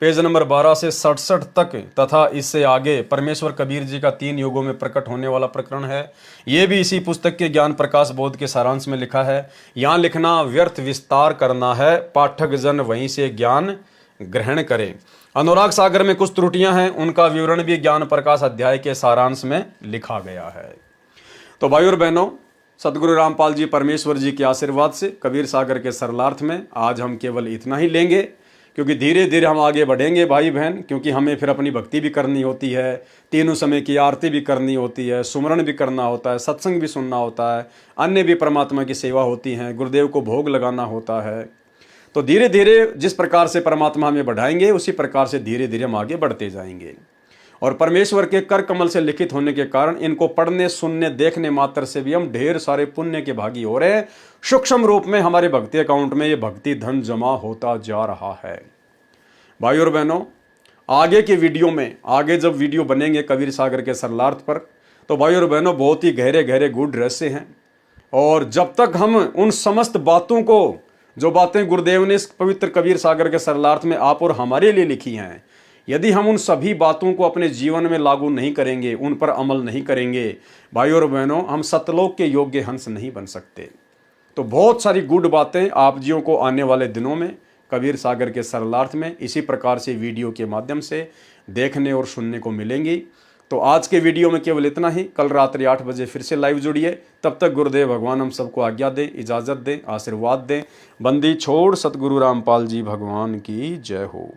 पेज नंबर 12 से 67 तक तथा इससे आगे परमेश्वर कबीर जी का 3 युगों में प्रकट होने वाला प्रकरण है। ये भी इसी पुस्तक के ज्ञान प्रकाश बोध के सारांश में लिखा है। यहाँ लिखना व्यर्थ विस्तार करना है, पाठक जन वहीं से ज्ञान ग्रहण करें। अनुराग सागर में कुछ त्रुटियां हैं, उनका विवरण भी ज्ञान प्रकाश अध्याय के सारांश में लिखा गया है। तो भाई और बहनों, सदगुरु रामपाल जी परमेश्वर जी के आशीर्वाद से कबीर सागर के सरलार्थ में आज हम केवल इतना ही लेंगे, क्योंकि धीरे धीरे हम आगे बढ़ेंगे भाई बहन, क्योंकि हमें फिर अपनी भक्ति भी करनी होती है, तीनों समय की आरती भी करनी होती है, सुमरण भी करना होता है, सत्संग भी सुनना होता है, अन्य भी परमात्मा की सेवा होती है, गुरुदेव को भोग लगाना होता है। तो धीरे धीरे जिस प्रकार से परमात्मा हमें बढ़ाएंगे उसी प्रकार से धीरे धीरे हम आगे बढ़ते जाएंगे। और परमेश्वर के कर कमल से लिखित होने के कारण इनको पढ़ने सुनने देखने मात्र से भी हम ढेर सारे पुण्य के भागी हो रहे हैं। सूक्ष्म रूप में हमारे भक्ति अकाउंट में ये भक्ति धन जमा होता जा रहा है। भाई और बहनों, आगे के वीडियो में, आगे जब वीडियो बनेंगे कबीर सागर के सरलार्थ पर, तो भाई और बहनों बहुत ही गहरे गहरे गूढ़ रहस्य हैं। और जब तक हम उन समस्त बातों को, जो बातें गुरुदेव ने इस पवित्र कबीर सागर के सरलार्थ में आप और हमारे लिए लिखी हैं, यदि हम उन सभी बातों को अपने जीवन में लागू नहीं करेंगे, उन पर अमल नहीं करेंगे, भाई और बहनों, हम सतलोक के योग्य हंस नहीं बन सकते। तो बहुत सारी गुड बातें आप जियों को आने वाले दिनों में कबीर सागर के सरलार्थ में इसी प्रकार से वीडियो के माध्यम से देखने और सुनने को मिलेंगी। तो आज के वीडियो में केवल इतना ही। कल रात्रि 8 बजे फिर से लाइव जुड़िए। तब तक गुरुदेव भगवान हम सबको आज्ञा दें, इजाज़त दें, आशीर्वाद दें। बंदी छोड़ सतगुरु रामपाल जी भगवान की जय हो।